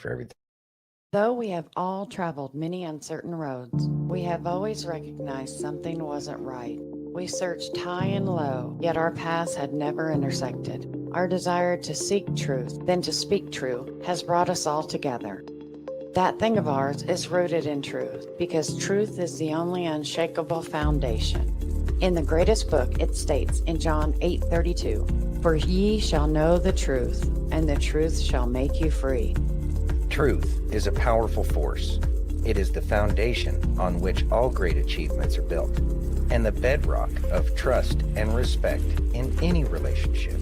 for everything. Though we have all traveled many uncertain roads, we have always recognized something wasn't right. We searched high and low, yet our paths had never intersected. Our desire to seek truth, then to speak true, has brought us all together. That thing of ours is rooted in truth, because truth is the only unshakable foundation. In the greatest book, it states in John 8:32, "For ye shall know the truth, and the truth shall make you free." Truth is a powerful force. It is the foundation on which all great achievements are built, and the bedrock of trust and respect in any relationship.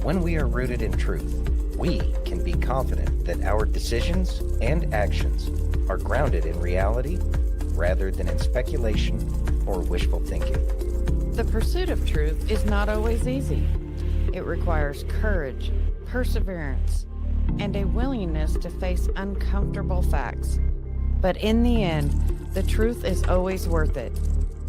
When we are rooted in truth, we can be confident that our decisions and actions are grounded in reality rather than in speculation or wishful thinking. The pursuit of truth is not always easy. It requires courage, perseverance, and a willingness to face uncomfortable facts. But in the end, the truth is always worth it.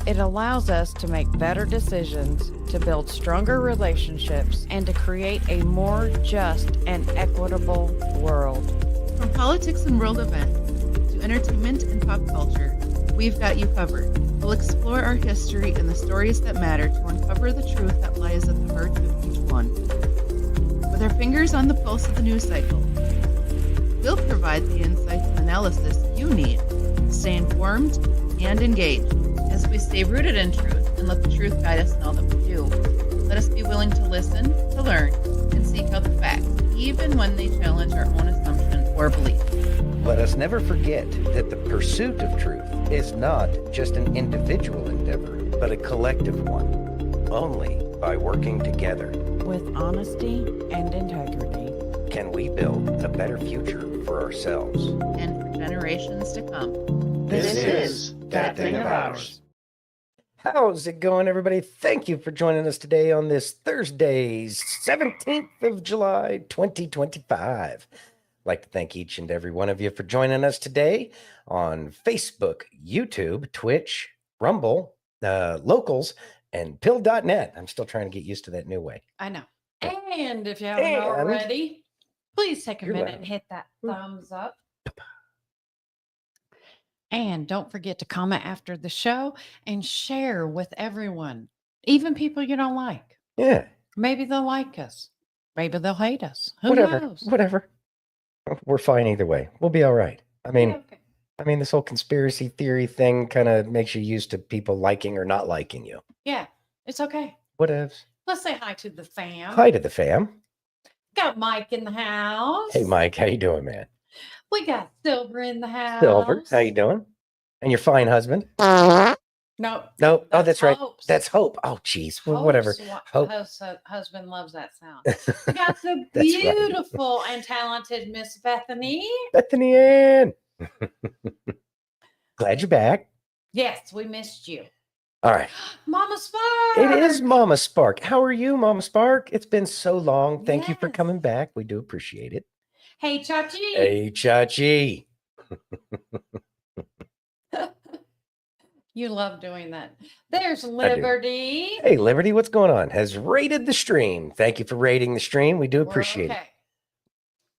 It allows us to make better decisions, to build stronger relationships, and to create a more just and equitable world. From politics and world events to entertainment and pop culture, we've got you covered. We'll explore our history and the stories that matter to uncover the truth that lies at the heart of each one. With our fingers on the pulse of the news cycle, we'll provide the insights and analysis you need to stay informed and engaged. As we stay rooted in truth and let the truth guide us in all that we do, let us be willing to listen, to learn, and seek out the facts, even when they challenge our own assumption or belief. Let us never forget that the pursuit of truth is not just an individual endeavor, but a collective one. Only by working together With honesty and integrity, can we build a better future for ourselves And for generations to come. This is That Thing of Ours. How's it going, everybody? Thank you for joining us today on this Thursday, 17th of July, 2025. I'd like to thank each and every one of you for joining us today on Facebook, YouTube, Twitch, Rumble, Locals, and Pill.net. I'm still trying to get used to that new way. I know. And if you haven't And- already, please take a You're minute loud. and hit that thumbs up. And don't forget to comment after the show and share with everyone, even people you don't like. Yeah, Maybe they'll like us. Maybe they'll hate us. Who whatever, knows? whatever. We're fine either way. We'll be all right. I mean, Yeah, okay. this whole conspiracy theory thing kind of makes you used to people liking or not liking you. Yeah, it's okay. Whatevs. Let's say hi to the fam. Hi to the fam. Got Mike in the house. Hey, Mike, how you doing, man? We got Silver in the house. Silver, how you doing? And your fine husband? No. No, oh, that's right. Hope's. That's Hope. Oh, geez, well, whatever. Hope. Husband loves that sound. We got the That's right. beautiful and talented Miss Bethany. Bethany Ann. Glad you're back. Yes, we missed you. All right. Mama Spark. It is Mama Spark. How are you, Mama Spark? It's been so long. Thank you for Yes. coming back. We do appreciate it. Hey, Chachi. Hey, Chachi. You love doing that. There's Liberty. Hey, Liberty, what's going on? Has rated the stream. Thank you for rating the stream. We do We're appreciate it. okay.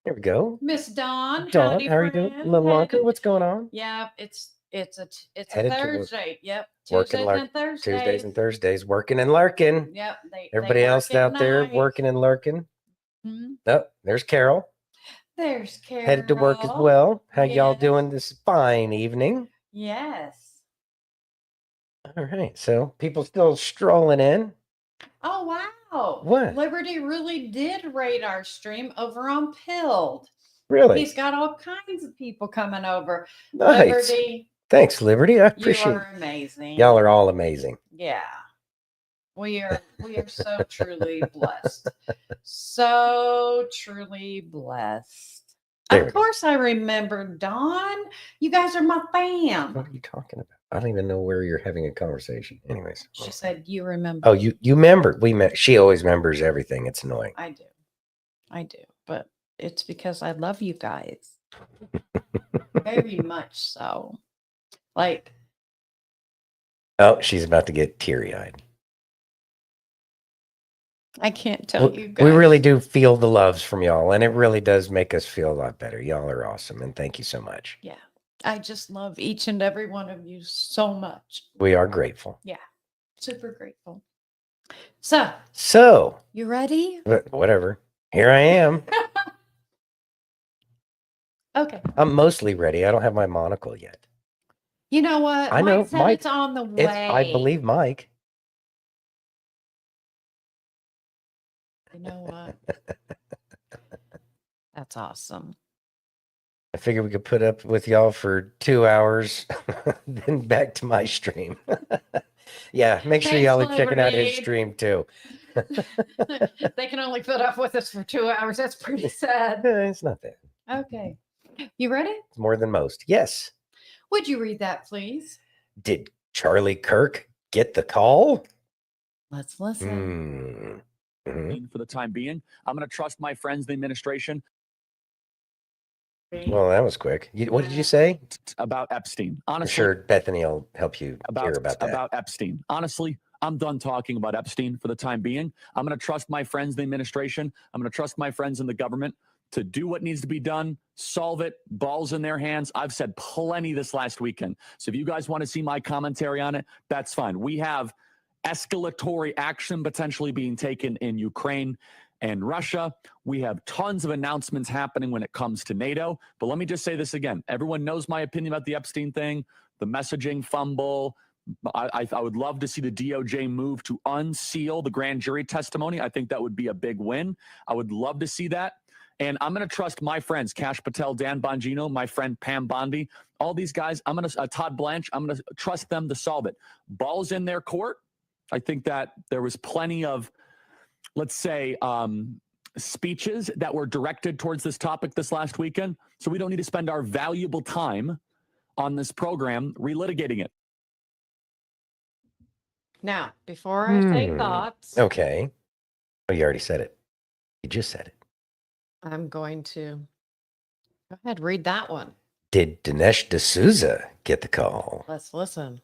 There we go. Miss Dawn. Dawn, howdy, how are you doing? friend. Little Lonka, Hey. what's going on? Yeah, it's a Headed to work. Thursday. Yep. Working Tuesdays and Thursdays. Tuesdays and Thursdays, working and lurking. Yep. Everybody they work else at out there night. working and lurking. Hmm? Oh, there's Carol. There's Carol. Headed to work as well. How y'all Yes. doing this fine evening? Yes. All right. So people still strolling in. Oh, wow. What? Liberty really did rate our stream over on Pilled. Really? He's got all kinds of people coming over. Nice. Liberty, Thanks, Liberty. I you appreciate are amazing. y'all are all amazing. Yeah. We are so truly blessed. So truly blessed. There we Of go. course I remember Dawn. You guys are my fam. What are you talking about? I don't even know where you're having a conversation. Anyways. She said you remember. Oh, you remember. She always remembers everything. It's annoying. I do. But it's because I love you guys. Very much so. Like, Oh, she's about to get teary-eyed. I can't tell you guys. We really do feel the loves from y'all, and it really does make us feel a lot better. Y'all are awesome, and thank you so much. Yeah. I just love each and every one of you so much. We are grateful. Yeah. Super grateful. So, you ready? Whatever. Here I am. Okay. I'm mostly ready. I don't have my monocle yet. You know what? I know, Mike said Mike, it's on the way. I believe Mike. You know what? That's awesome. I figured we could put up with y'all for 2 hours, then back to my stream. Yeah, make sure y'all are checking out his stream too. They can only put up with us for 2 hours. That's pretty sad. It's not that. Okay. You ready? It's more than most. Yes. Would you read that, please? Did Charlie Kirk get the call? Let's listen. For the time being, I'm going to trust my friends, the administration. Well, that was quick. What did you say? About Epstein. Honestly, I'm sure Bethany will help you hear about that. About Epstein. Honestly, I'm done talking about Epstein for the time being. I'm going to trust my friends, the administration. I'm going to trust my friends in the government to do what needs to be done, solve it, balls in their hands. I've said plenty this last weekend. So if you guys want to see my commentary on it, that's fine. We have escalatory action potentially being taken in Ukraine and Russia. We have tons of announcements happening when it comes to NATO. But let me just say this again. Everyone knows my opinion about the Epstein thing, the messaging fumble. I would love to see the DOJ move to unseal the grand jury testimony. I think that would be a big win. I would love to see that. And I'm going to trust my friends, Kash Patel, Dan Bongino, my friend Pam Bondi, all these guys. I'm going to, Todd Blanche, I'm going to trust them to solve it. Ball's in their court. I think that there was plenty of, let's say, speeches that were directed towards this topic this last weekend. So we don't need to spend our valuable time on this program relitigating it. Now, before I say thoughts. Okay. Oh, you already said it. You just said it. I'm going to go ahead, read that one. Did Dinesh D'Souza get the call? Let's listen.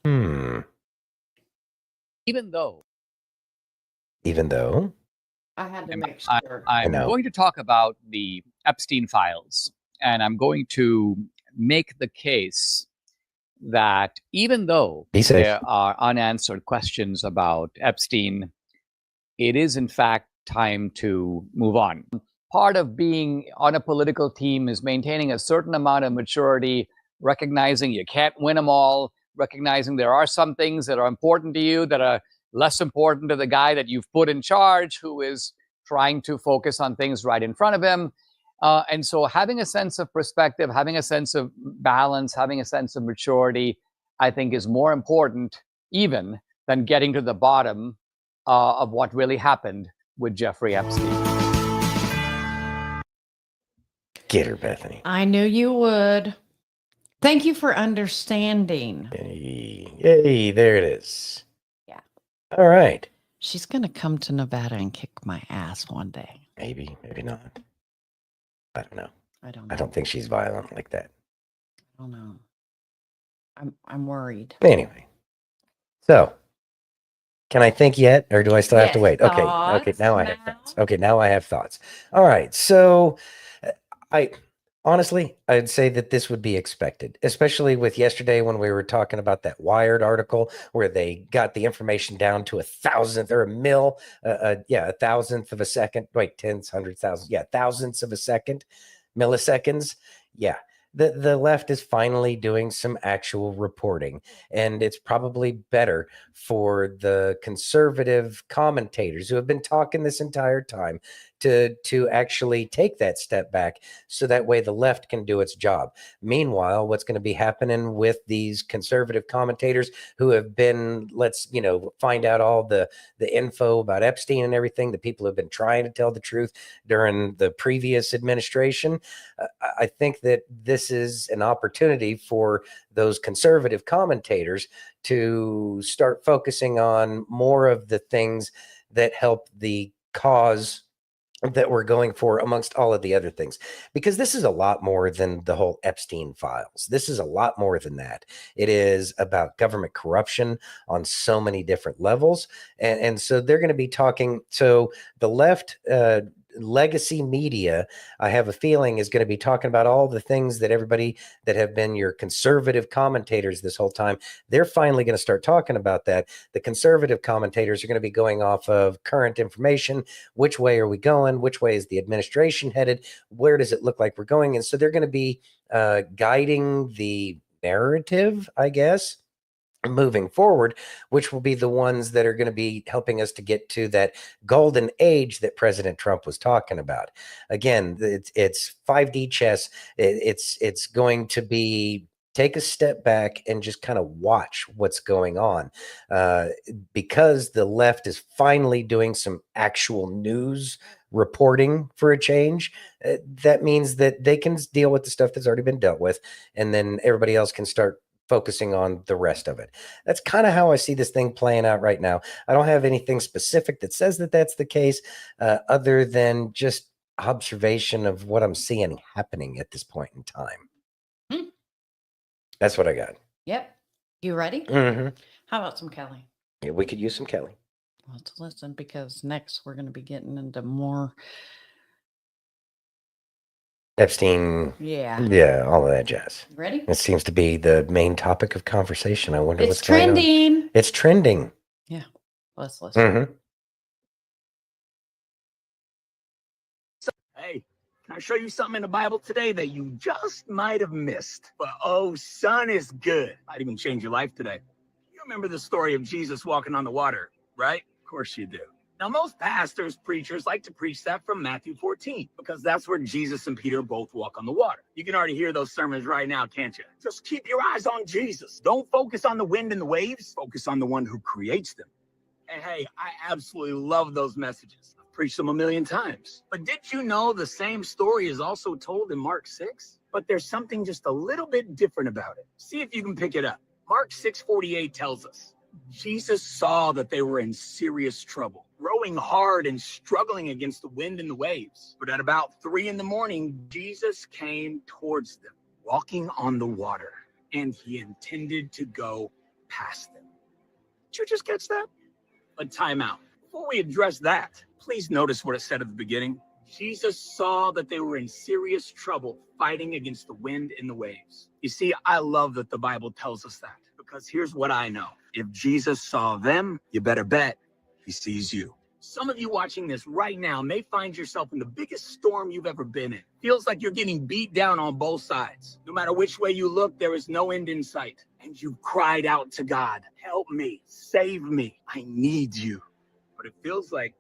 Even though I had to make sure. I'm going to talk about the Epstein files, and I'm going to make the case that even though there are unanswered questions about Epstein, it is in fact time to move on. Part of being on a political team is maintaining a certain amount of maturity, recognizing you can't win them all, recognizing there are some things that are important to you that are less important to the guy that you've put in charge, who is trying to focus on things right in front of him. And so having a sense of perspective, having a sense of balance, having a sense of maturity, I think is more important even than getting to the bottom of what really happened with Jeffrey Epstein. Get her, Bethany. I knew you would. Thank you for understanding. Yay, there it is. Yeah. All right. She's going to come to Nevada and kick my ass one day. Maybe, maybe not. I don't know. I don't know. I don't think she's violent like that. I don't know. I'm worried. Anyway. So, can I think yet, or do I still have to wait? Okay. Okay. Now I have thoughts. Okay. Now I have thoughts. All right. So, I'd say that this would be expected, especially with yesterday when we were talking about that Wired article where they got the information down to 1,000th or a thousandth of a second. Wait, tens, hundreds, thousands. Yeah, thousandths of a second, milliseconds. Yeah. The left is finally doing some actual reporting, and it's probably better for the conservative commentators who have been talking this entire time to actually take that step back, so that way the left can do its job. Meanwhile, what's going to be happening with these conservative commentators who have been, find out all the info about Epstein and everything, the people who have been trying to tell the truth during the previous administration. I think that this is an opportunity for those conservative commentators to start focusing on more of the things that help the cause that we're going for amongst all of the other things, because this is a lot more than the whole Epstein files. This is a lot more than that. It is about government corruption on so many different levels. And so they're going to be talking. So the left, legacy media, I have a feeling, is going to be talking about all the things that everybody that have been your conservative commentators this whole time, they're finally going to start talking about that. The conservative commentators are going to be going off of current information. Which way are we going? Which way is the administration headed? Where does it look like we're going? And so they're going to be guiding the narrative, I guess, moving forward, which will be the ones that are going to be helping us to get to that golden age that President Trump was talking about. Again, it's 5D chess. It's going to be take a step back and just kind of watch what's going on, because the left is finally doing some actual news reporting for a change. That means that they can deal with the stuff that's already been dealt with, and then everybody else can start focusing on the rest of it. That's kind of how I see this thing playing out right now. I don't have anything specific that says that that's the case, other than just observation of what I'm seeing happening at this point in time. That's what I got. Yep. You ready? Mm-hmm. How about some Kelly? Yeah, we could use some Kelly. Let's listen, because next we're going to be getting into more Epstein. Yeah, all of that jazz. Ready? It seems to be the main topic of conversation. I wonder It's what's going on. trending. It's trending. Yeah. Let's listen. Mm-hmm. Hey, can I show you something in the Bible today that you just might have missed? But oh, son, is good. Might even change your life today. You remember the story of Jesus walking on the water, right? Of course you do. Now, most pastors, preachers like to preach that from Matthew 14, because that's where Jesus and Peter both walk on the water. You can already hear those sermons right now, can't you? Just keep your eyes on Jesus. Don't focus on the wind and the waves. Focus on the one who creates them. And hey, I absolutely love those messages. I've preached them a million times. But did you know the same story is also told in Mark 6? But there's something just a little bit different about it. See if you can pick it up. Mark 6:48 tells us, Jesus saw that they were in serious trouble, rowing hard and struggling against the wind and the waves. But at about 3 a.m, Jesus came towards them, walking on the water, and he intended to go past them. Did you just catch that? But time out. Before we address that, please notice what it said at the beginning. Jesus saw that they were in serious trouble fighting against the wind and the waves. You see, I love that the Bible tells us that, because here's what I know. If Jesus saw them, you better bet he sees you. Some of you watching this right now may find yourself in the biggest storm you've ever been in. Feels like you're getting beat down on both sides. No matter which way you look, there is no end in sight. And you've cried out to God, help me, save me, I need you. But it feels like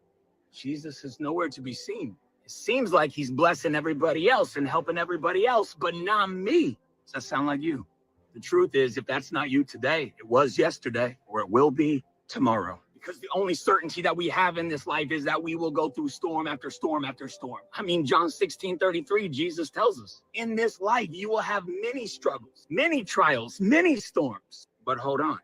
Jesus is nowhere to be seen. It seems like he's blessing everybody else and helping everybody else, but not me. Does that sound like you? The truth is, if that's not you today, it was yesterday, or it will be tomorrow. Because the only certainty that we have in this life is that we will go through storm after storm after storm. I mean, John 16:33, Jesus tells us, in this life, you will have many struggles, many trials, many storms. But hold on,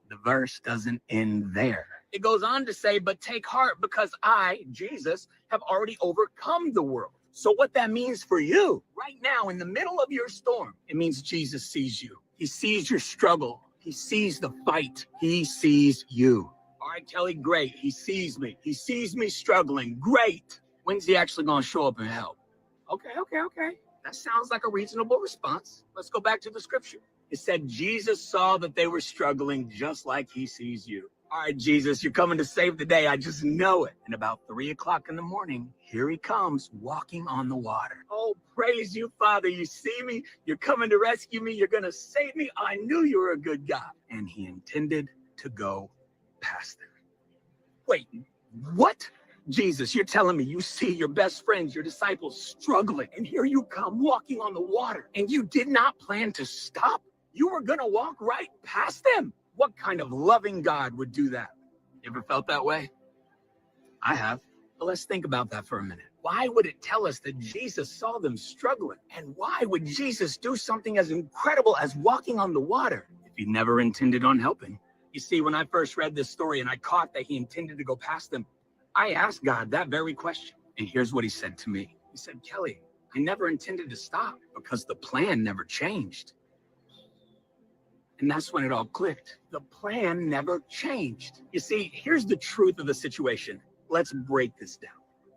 the verse doesn't end there. It goes on to say, but take heart, because I, Jesus, have already overcome the world. So what that means for you right now in the middle of your storm, it means Jesus sees you. He sees your struggle. He sees the fight. He sees you. All right, Kelly, great. He sees me. He sees me struggling. Great. When's he actually going to show up and help? Okay. That sounds like a reasonable response. Let's go back to the scripture. It said Jesus saw that they were struggling just like he sees you. All right, Jesus, you're coming to save the day. I just know it. And about 3 o'clock in the morning, here he comes walking on the water. Oh, praise you, Father. You see me. You're coming to rescue me. You're going to save me. I knew you were a good God. And he intended to go past them. Wait, what? Jesus, you're telling me you see your best friends, your disciples struggling, and here you come walking on the water, and you did not plan to stop? You were going to walk right past them? What kind of loving God would do that? You ever felt that way? I have. But let's think about that for a minute. Why would it tell us that Jesus saw them struggling? And why would Jesus do something as incredible as walking on the water if he never intended on helping? You see, when I first read this story and I caught that he intended to go past them, I asked God that very question. And here's what he said to me. He said, Kelly, I never intended to stop because the plan never changed. And that's when it all clicked. The plan never changed. You see, here's the truth of the situation. Let's break this down.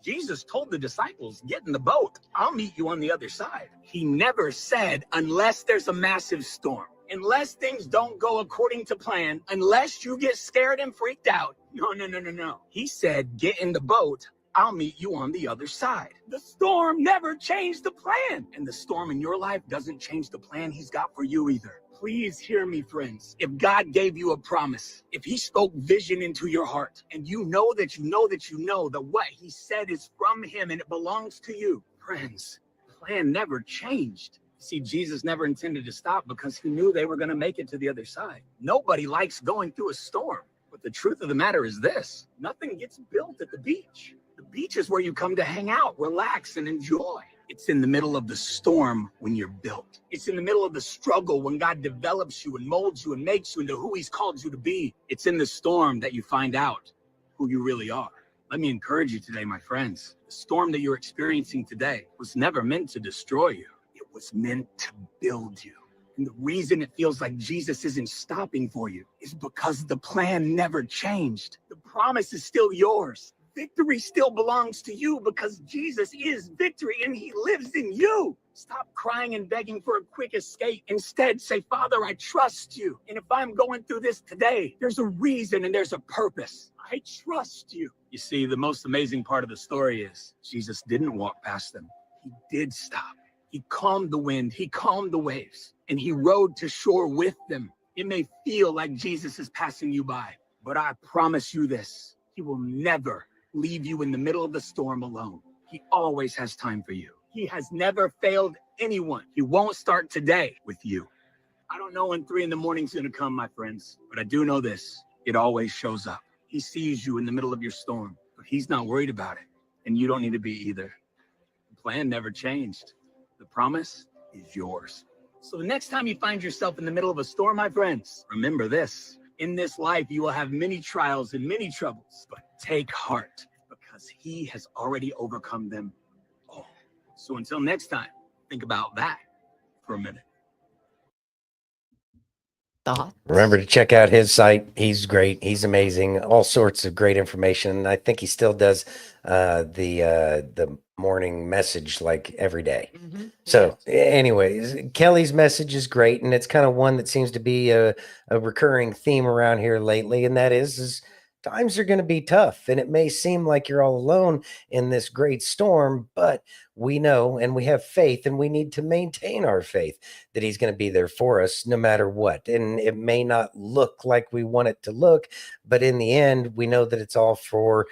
Jesus told the disciples, get in the boat. I'll meet you on the other side. He never said, unless there's a massive storm, unless things don't go according to plan, unless you get scared and freaked out. No. He said, get in the boat. I'll meet you on the other side. The storm never changed the plan. And the storm in your life doesn't change the plan he's got for you either. Please hear me, friends. If God gave you a promise, if he spoke vision into your heart, and you know that what he said is from him and it belongs to you, friends, the plan never changed. See, Jesus never intended to stop because he knew they were going to make it to the other side. Nobody likes going through a storm. But the truth of the matter is this: nothing gets built at the beach. The beach is where you come to hang out, relax, and enjoy. It's in the middle of the storm when you're built. It's in the middle of the struggle when God develops you and molds you and makes you into who he's called you to be. It's in the storm that you find out who you really are. Let me encourage you today, my friends. The storm that you're experiencing today was never meant to destroy you. It was meant to build you. And the reason it feels like Jesus isn't stopping for you is because the plan never changed. The promise is still yours. Victory still belongs to you because Jesus is victory and he lives in you. Stop crying and begging for a quick escape. Instead, say, Father, I trust you. And if I'm going through this today, there's a reason and there's a purpose. I trust you. You see, the most amazing part of the story is Jesus didn't walk past them. He did stop. He calmed the wind. He calmed the waves. And he rode to shore with them. It may feel like Jesus is passing you by, but I promise you this: he will never leave you in the middle of the storm alone. He always has time for you. He has never failed anyone. He won't start today with you. I don't know when 3 in the morning is going to come, my friends, but I do know this: it always shows up. He sees you in the middle of your storm, but he's not worried about it. And you don't need to be either. The plan never changed. The promise is yours. So the next time you find yourself in the middle of a storm, my friends, remember this: in this life, you will have many trials and many troubles, but take heart because he has already overcome them all. So until next time, think about that for a minute. Thoughts? Remember to check out his site. He's great. He's amazing. All sorts of great information. I think he still does the morning message like every day. Mm-hmm. So anyways, Kelly's message is great. And it's kind of one that seems to be a recurring theme around here lately. And that is times are going to be tough. And it may seem like you're all alone in this great storm, but we know and we have faith, and we need to maintain our faith that he's going to be there for us no matter what. And it may not look like we want it to look, but in the end, we know that it's all for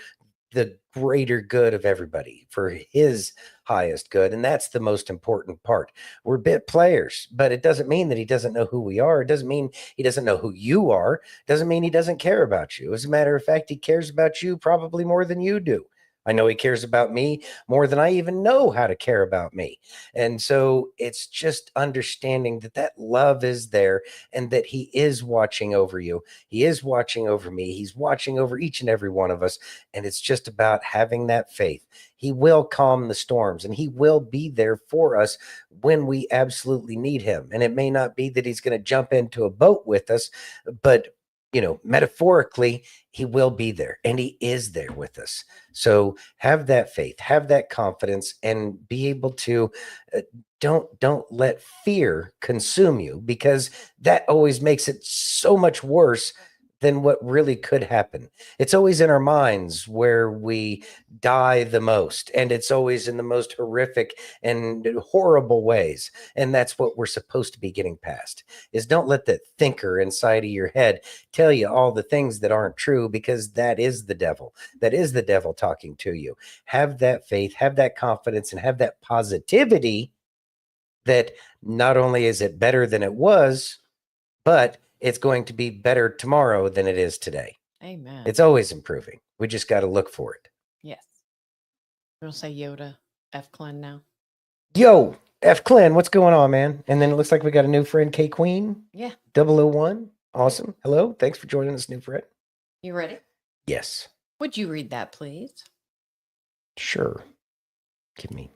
the greater good of everybody, for his highest good. And that's the most important part. We're bit players, but it doesn't mean that he doesn't know who we are. It doesn't mean he doesn't know who you are. It doesn't mean he doesn't care about you. As a matter of fact, he cares about you probably more than you do. I know he cares about me more than I even know how to care about me. And so it's just understanding that that love is there and that he is watching over you. He is watching over me. He's watching over each and every one of us. And it's just about having that faith. He will calm the storms and he will be there for us when we absolutely need him. And it may not be that he's going to jump into a boat with us, but metaphorically, he will be there and he is there with us. So have that faith, have that confidence, and be able to don't let fear consume you, because that always makes it so much worse than what really could happen. It's always in our minds where we die the most, and it's always in the most horrific and horrible ways. And that's what we're supposed to be getting past, is don't let that thinker inside of your head tell you all the things that aren't true, because that is the devil. That is the devil talking to you. Have that faith, have that confidence, and have that positivity that not only is it better than it was, but it's going to be better tomorrow than it is today. Amen. It's always improving. We just got to look for it. Yes. We'll say Yoda F. Clan now. Yo, F. Clan, what's going on, man? And then it looks like we got a new friend, K Queen. Yeah. 001. Awesome. Hello. Thanks for joining us, new friend. You ready? Yes. Would you read that, please? Sure. Give me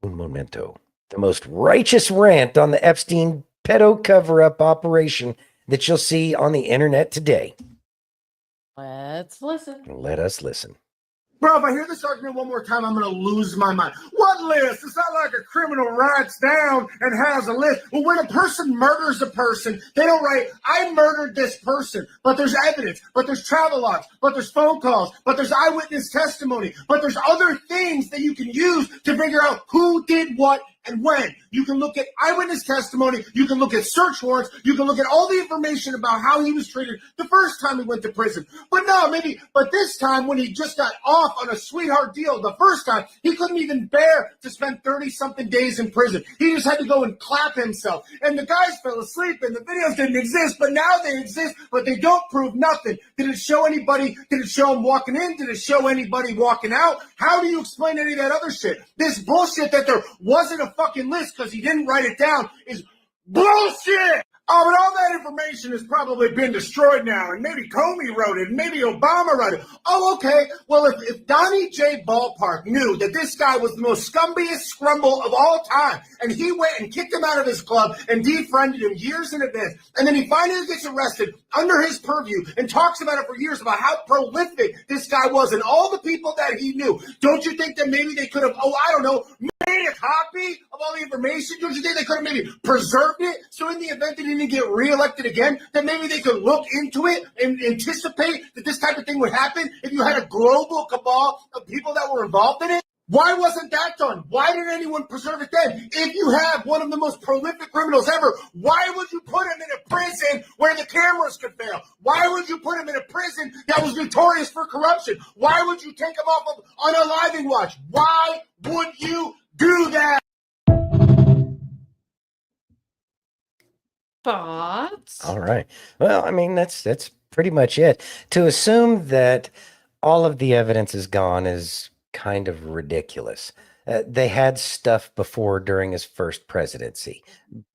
un momento. The most righteous rant on the Epstein pedo cover-up operation that you'll see on the internet today. Let's listen. Let us listen. Bro, if I hear this argument one more time, I'm going to lose my mind. What list? It's not like a criminal writes down and has a list. Well, when a person murders a person, they don't write, I murdered this person. But there's evidence, but there's travel logs, but there's phone calls, but there's eyewitness testimony, but there's other things that you can use to figure out who did what and when. You can look at eyewitness testimony. You can look at search warrants. You can look at all the information about how he was treated the first time he went to prison. But this time when he just got off on a sweetheart deal, the first time, he couldn't even bear to spend 30-something days in prison. He just had to go and clap himself. And the guys fell asleep and the videos didn't exist, but now they exist, but they don't prove nothing. Did it show anybody? Did it show him walking in? Did it show anybody walking out? How do you explain any of that other shit? This bullshit that there wasn't a fucking list because he didn't write it down is bullshit. Oh, but all that information has probably been destroyed now, and maybe Comey wrote it, and maybe Obama wrote it. Oh, okay. Well, if Donnie J. Ballpark knew that this guy was the most scumbiest scrumble of all time, and he went and kicked him out of his club and defriended him years in advance, and then he finally gets arrested under his purview and talks about it for years about how prolific this guy was and all the people that he knew, don't you think that maybe they could have, made a copy of all the information? Don't you think they could have maybe preserved it so in the event that he didn't get reelected again, that maybe they could look into it and anticipate that this type of thing would happen if you had a global cabal of people that were involved in it? Why wasn't that done? Why didn't anyone preserve it then? If you have one of the most prolific criminals ever, why would you put him in a prison where the cameras could fail? Why would you put him in a prison that was notorious for corruption? Why would you take him off of unaliving watch? Why would you do that? Thoughts? All right. Well, I mean, that's pretty much it. To assume that all of the evidence is gone is kind of ridiculous. They had stuff before during his first presidency,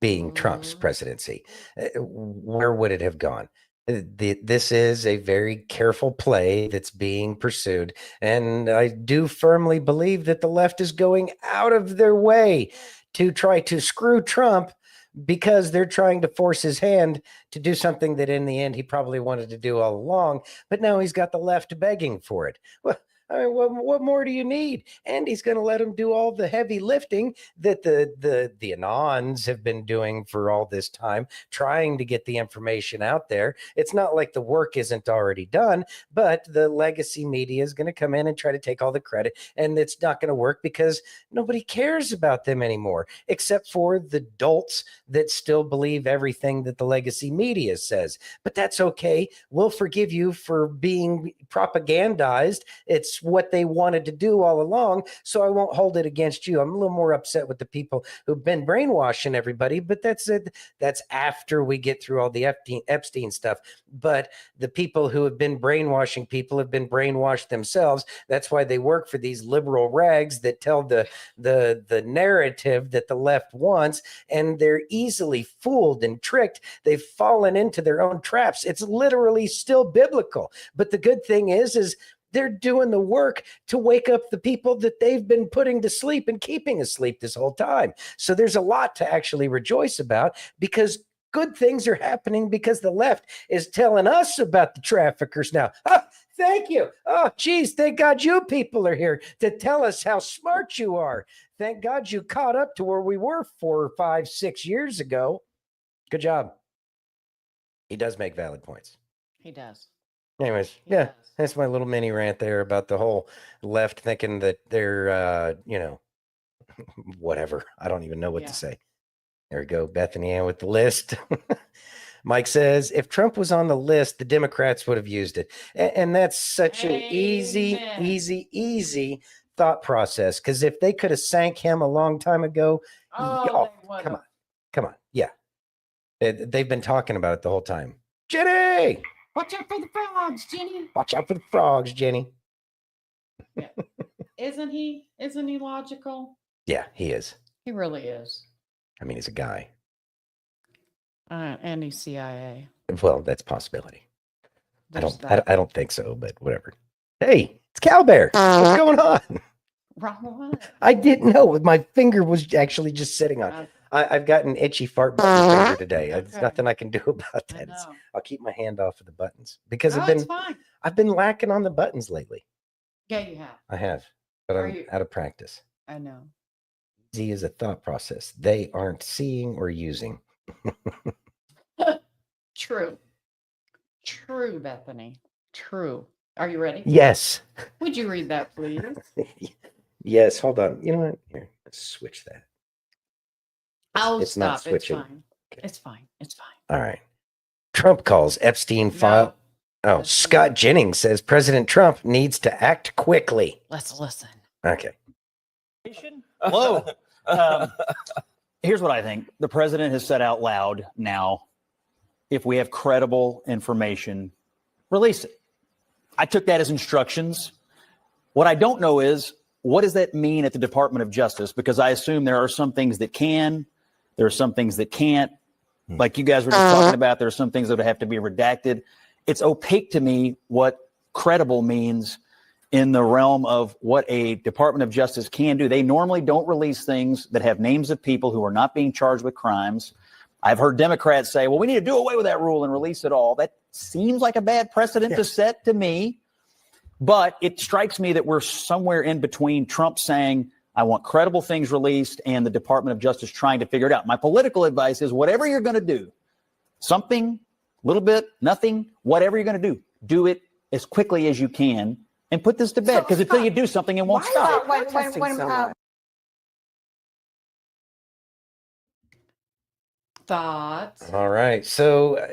being Trump's presidency. Where would it have gone? This is a very careful play that's being pursued, and I do firmly believe that the left is going out of their way to try to screw Trump because they're trying to force his hand to do something that in the end he probably wanted to do all along, but now he's got the left begging for it. Well, I mean, what more do you need? And he's going to let him do all the heavy lifting that the Anons have been doing for all this time, trying to get the information out there. It's not like the work isn't already done, but the legacy media is going to come in and try to take all the credit, and it's not going to work because nobody cares about them anymore, except for the dolts that still believe everything that the legacy media says. But that's okay. We'll forgive you for being propagandized. It's what they wanted to do all along, so I won't hold it against you. I'm a little more upset with the people who've been brainwashing everybody, but that's it. That's after we get through all the Epstein stuff. But the people who have been brainwashing people have been brainwashed themselves. That's why they work for these liberal rags that tell the narrative that the left wants, and they're easily fooled and tricked. They've fallen into their own traps. It's literally still biblical. But the good thing is they're doing the work to wake up the people that they've been putting to sleep and keeping asleep this whole time. So there's a lot to actually rejoice about, because good things are happening because the left is telling us about the traffickers now. Oh, thank you. Oh, geez, thank God you people are here to tell us how smart you are. Thank God you caught up to where we were 4, 5, 6 years ago. Good job. He does make valid points. He does. Anyways, He yeah, does. that's my little mini rant there about the whole left thinking that they're, whatever. I don't even know what Yeah. to say. There we go. Bethany Ann with the list. Mike says, if Trump was on the list, the Democrats would have used it. And that's such an Amen. easy thought process. Because if they could have sank him a long time ago, Oh, they would come have. on. Come on. Yeah. They've been talking about it the whole time. Jenny! Watch out for the frogs, Jenny. Watch out for the frogs, Jenny. Isn't he logical? Yeah, he is. He really is. I mean, he's a guy. And he's CIA. Well, that's a possibility. There's I don't think so, but whatever. Hey, it's Cowbear. What's going on? Wrong one. I didn't know. My finger was actually just sitting on. I've got an itchy fart button finger today. There's Okay. nothing I can do about I that. know. I'll keep my hand off of the buttons because Oh, it's fine. I've been lacking on the buttons lately. Yeah, you have. I have, but Are I'm you- out of practice. I know. Z is a thought process they aren't seeing or using. True. True, Bethany. True. Are you ready? Yes. Would you read that, please? Yes. Hold on. You know what? Here, let's switch that. Oh, It's not stop. It's switching. fine. It's fine. It's fine. All right. Trump calls Epstein file. Oh, That's Scott Jennings says President Trump needs to act quickly. Let's listen. Okay. Hello. Here's what I think. The president has said out loud now, if we have credible information, release it. I took that as instructions. What I don't know is, what does that mean at the Department of Justice? Because I assume there are some things that can, there are some things that can't. Like you guys were just talking about, there are some things that would have to be redacted. It's opaque to me what credible means in the realm of what a Department of Justice can do. They normally don't release things that have names of people who are not being charged with crimes. I've heard Democrats say, well, we need to do away with that rule and release it all. That seems like a bad precedent to set to me. But it strikes me that we're somewhere in between Trump saying, I want credible things released, and the Department of Justice trying to figure it out. My political advice is whatever you're going to do, something, a little bit, nothing, whatever you're going to do it as quickly as you can and put this to bed. Because until you do something, it won't stop. Thoughts? All right. So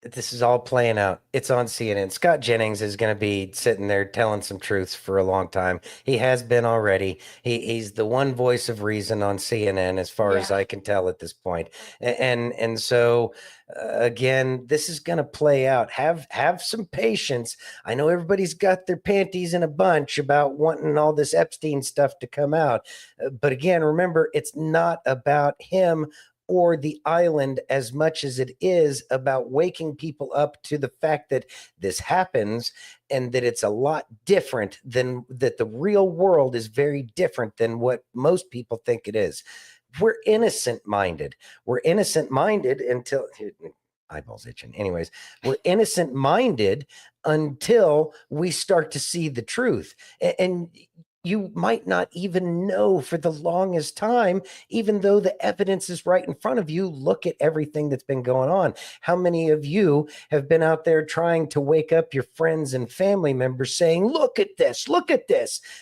this is all playing out. It's on CNN. Scott Jennings is going to be sitting there telling some truths for a long time. He has been already. He's the one voice of reason on CNN, as far as I can tell at this point. And so again, this is going to play out. Have some patience. I know everybody's got their panties in a bunch about wanting all this Epstein stuff to come out. But again, remember, it's not about him or the island as much as it is about waking people up to the fact that this happens and that it's a lot different than that. The real world is very different than what most people think it is. We're innocent minded. We're innocent minded until eyeballs itching. Anyways, we're innocent minded until we start to see the truth. And you might not even know for the longest time, even though the evidence is right in front of you. Look at everything that's been going on. How many of you have been out there trying to wake up your friends and family members saying, look at this,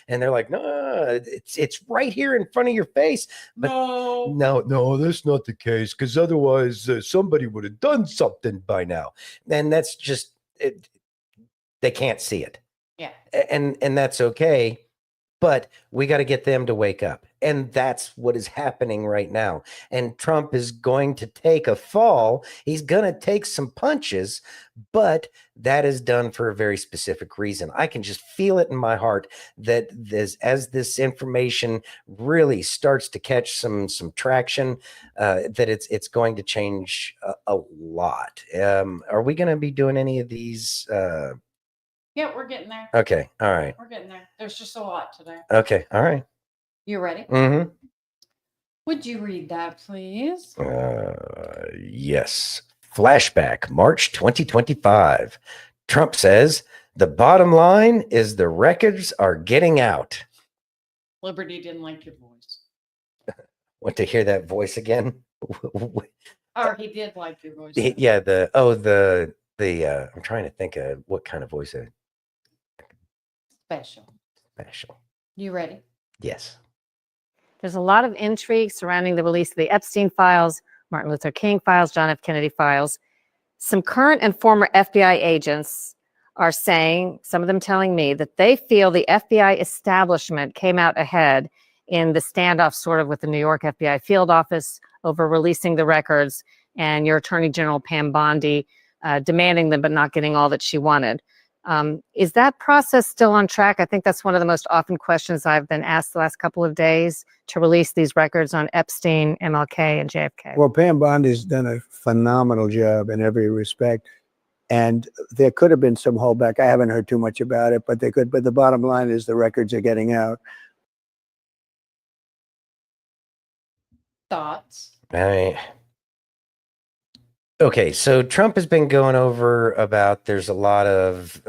and they're like, no, it's right here in front of your face. But no, that's not the case, because otherwise somebody would have done something by now. And that's just it. They can't see it. Yeah. And that's okay. But we got to get them to wake up. And that's what is happening right now. And Trump is going to take a fall. He's going to take some punches, but that is done for a very specific reason. I can just feel it in my heart that as this information really starts to catch some traction, that it's going to change a lot. Are we going to be doing any of these? Yeah, we're getting there. Okay. All right. We're getting there. There's just a lot today. Okay. All right. You ready? Mm-hmm. Would you read that, please? Yes. Flashback, March 2025. Trump says the bottom line is the records are getting out. Liberty didn't like your voice. Want to hear that voice again? Or he did like your voice. Yeah. I'm trying to think of what kind of voice. Special. You ready? Yes. There's a lot of intrigue surrounding the release of the Epstein files, Martin Luther King files, John F. Kennedy files. Some current and former FBI agents are saying, some of them telling me, that they feel the FBI establishment came out ahead in the standoff sort of with the New York FBI field office over releasing the records, and your Attorney General Pam Bondi demanding them but not getting all that she wanted. Is that process still on track? I think that's one of the most often questions I've been asked the last couple of days, to release these records on Epstein, MLK, and JFK. Well, Pam Bondi's done a phenomenal job in every respect. And there could have been some holdback. I haven't heard too much about it, but they could. But the bottom line is the records are getting out. Thoughts? Okay, so Trump has been going over about there's a lot of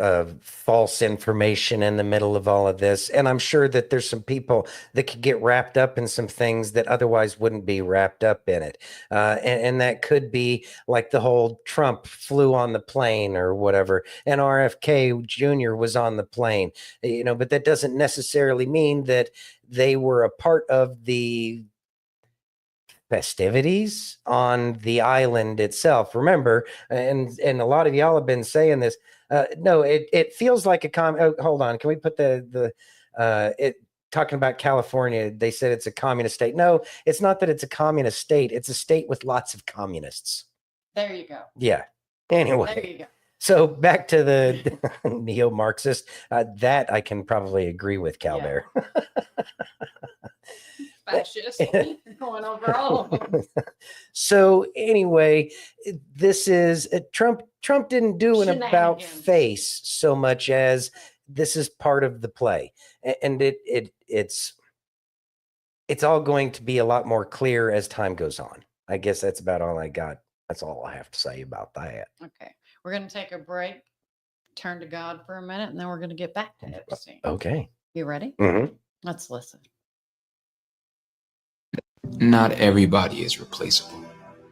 false information in the middle of all of this. And I'm sure that there's some people that could get wrapped up in some things that otherwise wouldn't be wrapped up in it. And that could be like the whole Trump flew on the plane or whatever, and RFK Jr. was on the plane, but that doesn't necessarily mean that they were a part of the festivities on the island itself. Remember, and a lot of y'all have been saying this. No, it feels like hold on, can we put it talking about California? They said it's a communist state. No, it's not that it's a communist state. It's a state with lots of communists. There you go. Yeah. Anyway. There you go. So back to the neo-Marxist. That I can probably agree with, Cal Bear. Fascist going over all of them. So anyway, this is Trump didn't do an about face so much as this is part of the play, and it's all going to be a lot more clear as time goes on. I guess that's about all I got. That's all I have to say about that. Okay, we're going to take a break, turn to God for a minute, and then we're going to get back to Epstein. Okay, you ready? Mm-hmm. Let's listen. Not everybody is replaceable.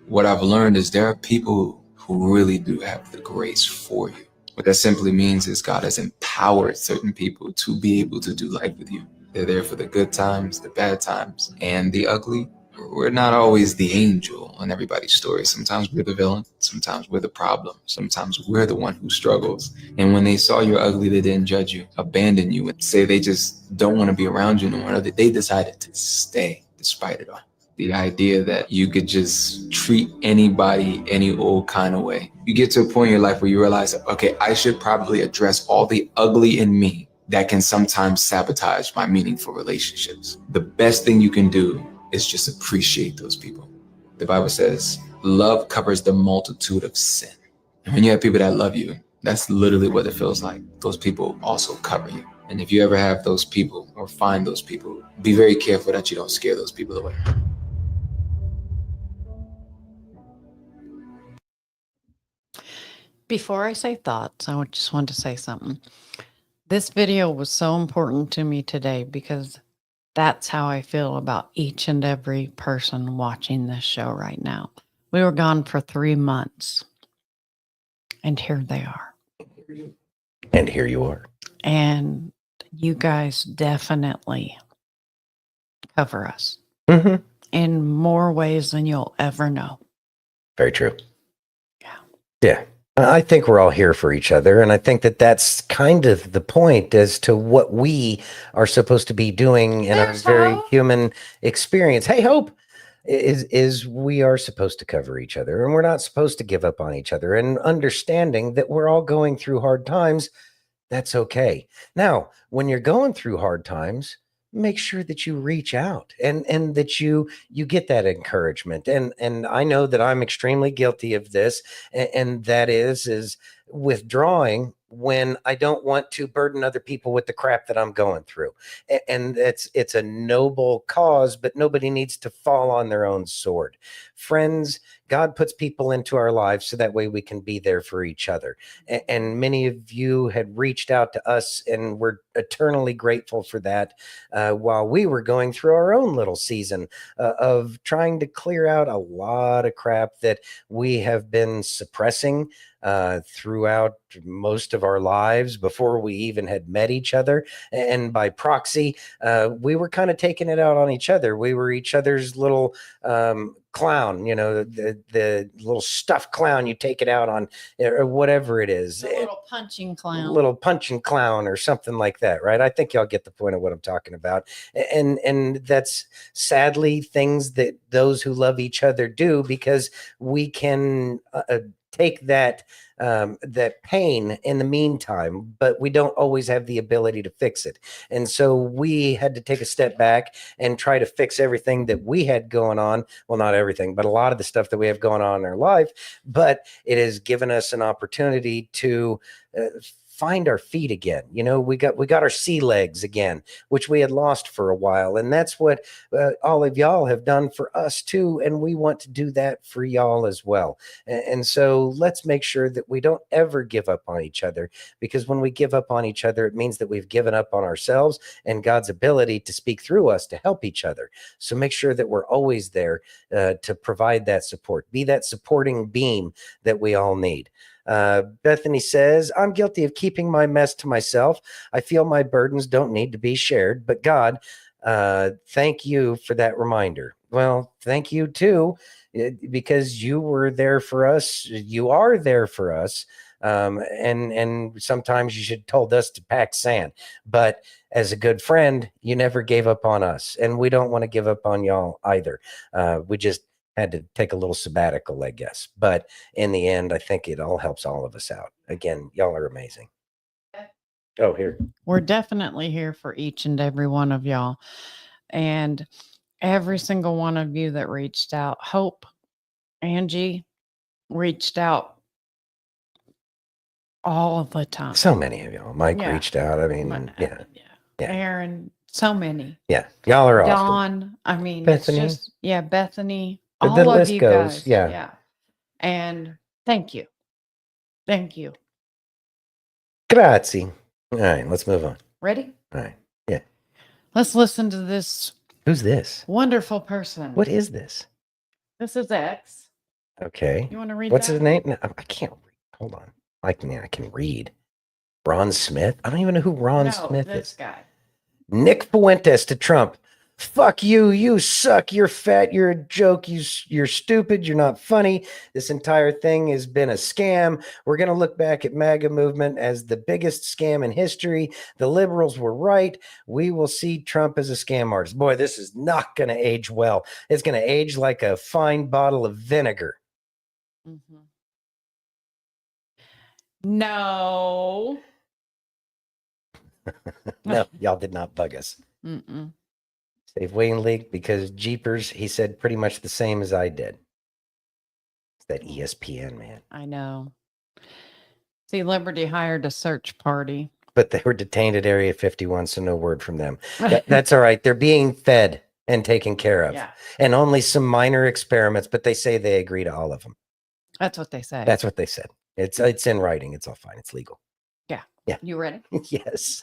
What I've learned is there are people who really do have the grace for you. What that simply means is God has empowered certain people to be able to do life with you. They're there for the good times, the bad times, and the ugly. We're not always the angel in everybody's story. Sometimes we're the villain. Sometimes we're the problem. Sometimes we're the one who struggles. And when they saw you're ugly, they didn't judge you, abandon you, and say they just don't want to be around you no more. They decided to stay despite it all. The idea that you could just treat anybody any old kind of way. You get to a point in your life where you realize, okay, I should probably address all the ugly in me that can sometimes sabotage my meaningful relationships. The best thing you can do is just appreciate those people. The Bible says, love covers the multitude of sin. And when you have people that love you, that's literally what it feels like. Those people also cover you. And if you ever have those people or find those people, be very careful that you don't scare those people away. Before I say thoughts, I just want to say something. This video was so important to me today because that's how I feel about each and every person watching this show right now. We were gone for 3 months, and here they are. And here you are. And you guys definitely cover us in more ways than you'll ever know. Very true. Yeah. I think we're all here for each other. And I think that that's kind of the point as to what we are supposed to be doing in our very human experience. Hey, Hope, is we are supposed to cover each other, and we're not supposed to give up on each other, and understanding that we're all going through hard times. That's okay. Now, when you're going through hard times, make sure that you reach out and that you get that encouragement. And I know that I'm extremely guilty of this, and that is withdrawing when I don't want to burden other people with the crap that I'm going through. And it's a noble cause, but nobody needs to fall on their own sword. Friends, God puts people into our lives so that way we can be there for each other. And many of you had reached out to us, and we're eternally grateful for that, while we were going through our own little season of trying to clear out a lot of crap that we have been suppressing throughout most of our lives before we even had met each other. And by proxy, we were kind of taking it out on each other. We were each other's little clown, the little stuffed clown you take it out on, or whatever it is. A little punching clown. Little punching clown or something like that, right? I think y'all get the point of what I'm talking about. And that's sadly things that those who love each other do, because we can take that pain in the meantime, but we don't always have the ability to fix it. And so we had to take a step back and try to fix everything that we had going on. Well, not everything, but a lot of the stuff that we have going on in our life. But it has given us an opportunity to find our feet again. You know, we got our sea legs again, which we had lost for a while. And that's what all of y'all have done for us too. And we want to do that for y'all as well. And so let's make sure that we don't ever give up on each other, because when we give up on each other, it means that we've given up on ourselves and God's ability to speak through us to help each other. So make sure that we're always there to provide that support, be that supporting beam that we all need. Bethany says, I'm guilty of keeping my mess to myself. I feel my burdens don't need to be shared, but God, thank you for that reminder. Well, thank you too, because you were there for us. You are there for us. And sometimes you should have told us to pack sand, but as a good friend, you never gave up on us, and we don't want to give up on y'all either. We just had to take a little sabbatical, I guess. But in the end, I think it all helps all of us out. Again, y'all are amazing. Oh, here. We're definitely here for each and every one of y'all. And every single one of you that reached out. Hope, Angie reached out all of the time. So many of y'all. Mike Yeah. reached out. I mean, yeah. Aaron, so many. Yeah. Y'all are awesome. Dawn, I mean, Bethany. it's just, Bethany, The all of list you goes, guys. yeah. And thank you. Thank you. Grazie. All right, let's move on. Ready? All right. Yeah. Let's listen to this Who's this? wonderful person. What is this? This is X. Okay. You want to read What's that? his name? No, I can't read. Hold on. I can read. Ron Smith? I don't even know who Ron Smith this is. guy. Nick Fuentes to Trump. Fuck you. You suck. You're fat. You're a joke. You're stupid. You're not funny. This entire thing has been a scam. We're going to look back at MAGA movement as the biggest scam in history. The liberals were right. We will see Trump as a scam artist. Boy, this is not going to age well. It's going to age like a fine bottle of vinegar. Mm-hmm. No. No, y'all did not bug us. Mm-mm. Save Wayne Leak because Jeepers, he said pretty much the same as I did. It's that ESPN, man. I know. See, Liberty hired a search party. But they were detained at Area 51, so no word from them. That's all right. They're being fed and taken care of. Yeah. And only some minor experiments, but they say they agree to all of them. That's what they say. That's what they said. It's in writing. It's all fine. It's legal. Yeah. Yeah. You ready? Yes.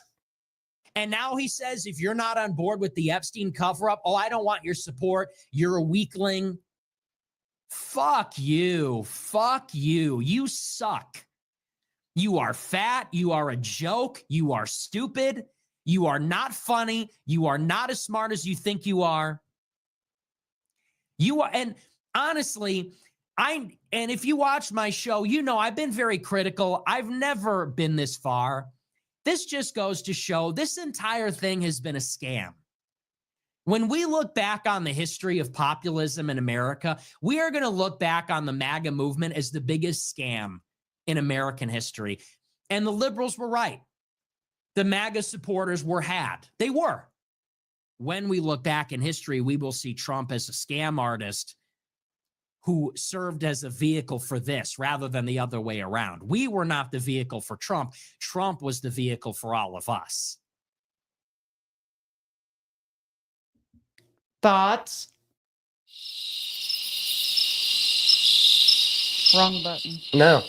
And now he says, if you're not on board with the Epstein cover-up, oh, I don't want your support. You're a weakling. Fuck you. Fuck you. You suck. You are fat. You are a joke. You are stupid. You are not funny. You are not as smart as you think you are. You are, and honestly, and if you watch my show, you know I've been very critical. I've never been this far. This just goes to show this entire thing has been a scam. When we look back on the history of populism in America, we are going to look back on the MAGA movement as the biggest scam in American history. And the liberals were right. The MAGA supporters were had. They were. When we look back in history, we will see Trump as a scam artist who served as a vehicle for this rather than the other way around. We were not the vehicle for Trump. Trump was the vehicle for all of us. Thoughts? Wrong button. No.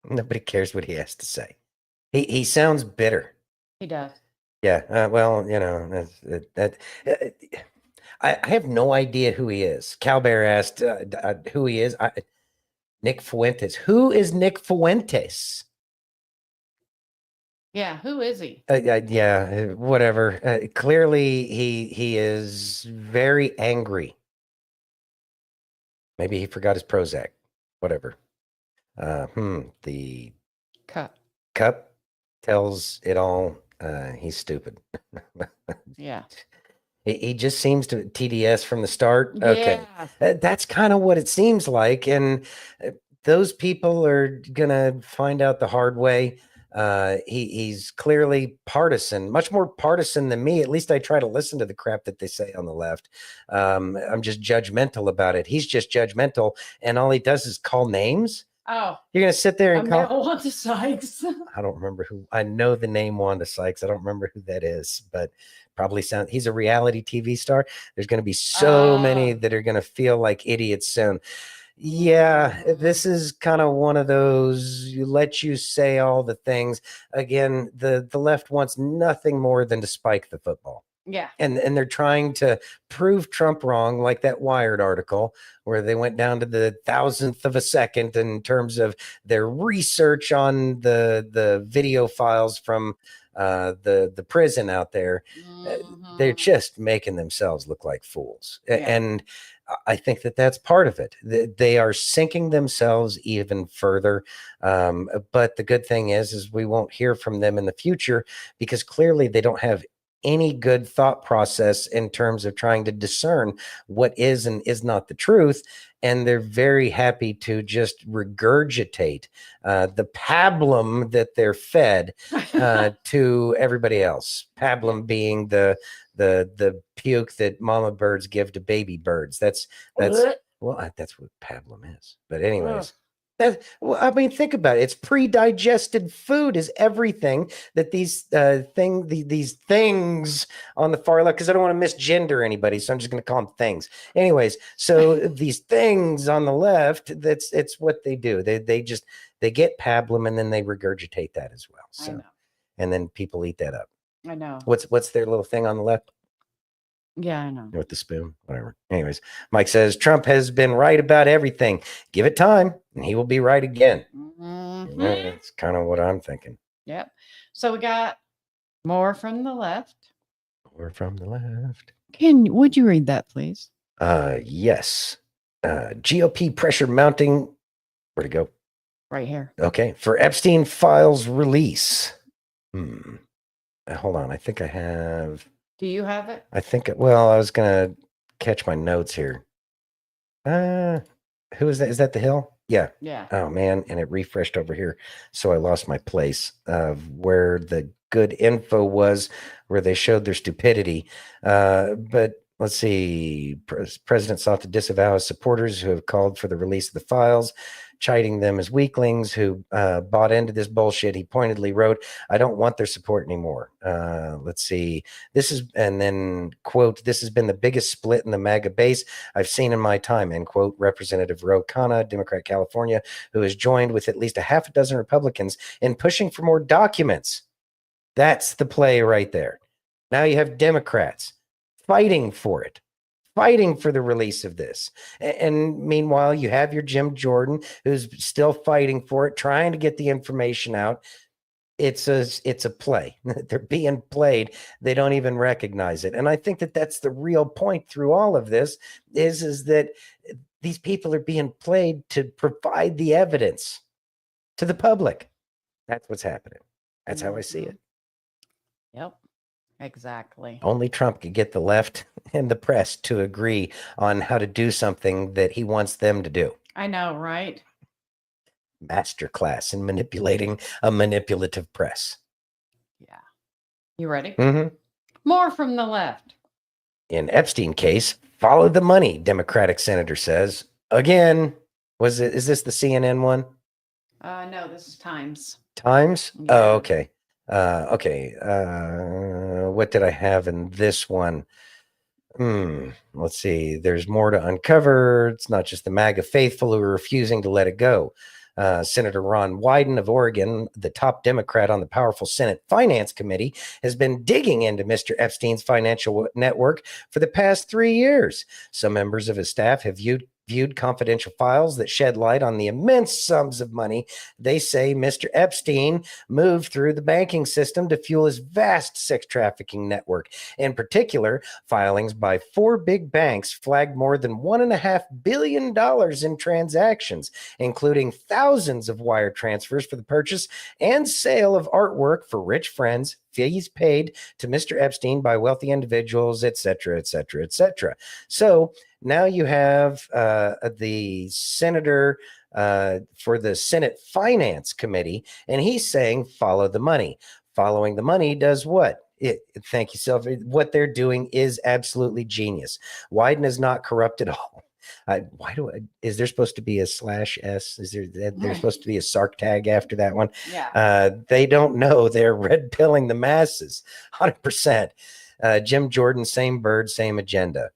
Nobody cares what he has to say. He sounds bitter. He does. Yeah. Well, you know, I have no idea who he is. Calbear asked who he is. Nick Fuentes. Who is Nick Fuentes? Yeah, who is he? Yeah, whatever. Clearly, he is very angry. Maybe he forgot his Prozac. Whatever. The cup tells it all. He's stupid. Yeah. He just seems to TDS from the start. Okay. Yeah. That's kind of what it seems like. And those people are going to find out the hard way. He's clearly partisan, much more partisan than me. At least I try to listen to the crap that they say on the left. I'm just judgmental about it. He's just judgmental. And all he does is call names. Oh, You're going to sit there and call. Wanda Sykes. I don't remember who. I know the name Wanda Sykes. I don't remember who that is, but probably he's a reality TV star. There's going to be so many that are going to feel like idiots soon. Yeah, this is kind of one of those, you let you say all the things. Again, the left wants nothing more than to spike the football. Yeah. And they're trying to prove Trump wrong, like that Wired article where they went down to the 1,000th of a second in terms of their research on the video files from the prison out there. They're just making themselves look like fools. And I think that's part of it. They are sinking themselves even further. But the good thing is we won't hear from them in the future because clearly they don't have any good thought process in terms of trying to discern what is and is not the truth. And they're very happy to just regurgitate the pablum that they're fed to everybody else. Pablum being the puke that mama birds give to baby birds. That's well, that's what pablum is. But anyways. Well, I mean, think about it. It's pre-digested food is everything that these things on the far left, because I don't want to misgender anybody, so I'm just going to call them things. Anyways, so these things on the left, it's what they do. They get pablum and then they regurgitate that as well. So, I know. And then people eat that up. I know. What's their little thing on the left? Yeah, I know. With the spoon, whatever. Anyways, Mike says Trump has been right about everything. Give it time, and he will be right again. That's kind of what I'm thinking. Yep. So we got more from the left. More from the left. Would you read that, please? Yes. GOP pressure mounting. Where'd it go? Right here. Okay. For Epstein files release. Hold on. I think I have. Do you have it? I think, well, I was going to catch my notes here. Who is that? Is that the Hill? Yeah. Yeah. Oh, man. And it refreshed over here. So I lost my place of where the good info was, where they showed their stupidity. But let's see. President sought to disavow his supporters who have called for the release of the files, chiding them as weaklings who bought into this bullshit. He pointedly wrote, I don't want their support anymore. Let's see. And then, quote, this has been the biggest split in the MAGA base I've seen in my time, end quote. Representative Ro Khanna, Democrat California, who has joined with at least a half a dozen Republicans in pushing for more documents. That's the play right there. Now you have Democrats fighting for it. Fighting for the release of this. And meanwhile, you have your Jim Jordan who's still fighting for it, trying to get the information out. It's a play. They're being played. They don't even recognize it. And I think that's the real point through all of this is that these people are being played to provide the evidence to the public. That's what's happening. That's how I see it. Yep. Exactly. Only Trump could get the left and the press to agree on how to do something that he wants them to do. I know, right? Masterclass in manipulating a manipulative press. Yeah. You ready? Mm-hmm. More from the left. In Epstein case, follow the money, Democratic senator says. Again, is this the CNN one? No, this is Times. Times? Yeah. Oh, okay. Okay. What did I have in this one? Let's see. There's more to uncover. It's not just the MAGA faithful who are refusing to let it go. Senator Ron Wyden of Oregon, the top Democrat on the powerful Senate Finance Committee, has been digging into Mr. Epstein's financial network for the past 3 years. Some members of his staff have viewed confidential files that shed light on the immense sums of money they say Mr. Epstein moved through the banking system to fuel his vast sex trafficking network. In particular, filings by 4 big banks flagged more than $1.5 billion in transactions, including thousands of wire transfers for the purchase and sale of artwork for rich friends, fees paid to Mr. Epstein by wealthy individuals, etc., etc., etc. So now you have the senator for the Senate Finance Committee, and he's saying, follow the money. Following the money does what? Thank you, Sylvia. What they're doing is absolutely genius. Wyden is not corrupt at all. Is there supposed to be a /S? Is there's supposed to be a Sark tag after that one? Yeah. They don't know. They're red pilling the masses, 100%. Jim Jordan, same bird, same agenda.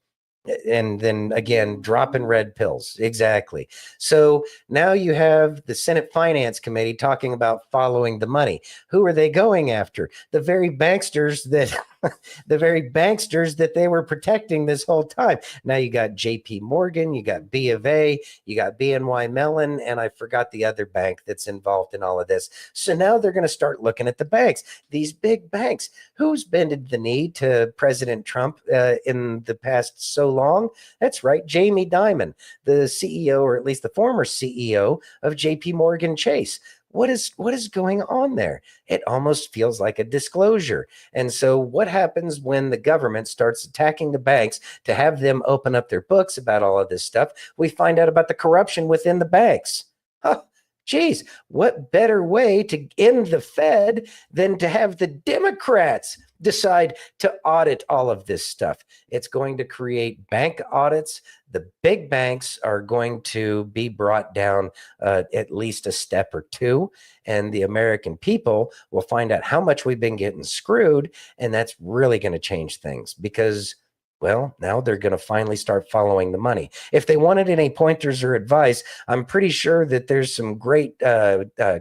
And then again, dropping red pills. Exactly. So now you have the Senate Finance Committee talking about following the money. Who are they going after? The very banksters that they were protecting this whole time. Now you got JP Morgan, you got B of A, you got BNY Mellon, and I forgot the other bank that's involved in all of this. So now they're going to start looking at the banks, these big banks. Who's bended the knee to President Trump in the past so long? That's right, Jamie Dimon, the CEO, or at least the former CEO of JP Morgan Chase. What is going on there? It almost feels like a disclosure. And so what happens when the government starts attacking the banks to have them open up their books about all of this stuff? We find out about the corruption within the banks. Huh. Geez, what better way to end the Fed than to have the Democrats decide to audit all of this stuff? It's going to create bank audits. The big banks are going to be brought down at least a step or two, and the American people will find out how much we've been getting screwed, and that's really going to change things because, well, now they're going to finally start following the money. If they wanted any pointers or advice, I'm pretty sure that there's some great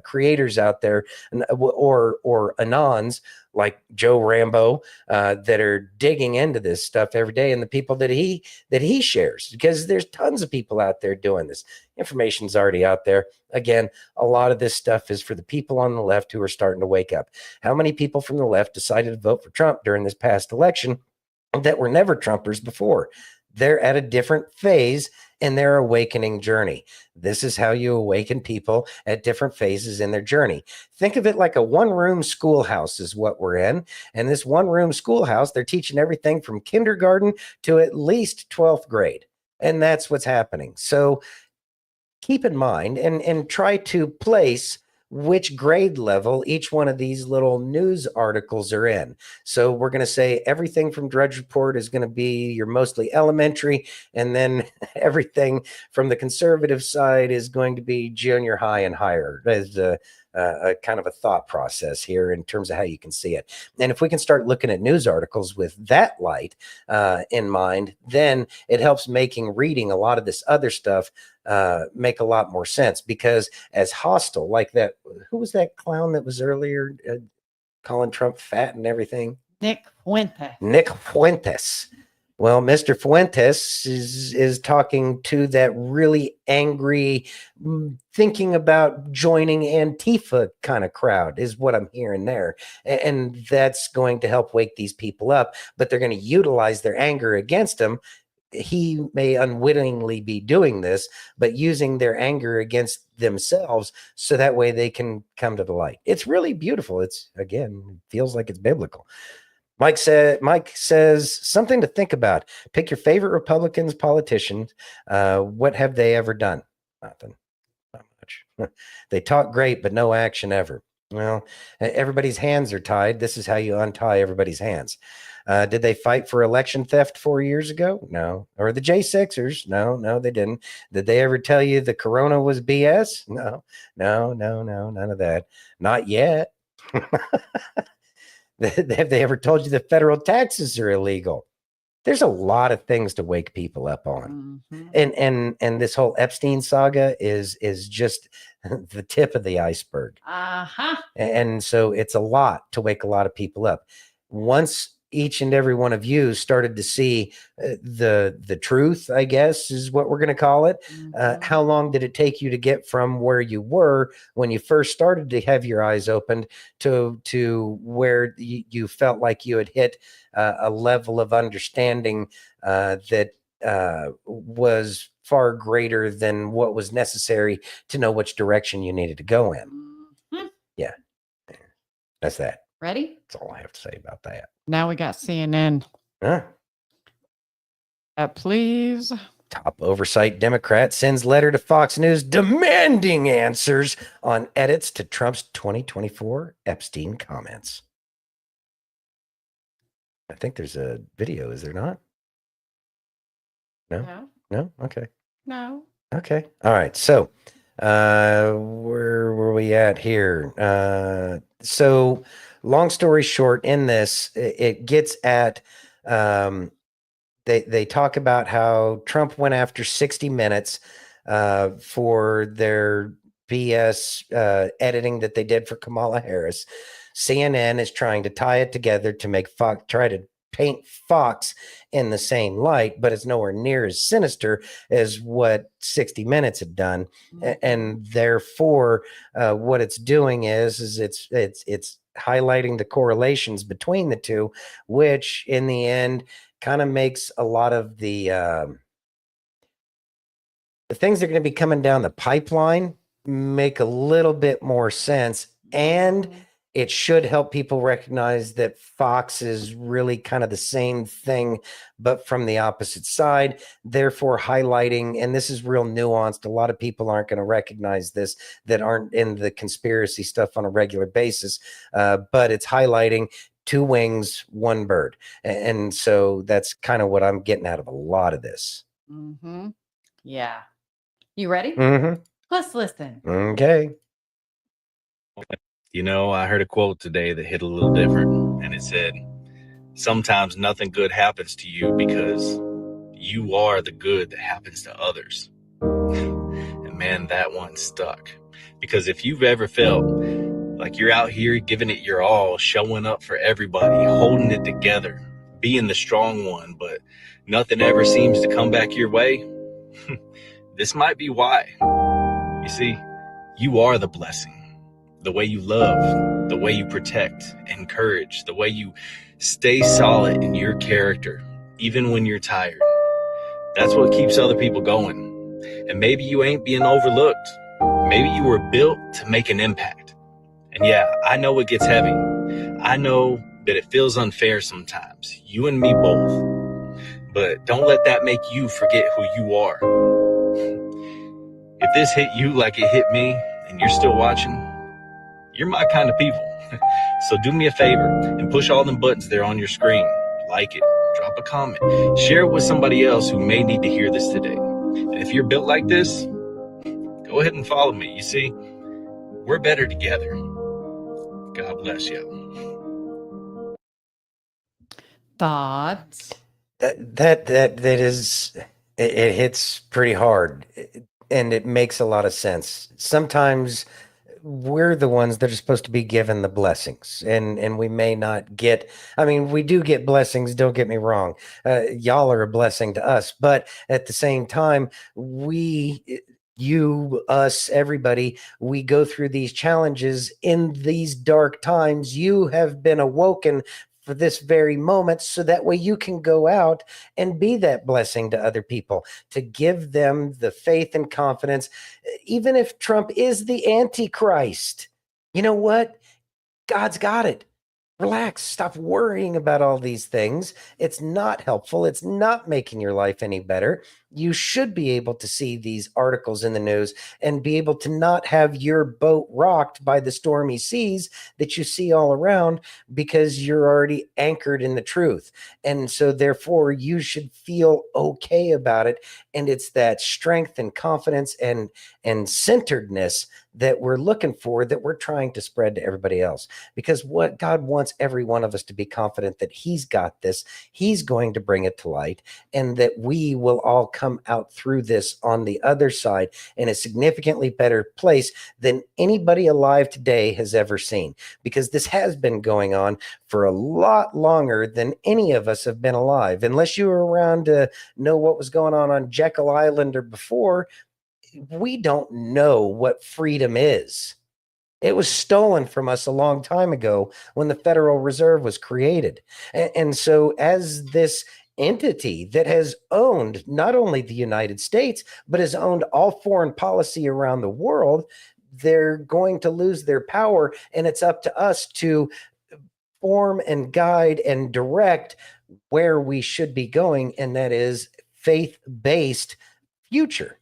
creators out there or anons like Joe Rambo that are digging into this stuff every day, and the people that he shares, because there's tons of people out there doing this. Information's already out there. Again, a lot of this stuff is for the people on the left who are starting to wake up. How many people from the left decided to vote for Trump during this past election that were never Trumpers before? They're at a different phase in their awakening journey. This is how you awaken people at different phases in their journey. Think of it like a one-room schoolhouse is what we're in. And this one-room schoolhouse, they're teaching everything from kindergarten to at least 12th grade. And that's what's happening. So keep in mind and try to place which grade level each one of these little news articles are in. So we're going to say everything from Drudge Report is going to be your mostly elementary, and then everything from the conservative side is going to be junior high and higher. As a kind of a thought process here in terms of how you can see it. And if we can start looking at news articles with that light in mind, then it helps making reading a lot of this other stuff make a lot more sense. Because as hostile, like that, who was that clown that was earlier calling Trump fat and everything? Nick Fuentes. Nick Fuentes. Well, Mr. Fuentes is talking to that really angry, thinking about joining Antifa kind of crowd is what I'm hearing there. And that's going to help wake these people up, but they're going to utilize their anger against him. He may unwittingly be doing this, but using their anger against themselves so that way they can come to the light. It's really beautiful. It's, again, feels like it's biblical. Mike says something to think about. Pick your favorite Republicans, politicians. What have they ever done? Nothing. Not much. They talk great, but no action ever. Well, everybody's hands are tied. This is how you untie everybody's hands. Did they fight for election theft 4 years ago? No. Or the J6ers? No, they didn't. Did they ever tell you the corona was BS? No, none of that. Not yet. Have they ever told you that federal taxes are illegal? There's a lot of things to wake people up on. Mm-hmm. And this whole Epstein saga is just the tip of the iceberg. Uh-huh. And so it's a lot to wake a lot of people up. Once each and every one of you started to see the truth, I guess is what we're going to call it. Mm-hmm. How long did it take you to get from where you were when you first started to have your eyes opened to where you felt like you had hit a level of understanding that was far greater than what was necessary to know which direction you needed to go in? Mm-hmm. Yeah, that's that. Ready? That's all I have to say about that. Now we got CNN. Huh? Please. Top oversight Democrat sends letter to Fox News demanding answers on edits to Trump's 2024 Epstein comments. I think there's a video, is there not? No? No? Okay. No. Okay. All right. So, where were we at here? So long story short, in this, it gets at, they talk about how Trump went after 60 Minutes for their BS editing that they did for Kamala Harris. CNN is trying to tie it together to make Fox, try to paint Fox in the same light, but it's nowhere near as sinister as what 60 Minutes had done. And therefore, what it's doing is it's highlighting the correlations between the two, which in the end kind of makes a lot of the things that are going to be coming down the pipeline make a little bit more sense. And it should help people recognize that Fox is really kind of the same thing, but from the opposite side, therefore highlighting, and this is real nuanced. A lot of people aren't going to recognize this that aren't in the conspiracy stuff on a regular basis, but it's highlighting two wings, one bird. And so that's kind of what I'm getting out of a lot of this. Mm-hmm. Yeah. You ready? Mm-hmm. Let's listen. Okay. You know, I heard a quote today that hit a little different, and it said, sometimes nothing good happens to you because you are the good that happens to others. And man, that one stuck. Because if you've ever felt like you're out here giving it your all, showing up for everybody, holding it together, being the strong one, but nothing ever seems to come back your way, this might be why. You see, you are the blessing. The way you love, the way you protect, encourage, the way you stay solid in your character, even when you're tired. That's what keeps other people going. And maybe you ain't being overlooked. Maybe you were built to make an impact. And yeah, I know it gets heavy. I know that it feels unfair sometimes, you and me both. But don't let that make you forget who you are. If this hit you like it hit me, and you're still watching, you're my kind of people. So do me a favor and push all them buttons there on your screen. Like it, drop a comment, share it with somebody else who may need to hear this today. And if you're built like this, go ahead and follow me. You see, we're better together. God bless you. Thoughts? That is, it hits pretty hard, and it makes a lot of sense. Sometimes we're the ones that are supposed to be given the blessings, and we may not get, I mean, we do get blessings, don't get me wrong. Y'all are a blessing to us, but at the same time, you, us, everybody, we go through these challenges in these dark times. You have been awoken for this very moment, so that way you can go out and be that blessing to other people, to give them the faith and confidence. Even if Trump is the Antichrist, you know what? God's got it. Relax. Stop worrying about all these things. It's not helpful. It's not making your life any better. You should be able to see these articles in the news and be able to not have your boat rocked by the stormy seas that you see all around, because you're already anchored in the truth. And so therefore you should feel okay about it. And it's that strength and confidence and centeredness that we're looking for, that we're trying to spread to everybody else. Because what God wants every one of us to be confident that he's got this, he's going to bring it to light, and that we will all come out through this on the other side in a significantly better place than anybody alive today has ever seen. Because this has been going on for a lot longer than any of us have been alive. Unless you were around to know what was going on Jekyll Island or before, we don't know what freedom is. It was stolen from us a long time ago when the Federal Reserve was created. And so as this entity that has owned not only the United States, but has owned all foreign policy around the world, they're going to lose their power. And it's up to us to form and guide and direct where we should be going. And that is faith-based future.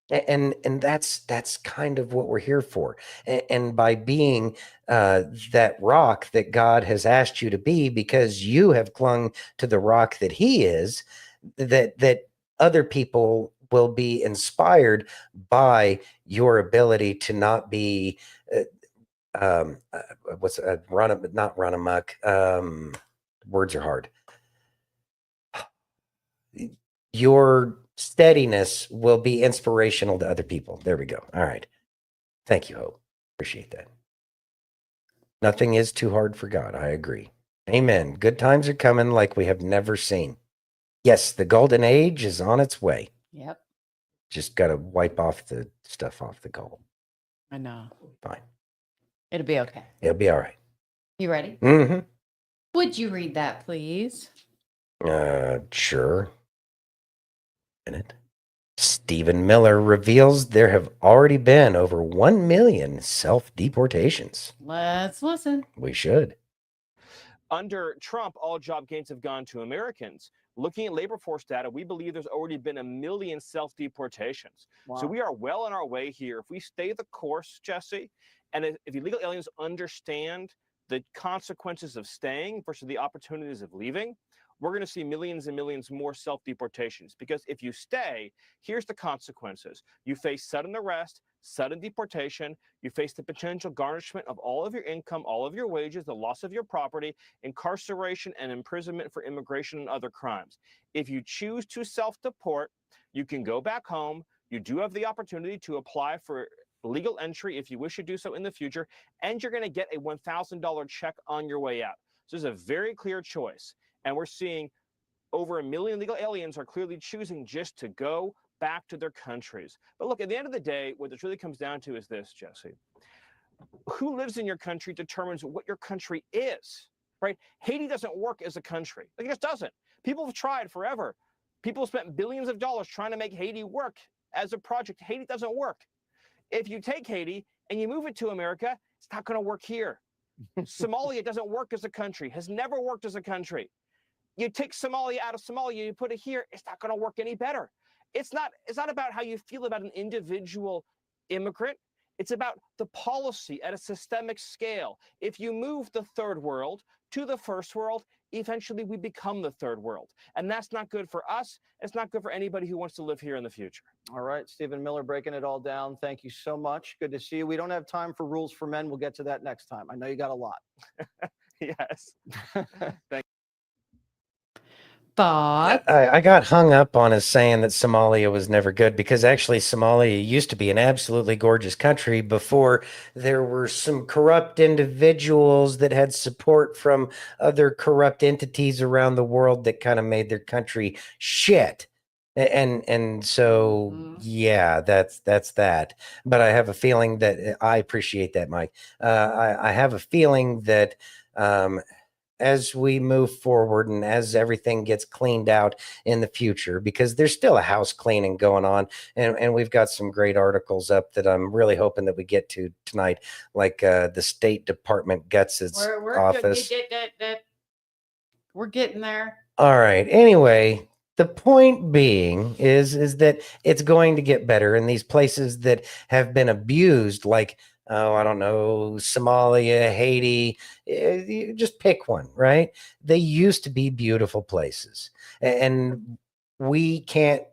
And that's kind of what we're here for. And by being that rock that God has asked you to be, because you have clung to the rock that he is, that other people will be inspired by your ability to not be not run amok. Words are hard. Your steadiness will be inspirational to other people. There we go. All right. Thank you, Hope. Appreciate that. Nothing is too hard for God. I agree. Amen. Good times are coming like we have never seen. Yes, the golden age is on its way. Yep. Just got to wipe off the stuff off the gold. I know. Fine. It'll be okay. It'll be all right. You ready? Mm-hmm. Would you read that, please? Sure. Minute. Stephen Miller reveals there have already been over 1 million self-deportations. Let's listen. We should. Under Trump, all job gains have gone to Americans. Looking at labor force data, we believe there's already been 1 million self-deportations. Wow. So we are well on our way here. If we stay the course, Jesse, and if illegal aliens understand the consequences of staying versus the opportunities of leaving, we're going to see millions and millions more self-deportations. Because if you stay, here's the consequences. You face sudden arrest, sudden deportation. You face the potential garnishment of all of your income, all of your wages, the loss of your property, incarceration and imprisonment for immigration and other crimes. If you choose to self-deport, you can go back home. You do have the opportunity to apply for legal entry if you wish to do so in the future, and you're going to get a $1,000 check on your way out. So it's a very clear choice. And we're seeing over 1 million illegal aliens are clearly choosing just to go back to their countries. But look, at the end of the day, what this really comes down to is this, Jesse. Who lives in your country determines what your country is, right? Haiti doesn't work as a country. Like, it just doesn't. People have tried forever. People have spent billions of dollars trying to make Haiti work as a project. Haiti doesn't work. If you take Haiti and you move it to America, it's not going to work here. Somalia doesn't work as a country, has never worked as a country. You take Somalia out of Somalia, you put it here, it's not going to work any better. It's not about how you feel about an individual immigrant. It's about the policy at a systemic scale. If you move the third world to the first world, eventually we become the third world. And that's not good for us. It's not good for anybody who wants to live here in the future. All right, Stephen Miller breaking it all down. Thank you so much. Good to see you. We don't have time for rules for men. We'll get to that next time. I know you got a lot. Yes. Thank Thought. I got hung up on us saying that Somalia was never good, because actually Somalia used to be an absolutely gorgeous country before there were some corrupt individuals that had support from other corrupt entities around the world that kind of made their country shit. And so, yeah, that's that. But I have a feeling that I appreciate that, Mike. I have a feeling that as we move forward and as everything gets cleaned out in the future, because there's still a house cleaning going on, and we've got some great articles up that I'm really hoping that we get to tonight, like the State Department guts its office. We're getting there. All right. Anyway, the point being is that it's going to get better, and these places that have been abused, like, oh, I don't know, Somalia, Haiti, you just pick one, right? They used to be beautiful places, and we can't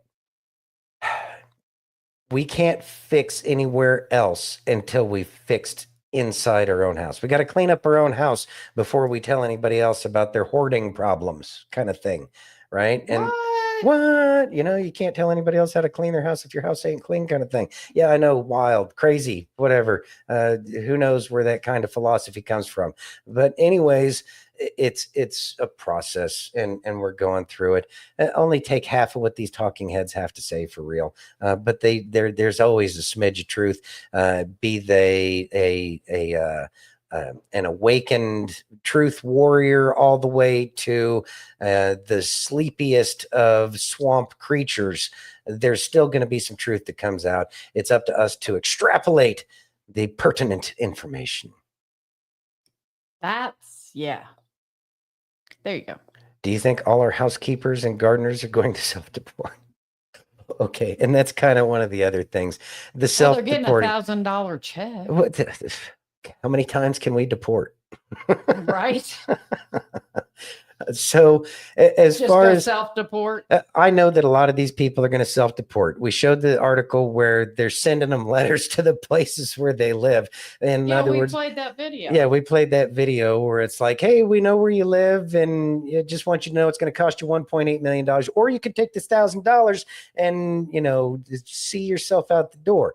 fix anywhere else until we've fixed inside our own house. We got to clean up our own house before we tell anybody else about their hoarding problems, kind of thing, right? And what? You know, you can't tell anybody else how to clean their house if your house ain't clean, kind of thing. Yeah, I know, wild, crazy, whatever. Who knows where that kind of philosophy comes from? But anyways, it's a process, and we're going through it. Only take half of what these talking heads have to say for real. But there's always a smidge of truth. Be they an awakened truth warrior all the way to the sleepiest of swamp creatures. There's still going to be some truth that comes out. It's up to us to extrapolate the pertinent information. Yeah. There you go. Do you think all our housekeepers and gardeners are going to self-deport? Okay, and that's kind of one of the other things. The self-deport. They're getting $1,000 check. How many times can we deport? Right. So as Just far go as self-deport. I know that a lot of these people are going to self-deport. We showed the article where they're sending them letters to the places where they live. In Yeah, other we words, played that video. yeah, we played that video where it's like, hey, we know where you live, and I just want you to know it's going to cost you $1.8 million, or you could take this $1,000 and see yourself out the door.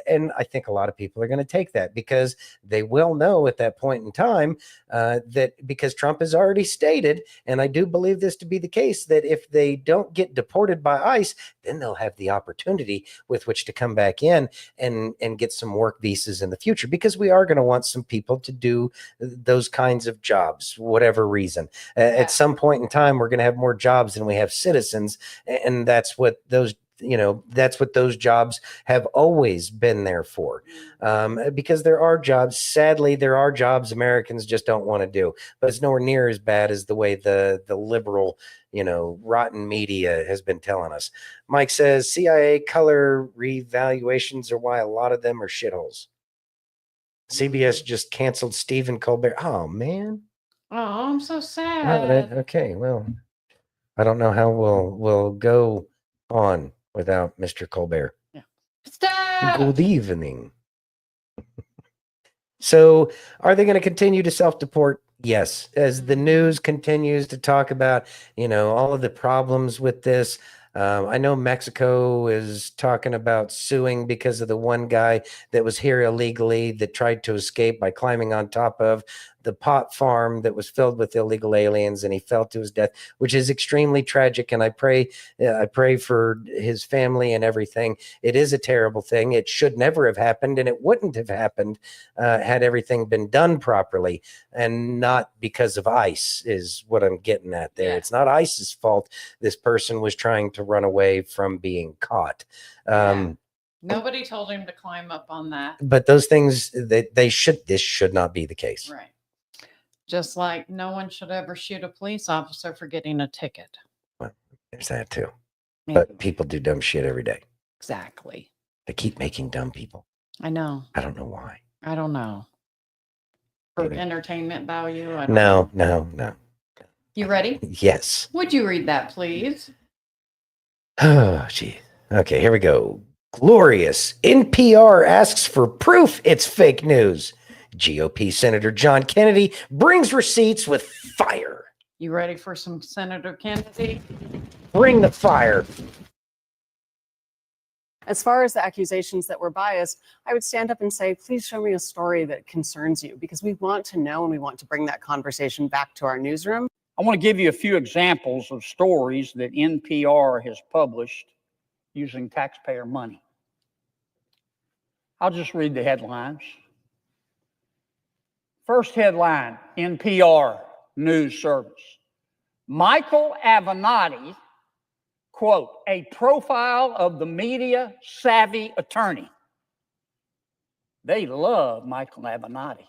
And I think a lot of people are going to take that because they will know at that point in time that because Trump has already stated, and I do believe this to be the case, that if they don't get deported by ICE, then they'll have the opportunity with which to come back in and get some work visas in the future, because we are going to want some people to do those kinds of jobs, whatever reason. At some point in time, we're going to have more jobs than we have citizens, and that's what those jobs have always been there for, because there are jobs, sadly, there are jobs Americans just don't want to do, but it's nowhere near as bad as the way the liberal, rotten media has been telling us. Mike says CIA color revaluations are why a lot of them are shitholes. CBS just canceled Stephen Colbert. Oh, man. Oh, I'm so Oh, sad. okay, well, I don't know how we'll go on without Mr. Colbert. Stop. Good evening. So are they going to continue to self-deport? Yes. As the news continues to talk about, all of the problems with this, I know Mexico is talking about suing because of the one guy that was here illegally that tried to escape by climbing on top of the pot farm that was filled with illegal aliens, and he fell to his death, which is extremely tragic. And I pray for his family and everything. It is a terrible thing. It should never have happened, and it wouldn't have happened had everything been done properly, and not because of ICE is what I'm getting at there. Yeah. It's not ICE's fault. This person was trying to run away from being caught. Nobody told him to climb up on that. But those things, this should not be the case. Right. Just like no one should ever shoot a police officer for getting a ticket. Well, there's that too. Yeah. But people do dumb shit every day. Exactly. They keep making dumb people. I know. I don't know why. I don't know. For entertainment value? I don't No. know. You ready? Yes. Would you read that, please? Oh, gee. Okay, here we go. Glorious. NPR asks for proof it's fake news. GOP Senator John Kennedy brings receipts with fire. You ready for some Senator Kennedy? Bring the fire. As far as the accusations that were biased, I would stand up and say, please show me a story that concerns you, because we want to know and we want to bring that conversation back to our newsroom. I want to give you a few examples of stories that NPR has published using taxpayer money. I'll just read the headlines. First headline, NPR News Service. Michael Avenatti, quote, a profile of the media savvy attorney. They love Michael Avenatti.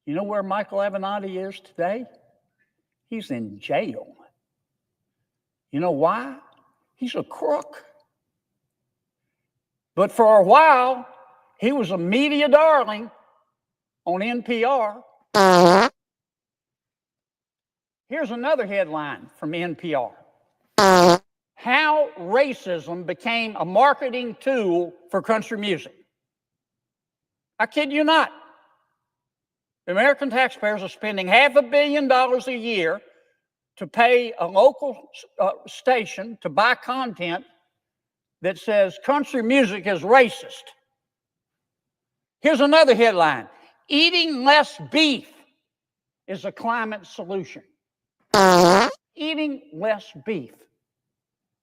You know where Michael Avenatti is today? He's in jail. You know why? He's a crook. But for a while, he was a media darling on NPR. Here's another headline from NPR. How racism became a marketing tool for country music. I kid you not. The American taxpayers are spending $500 million a year to pay a local station to buy content that says country music is racist. Here's another headline. Eating less beef is a climate solution. Eating less beef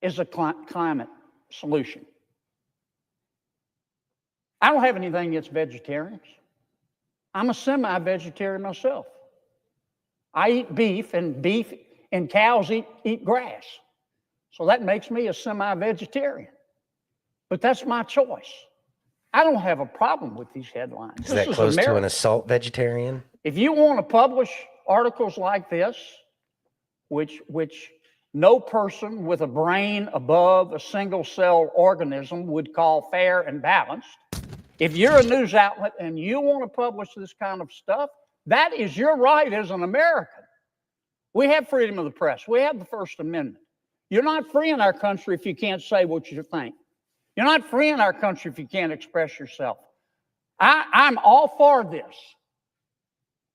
is a climate solution. I don't have anything against vegetarians. I'm a semi-vegetarian myself. I eat beef and cows eat grass. So that makes me a semi-vegetarian. But that's my choice. I don't have a problem with these headlines. Is that close to an assault vegetarian? If you want to publish articles like this, which no person with a brain above a single-cell organism would call fair and balanced, if you're a news outlet and you want to publish this kind of stuff, that is your right as an American. We have freedom of the press. We have the First Amendment. You're not free in our country if you can't say what you think. You're not free in our country if you can't express yourself. I'm all for this,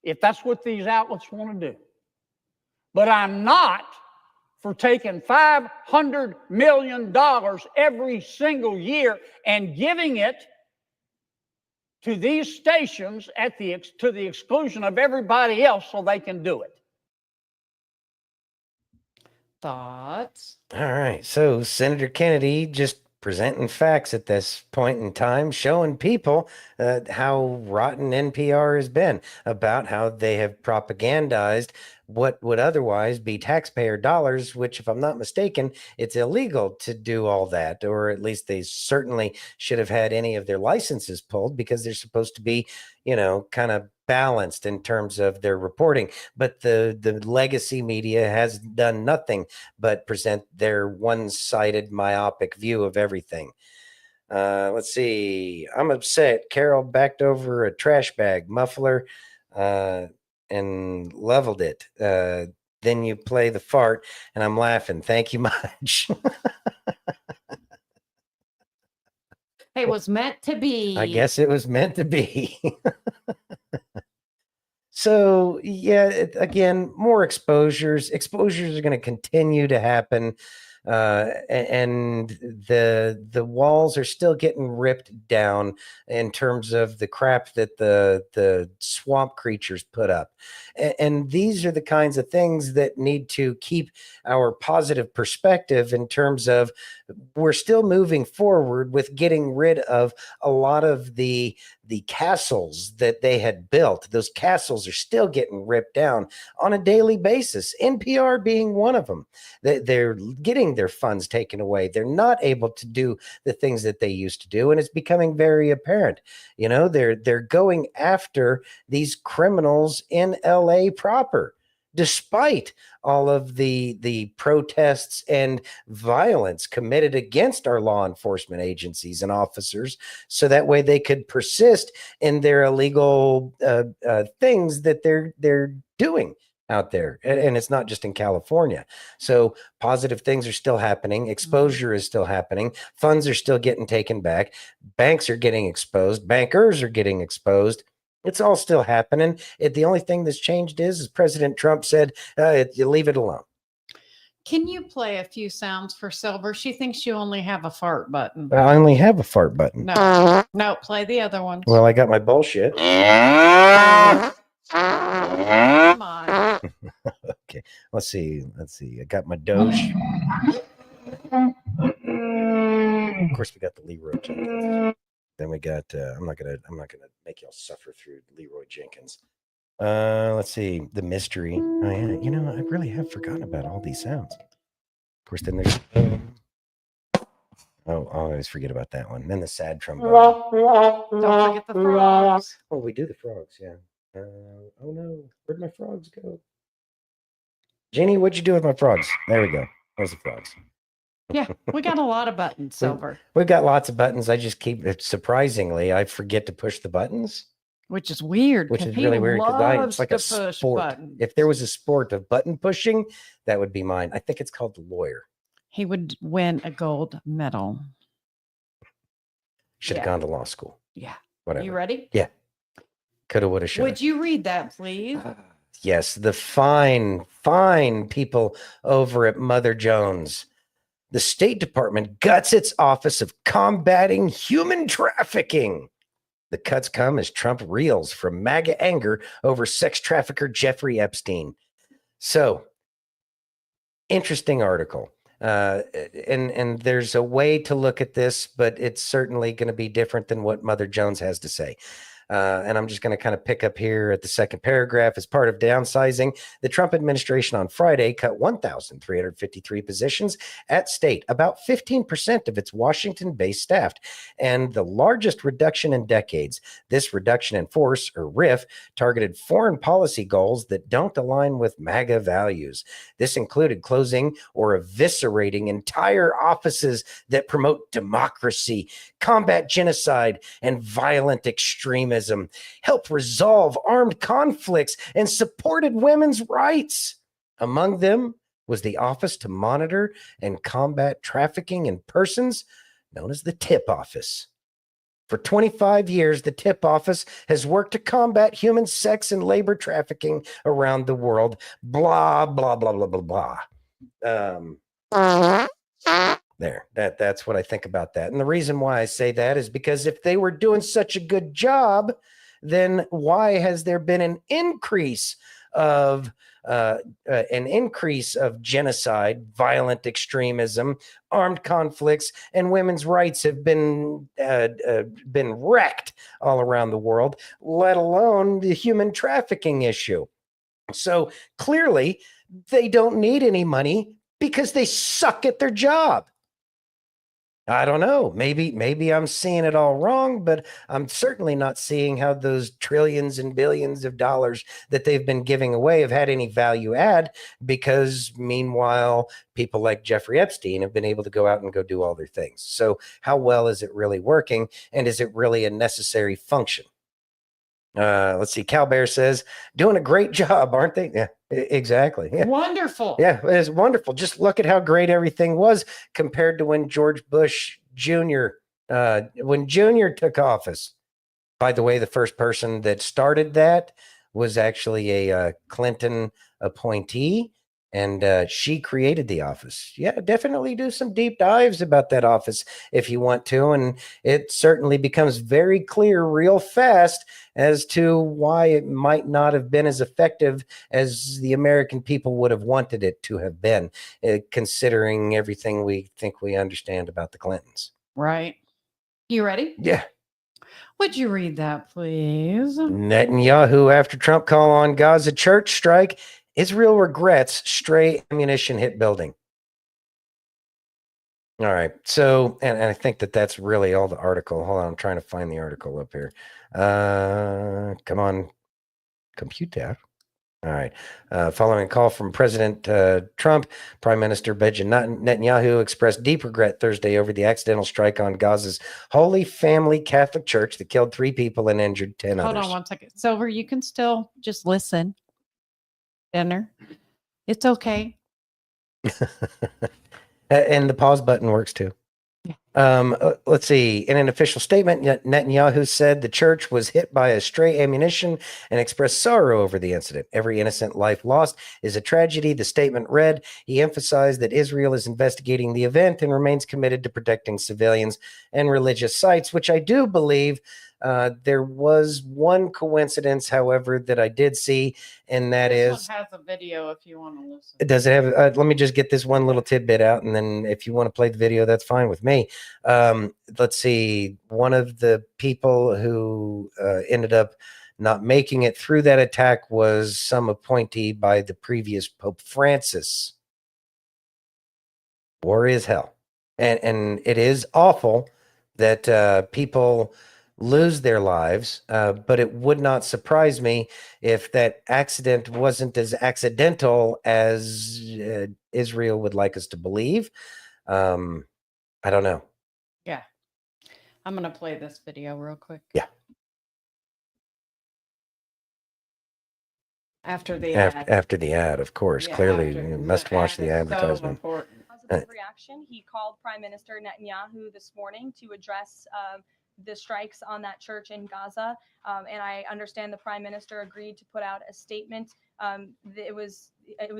if that's what these outlets want to do. But I'm not for taking $500 million every single year and giving it to these stations to the exclusion of everybody else so they can do it. Thoughts? All right. So Senator Kennedy just presenting facts at this point in time, showing people how rotten NPR has been, about how they have propagandized what would otherwise be taxpayer dollars, which, if I'm not mistaken, it's illegal to do all that, or at least they certainly should have had any of their licenses pulled, because they're supposed to be, you know, kind of balanced in terms of their reporting. But the legacy media has done nothing but present their one-sided, myopic view of everything. Let's see. I'm upset. Carol backed over a trash bag muffler and leveled it. Then you play the fart, and I'm laughing. Thank you much. It was meant to be. I guess it was meant to be. So, yeah, again, more exposures. Exposures are going to continue to happen. And the walls are still getting ripped down in terms of the crap that the swamp creatures put up. And these are the kinds of things that need to keep our positive perspective in terms of we're still moving forward with getting rid of a lot of the castles that they had built. Those castles are still getting ripped down on a daily basis, NPR being one of them. They're getting their funds taken away. They're not able to do the things that they used to do, and it's becoming very apparent. You know, they're going after these criminals in LA proper, despite all of the protests and violence committed against our law enforcement agencies and officers, so that way they could persist in their illegal things that they're doing out there. And it's not just in California. So positive things are still happening. Exposure is still happening. Funds are still getting taken back. Banks are getting exposed. Bankers are getting exposed. It's all still happening. The only thing that's changed is President Trump said, you leave it alone. Can you play a few sounds for Silver? She thinks you only have a fart button. I only have a fart button. No, play the other ones. Well, I got my bullshit. Come on. Okay, let's see. I got my Doge. Of course, we got the Leroy Jenkins. Then we got. I'm not gonna make y'all suffer through Leroy Jenkins. Let's see, the mystery. Oh yeah, you know, I really have forgotten about all these sounds. Of course, then there's. Oh, I always forget about that one. Then the sad trombone. Don't forget the frogs. Oh, we do the frogs, yeah. Oh no, where'd my frogs go? Jenny, what'd you do with my frogs? There we go. There's the frogs. Yeah, we got a lot of buttons, Silver. We've got lots of buttons. I just keep it. Surprisingly, I forget to push the buttons. Which is weird. Which is really weird because it's like a push sport. buttons. If there was a sport of button pushing, that would be mine. I think it's called the lawyer. He would win a gold medal. Should have gone to law school. Yeah. Whatever. You ready? Yeah. Coulda, woulda, shoulda. Would you read that, please? Yes, the fine people over at Mother Jones. The State Department guts its Office of Combating Human Trafficking. The cuts come as Trump reels from MAGA anger over sex trafficker Jeffrey Epstein. So, interesting article. And there's a way to look at this, but it's certainly going to be different than what Mother Jones has to say. And I'm just going to kind of pick up here at the second paragraph. As part of downsizing, the Trump administration on Friday cut 1,353 positions at state, about 15% of its Washington-based staff, and the largest reduction in decades. This reduction in force, or RIF, targeted foreign policy goals that don't align with MAGA values. This included closing or eviscerating entire offices that promote democracy, combat genocide, and violent extremism, help resolve armed conflicts, and supported women's rights. Among them was the Office to Monitor and Combat Trafficking in Persons, known as the TIP Office. For 25 years, the TIP Office has worked to combat human sex and labor trafficking around the world. Blah, blah, blah, blah, blah, blah. That's what I think about that. And the reason why I say that is because if they were doing such a good job, then why has there been an increase of genocide, violent extremism, armed conflicts, and women's rights have been wrecked all around the world, let alone the human trafficking issue? So clearly, they don't need any money because they suck at their job. I don't know. Maybe I'm seeing it all wrong, but I'm certainly not seeing how those trillions and billions of dollars that they've been giving away have had any value add, because meanwhile, people like Jeffrey Epstein have been able to go out and go do all their things. So how well is it really working? And is it really a necessary function? Let's see. Cal Bear says, doing a great job, aren't they? Yeah, exactly. Yeah. Wonderful. Yeah, it's wonderful. Just look at how great everything was compared to when George Bush Jr. When Jr. took office. By the way, the first person that started that was actually a Clinton appointee, and she created the office. Yeah, definitely do some deep dives about that office if you want to, and it certainly becomes very clear real fast as to why it might not have been as effective as the American people would have wanted it to have been, considering everything we think we understand about the Clintons. Right. You ready? Yeah. Would you read that, please? Netanyahu after Trump call on Gaza church strike. Israel regrets stray ammunition hit building. All right. So, and I think that's really all the article. Hold on. I'm trying to find the article up here. Come on, computer. All right. Following a call from President Trump, Prime Minister Benjamin Netanyahu expressed deep regret Thursday over the accidental strike on Gaza's Holy Family Catholic Church that killed 3 people and injured 10 others. Hold on 1 second. Silver, you can still just listen. Dinner. It's okay. And the pause button works too. Let's see. In an official statement, Netanyahu said the church was hit by a stray ammunition and expressed sorrow over the incident. Every innocent life lost is a tragedy, the statement read. He emphasized that Israel is investigating the event and remains committed to protecting civilians and religious sites, which I do believe. There was one coincidence, however, that I did see, and that This one has a video if you want to listen. does it have? Let me just get this one little tidbit out, and then if you want to play the video, that's fine with me. Let's see. One of the people who ended up not making it through that attack was some appointee by the previous Pope Francis. War is hell, and it is awful that people lose their lives, but it would not surprise me if that accident wasn't as accidental as Israel would like us to believe. I don't know. Yeah. I'm going to play this video real quick. Yeah. After the ad. After the ad, of course. Yeah, Clearly, after you must watch the advertisement. Positive reaction. He called Prime Minister Netanyahu this morning to address the strikes on that church in Gaza. And I understand the Prime Minister agreed to put out a statement. It was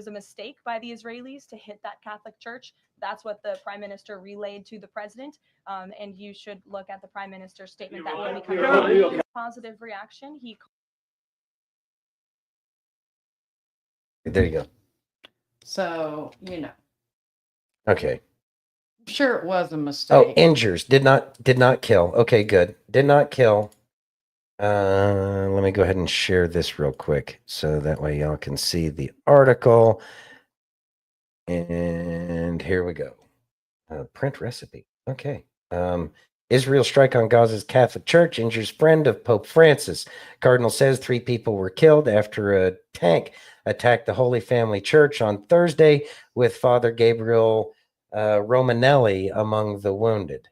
a mistake by the Israelis to hit that Catholic church. That's what the Prime Minister relayed to the President. And you should look at the Prime Minister's statement that will be coming out. Positive reaction. There you go. So, you know. Okay. I'm sure it was a mistake. Oh, injures. Did not kill. Okay, good. Did not kill. Let me go ahead and share this real quick so that way y'all can see the article. And here we go. Print recipe. Okay. Israel strike on Gaza's Catholic Church injures friend of Pope Francis. Cardinal says 3 people were killed after a tank attacked the Holy Family Church on Thursday, with Father Gabriel Romanelli among the wounded.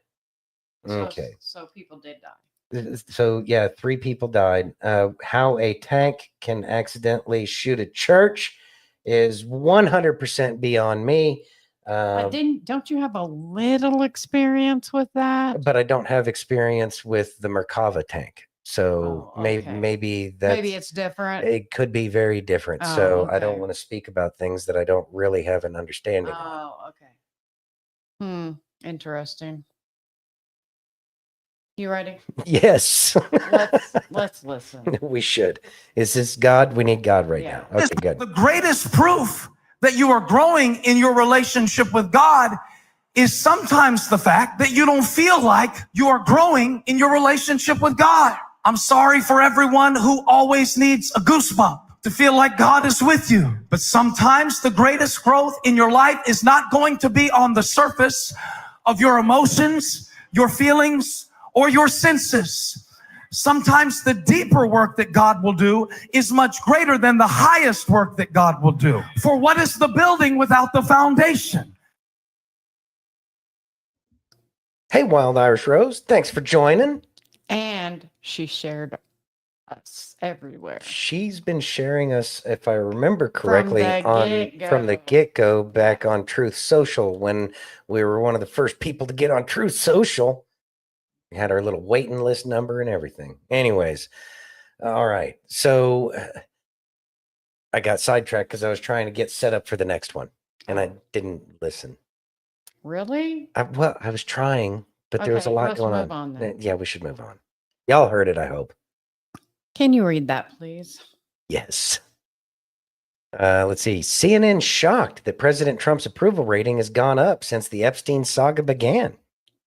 Okay. So people did die. So yeah, 3 people died. How a tank can accidentally shoot a church is 100% beyond me. But don't you have a little experience with that? But I don't have experience with the Merkava tank. So maybe it's different. It could be very different. Oh, so I don't okay. want to speak about things that I don't really have an understanding of. Oh, okay. Interesting. You ready? Yes. Let's listen. We should. Is this God? We need God right now. Okay, good. The greatest proof that you are growing in your relationship with God is sometimes the fact that you don't feel like you are growing in your relationship with God. I'm sorry for everyone who always needs a goosebump to feel like God is with you. But sometimes the greatest growth in your life is not going to be on the surface of your emotions, your feelings, or your senses. Sometimes the deeper work that God will do is much greater than the highest work that God will do. For what is the building without the foundation? Hey, Wild Irish Rose, thanks for joining. And she shared us everywhere. She's been sharing us, if I remember correctly, from the get-go back on Truth Social when we were one of the first people to get on Truth Social. We had our little waiting list number and everything. Anyways, all right. So I got sidetracked because I was trying to get set up for the next one, and I didn't listen. Really? I was trying, but there was a Okay, lot let's going move on. on then. Yeah, we should move on. Y'all heard it, I hope. Can you read that, please? Yes. Let's see. CNN shocked that President Trump's approval rating has gone up since the Epstein saga began.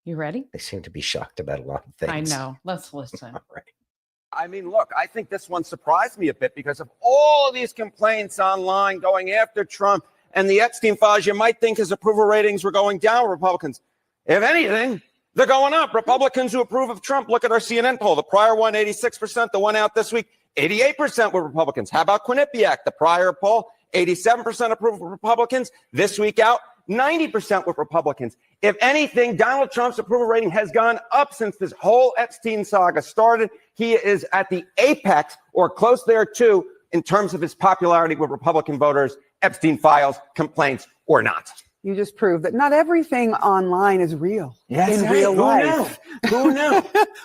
You ready? They seem to be shocked about a lot of things. I know. Let's listen. All right. I mean, look, I think this one surprised me a bit because of all these complaints online going after Trump and the Epstein files. You might think his approval ratings were going down with Republicans. If anything, they're going up. Republicans who approve of Trump, look at our CNN poll. The prior one, 86%. The one out this week, 88% were Republicans. How about Quinnipiac? The prior poll, 87% approve of Republicans. This week out, 90% with Republicans. If anything, Donald Trump's approval rating has gone up since this whole Epstein saga started. He is at the apex or close there too in terms of his popularity with Republican voters, Epstein files, complaints, or not. You just proved that not everything online is real. Yes, in hey, real life. Who knew?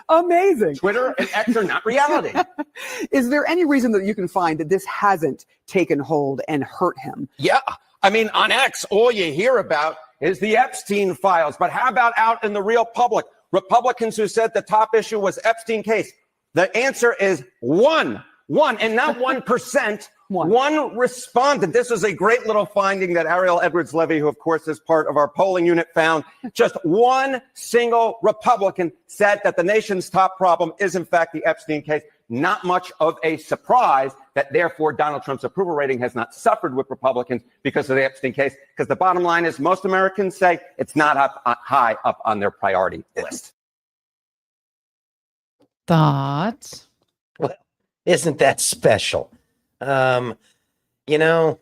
Amazing. Twitter and X are not reality. Is there any reason that you can find that this hasn't taken hold and hurt him? Yeah. I mean, on X, all you hear about is the Epstein files. But how about out in the real public? Republicans who said the top issue was Epstein case. The answer is one, and not 1%. One responded. This is a great little finding that Ariel Edwards-Levy, who of course is part of our polling unit, found. Just one single Republican said that the nation's top problem is in fact the Epstein case. Not much of a surprise that therefore Donald Trump's approval rating has not suffered with Republicans because of the Epstein case. Because the bottom line is most Americans say it's not high up on their priority list. Thoughts? Well, isn't that special? You know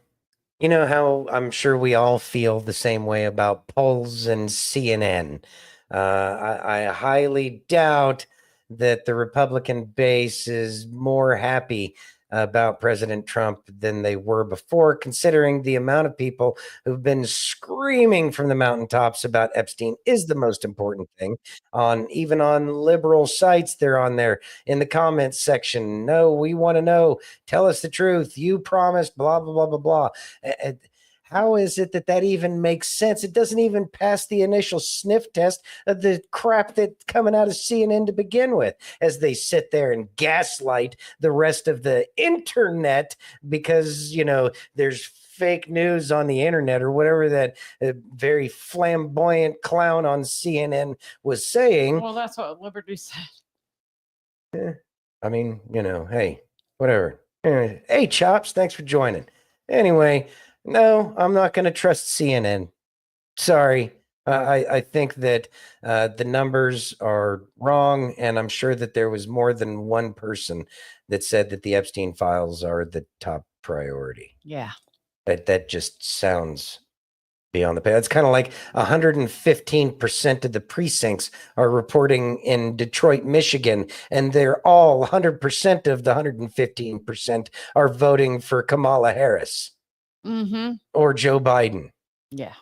how I'm sure we all feel the same way about polls and CNN. I highly doubt that the Republican base is more happy about President Trump than they were before, considering the amount of people who've been screaming from the mountaintops about Epstein is the most important thing. Even on liberal sites, they're on there in the comments section. No, we want to know. Tell us the truth. You promised, blah, blah, blah, blah, blah. How is it that even makes sense? It doesn't even pass the initial sniff test of the crap that's coming out of CNN to begin with, as they sit there and gaslight the rest of the internet because, there's fake news on the internet or whatever that very flamboyant clown on CNN was saying. Well, that's what Liberty said. I mean, hey, whatever. Anyway, hey, Chops, thanks for joining. Anyway, no, I'm not going to trust CNN. Sorry. I think that the numbers are wrong, and I'm sure that there was more than one person that said that the Epstein files are the top priority. Yeah. That just sounds beyond the pale. It's kind of like 115% of the precincts are reporting in Detroit, Michigan, and they're all 100% of the 115% are voting for Kamala Harris. Mm-hmm. or Joe Biden. Yeah.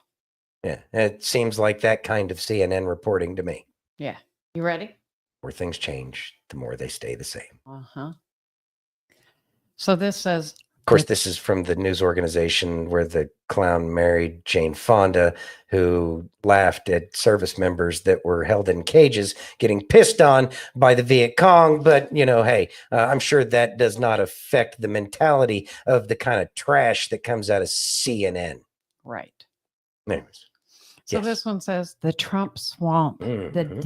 Yeah, it seems like that kind of CNN reporting to me, Yeah. You ready? where things change, the more they stay the same. Uh-huh. So this says, Of course, this is from the news organization where the clown married Jane Fonda, who laughed at service members that were held in cages getting pissed on by the Viet Cong. But, hey, I'm sure that does not affect the mentality of the kind of trash that comes out of CNN. right. Anyways. So Yes. this one says the Trump swamp, the Mhm.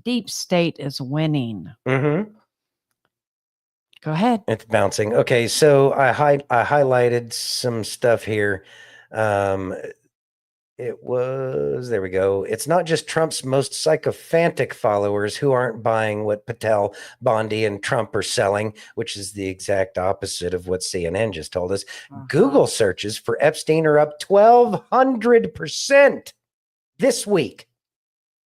deep state is winning. Mm-hmm. Go ahead. It's bouncing. Okay, so I highlighted some stuff here. It was, there we go. It's not just Trump's most sycophantic followers who aren't buying what Patel, Bondi, and Trump are selling, which is the exact opposite of what CNN just told us. Google searches for Epstein are up 1,200% this week.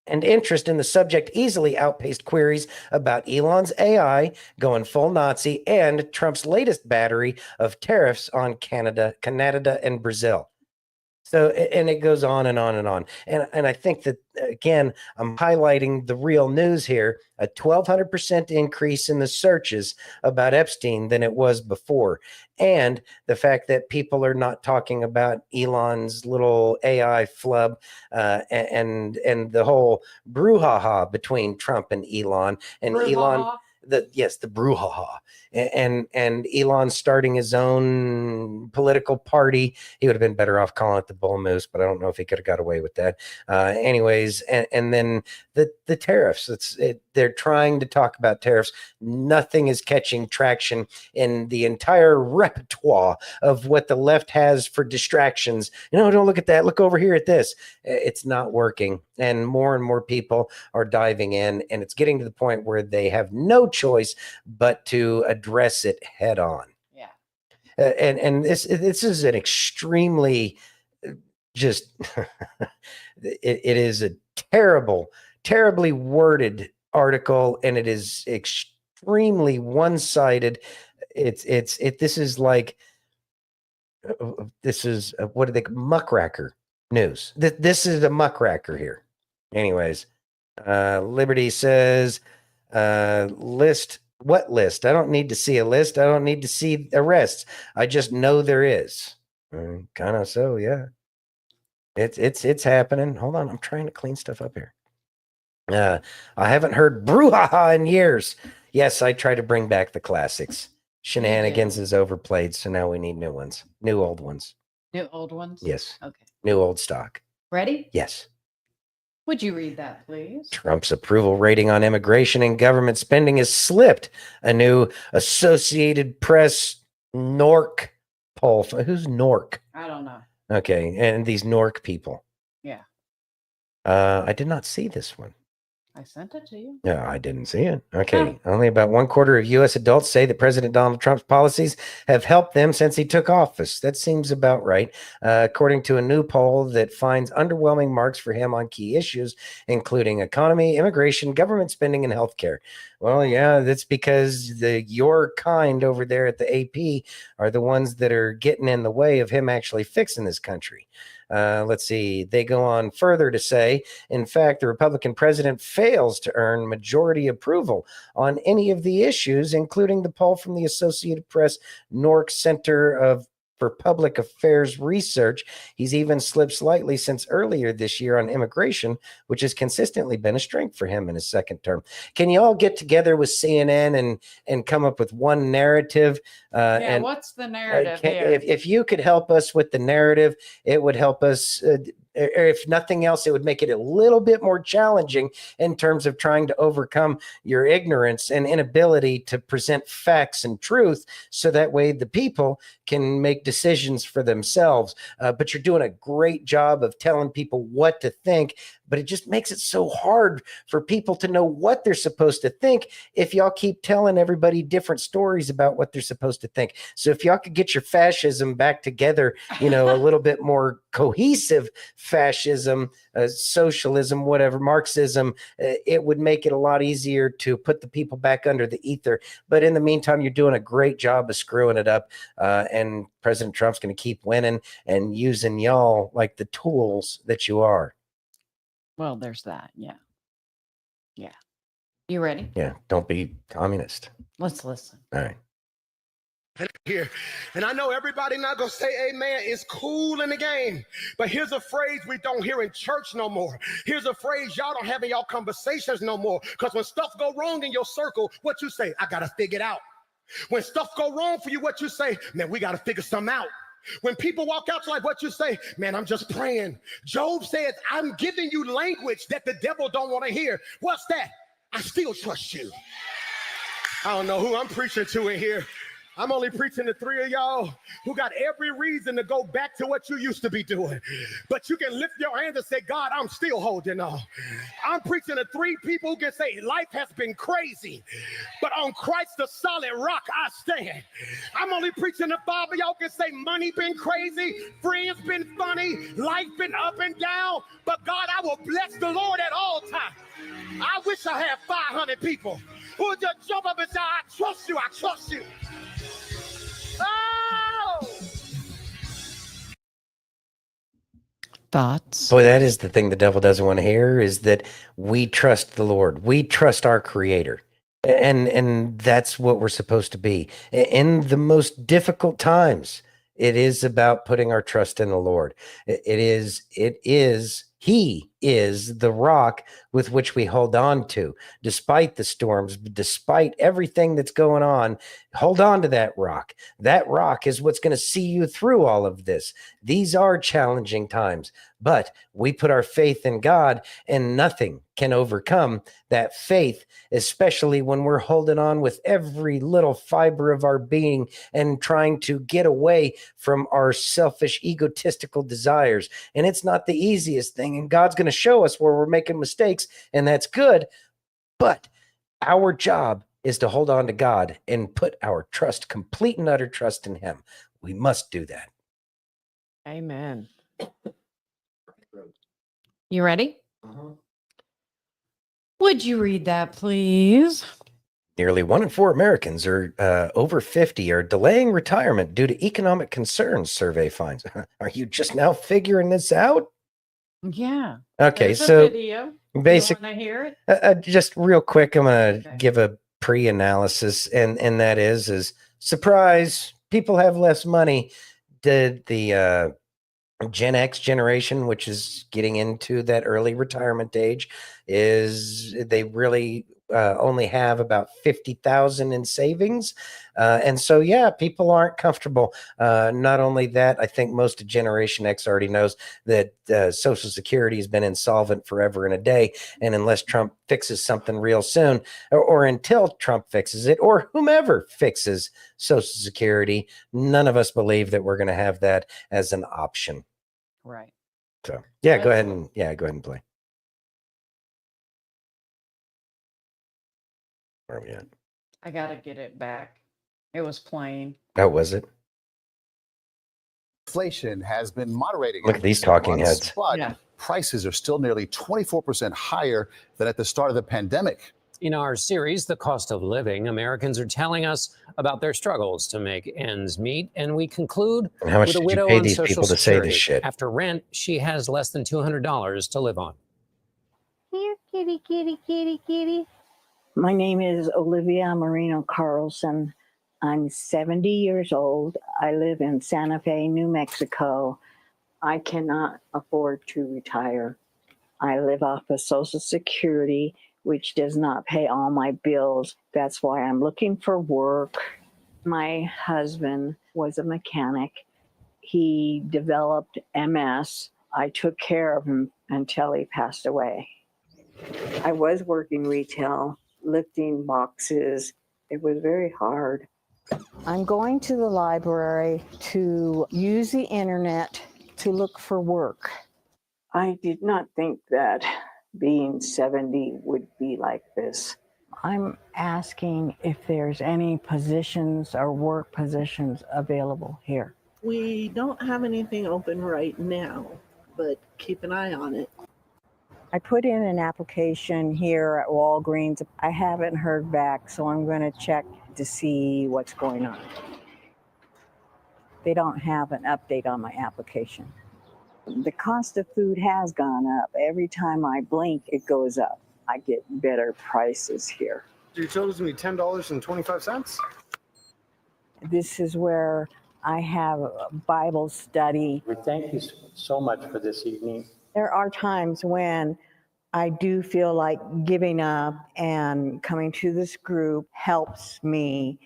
And interest in the subject easily outpaced queries about Elon's AI going full Nazi and Trump's latest battery of tariffs on Canada, and Brazil. So, and it goes on and on and on. And I think that, again, I'm highlighting the real news here, a 1,200% increase in the searches about Epstein than it was before. And the fact that people are not talking about Elon's little AI flub and the whole brouhaha between Trump and Elon. And Elon, the brouhaha. And Elon starting his own political party. He would have been better off calling it the Bull Moose, but I don't know if he could have got away with that. Anyways, and then the tariffs. They're trying to talk about tariffs. Nothing is catching traction in the entire repertoire of what the left has for distractions. Don't look at that. Look over here at this. It's not working. And more people are diving in, and it's getting to the point where they have no choice but to address it head on. Yeah. And this is an extremely just it is a terribly worded article, and it is extremely one-sided. This is like what do they muckracker news. This is a muckracker here. Anyways, Liberty says list. What list? I don't need to see a list. I don't need to see arrests. I just know there is. Kind of so, yeah. It's happening. Hold on, I'm trying to clean stuff up here. I haven't heard brouhaha in years. Yes, I try to bring back the classics. Shenanigans is overplayed, so now we need new ones. New old ones. New old ones? Yes. Okay. New old stock. Ready? Yes. Would you read that, please? Trump's approval rating on immigration and government spending has slipped. A new Associated Press NORC poll. Who's NORC? I don't know. Okay, and these NORC people. Yeah. I did not see this one. I sent it to you. No, I didn't see it. Okay. Only about 1/4 of U.S. adults say that President Donald Trump's policies have helped them since he took office. That seems about right. According to a new poll that finds underwhelming marks for him on key issues, including economy, immigration, government spending, and healthcare. Well, yeah, that's because your kind over there at the AP are the ones that are getting in the way of him actually fixing this country. Let's see. They go on further to say, in fact, the Republican president fails to earn majority approval on any of the issues, including the poll from the Associated Press NORC Center for Public Affairs Research. He's even slipped slightly since earlier this year on immigration, which has consistently been a strength for him in his second term. Can you all get together with CNN and come up with one narrative? And what's the narrative here? If you could help us with the narrative, it would help us. Or if nothing else, it would make it a little bit more challenging in terms of trying to overcome your ignorance and inability to present facts and truth, so that way the people can make decisions for themselves. But you're doing a great job of telling people what to think, but it just makes it so hard for people to know what they're supposed to think if y'all keep telling everybody different stories about what they're supposed to think. So if y'all could get your fascism back together, a little bit more cohesive fascism, socialism, whatever, Marxism, it would make it a lot easier to put the people back under the ether. But in the meantime, you're doing a great job of screwing it up. And President Trump's going to keep winning and using y'all like the tools that you are. Well, there's that. Yeah. Yeah. You ready? Yeah. Don't be communist. Let's listen. All right. Here. And I know everybody not gonna say amen. It's cool in the game. But here's a phrase we don't hear in church no more. Here's a phrase y'all don't have in y'all conversations no more. Because when stuff go wrong in your circle, what you say? I gotta figure it out. When stuff go wrong for you, what you say? Man, we gotta figure something out. When people walk out, like what you say, man, I'm just praying. Job says, I'm giving you language that the devil don't want to hear. What's that? I still trust you. I don't know who I'm preaching to in here. I'm only preaching to 3 of y'all who got every reason to go back to what you used to be doing. But you can lift your hand and say, God, I'm still holding on. I'm preaching to 3 people who can say, life has been crazy, but on Christ the solid rock I stand. I'm only preaching to 5 of y'all who can say, money been crazy, friends been funny, life been up and down, but God, I will bless the Lord at all times. I wish I had 500 people who would just jump up and say, I trust you, I trust you. Oh! Thoughts? Boy, that is the thing the devil doesn't want to hear, is that we trust the Lord. We trust our Creator. And that's what we're supposed to be. In the most difficult times, it is about putting our trust in the Lord. He is the rock with which we hold on to, despite the storms, despite everything that's going on. Hold on to that rock. That rock is what's going to see you through all of this. These are challenging times, but we put our faith in God, and nothing can overcome that faith, especially when we're holding on with every little fiber of our being and trying to get away from our selfish, egotistical desires. And it's not the easiest thing, and God's going to show us where we're making mistakes, and that's good. But our job is to hold on to God and put our trust, complete and utter trust in Him. We must do that. Amen. You ready? Would you read that, please? Nearly 1 in 4 Americans are over 50 are delaying retirement due to economic concerns, survey finds. Are you just now figuring this out? Yeah. Okay, There's a so video. basic. You want to hear it? Just real quick, I'm going to give a pre-analysis, and that is surprise, people have less money. The Gen X generation, which is getting into that early retirement age, is they really only have about 50,000 in savings. And so, yeah, people aren't comfortable. Not only that, I think most of Generation X already knows that Social Security has been insolvent forever and a day. And unless Trump fixes something real soon, or until Trump fixes it, or whomever fixes Social Security, none of us believe that we're going to have that as an option. Right. So, yeah, go ahead and play. Where are we at? I got to get it back. It was playing. How was it? Inflation has been moderating. Look at these talking heads. But prices are still nearly 24% higher than at the start of the pandemic. In our series, The Cost of Living, Americans are telling us about their struggles to make ends meet. And we conclude And how much with a did you widow pay on these Social people to say Security. this shit? After rent, she has less than $200 to live on. Here, kitty, kitty, kitty, kitty. My name is Olivia Marino Carlson. I'm 70 years old. I live in Santa Fe, New Mexico. I cannot afford to retire. I live off of Social Security, which does not pay all my bills. That's why I'm looking for work. My husband was a mechanic. He developed MS. I took care of him until he passed away. I was working retail, lifting boxes. It was very hard. I'm going to the library to use the internet to look for work. I did not think that being 70 would be like this. I'm asking if there's any positions or work positions available here. We don't have anything open right now, but keep an eye on it. I put in an application here at Walgreens. I haven't heard back, so I'm going to check to see what's going on. They don't have an update on my application. The cost of food has gone up. Every time I blink, it goes up. I get better prices here. Your total's gonna be $10.25. This is where I have a Bible study. We thank you so much for this evening. There are times when I do feel like giving up, and coming to this group helps me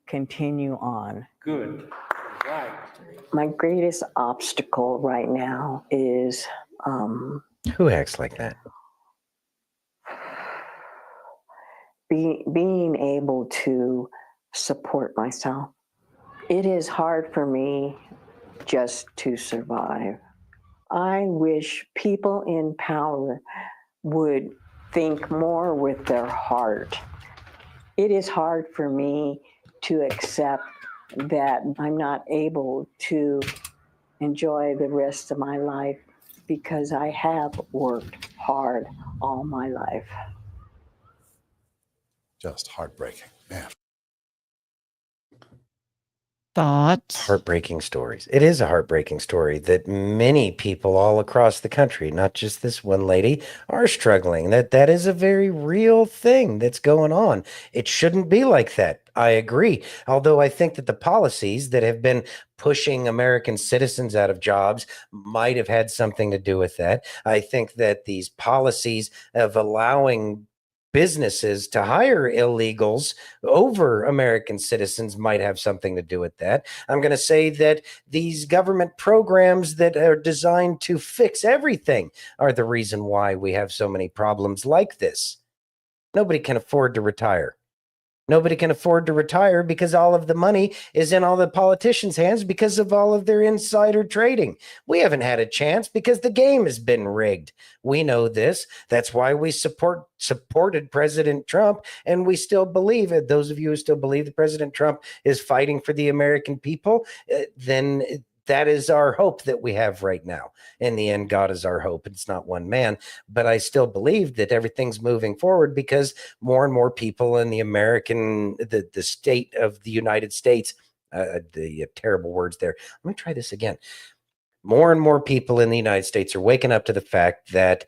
continue on. Good. Right. My greatest obstacle right now is Who acts like that? being able to support myself. It is hard for me just to survive. I wish people in power would think more with their heart. It is hard for me to accept that I'm not able to enjoy the rest of my life because I have worked hard all my life. Just heartbreaking, man. Thoughts? Heartbreaking stories. It is a heartbreaking story that many people all across the country, not just this one lady, are struggling. That is a very real thing that's going on. It shouldn't be like that. I agree. Although I think that the policies that have been pushing American citizens out of jobs might have had something to do with that. I think that these policies of allowing businesses to hire illegals over American citizens might have something to do with that. I'm going to say that these government programs that are designed to fix everything are the reason why we have so many problems like this. Nobody can afford to retire. Nobody can afford to retire because all of the money is in all the politicians' hands because of all of their insider trading. We haven't had a chance because the game has been rigged. We know this. That's why we supported President Trump, and we still believe it. Those of you who still believe that President Trump is fighting for the American people, then that is our hope that we have right now. In the end, God is our hope. It's not one man, but I still believe that everything's moving forward because more and more people in the the state of the United States, the terrible words there. Let me try this again. More and more people in the United States are waking up to the fact that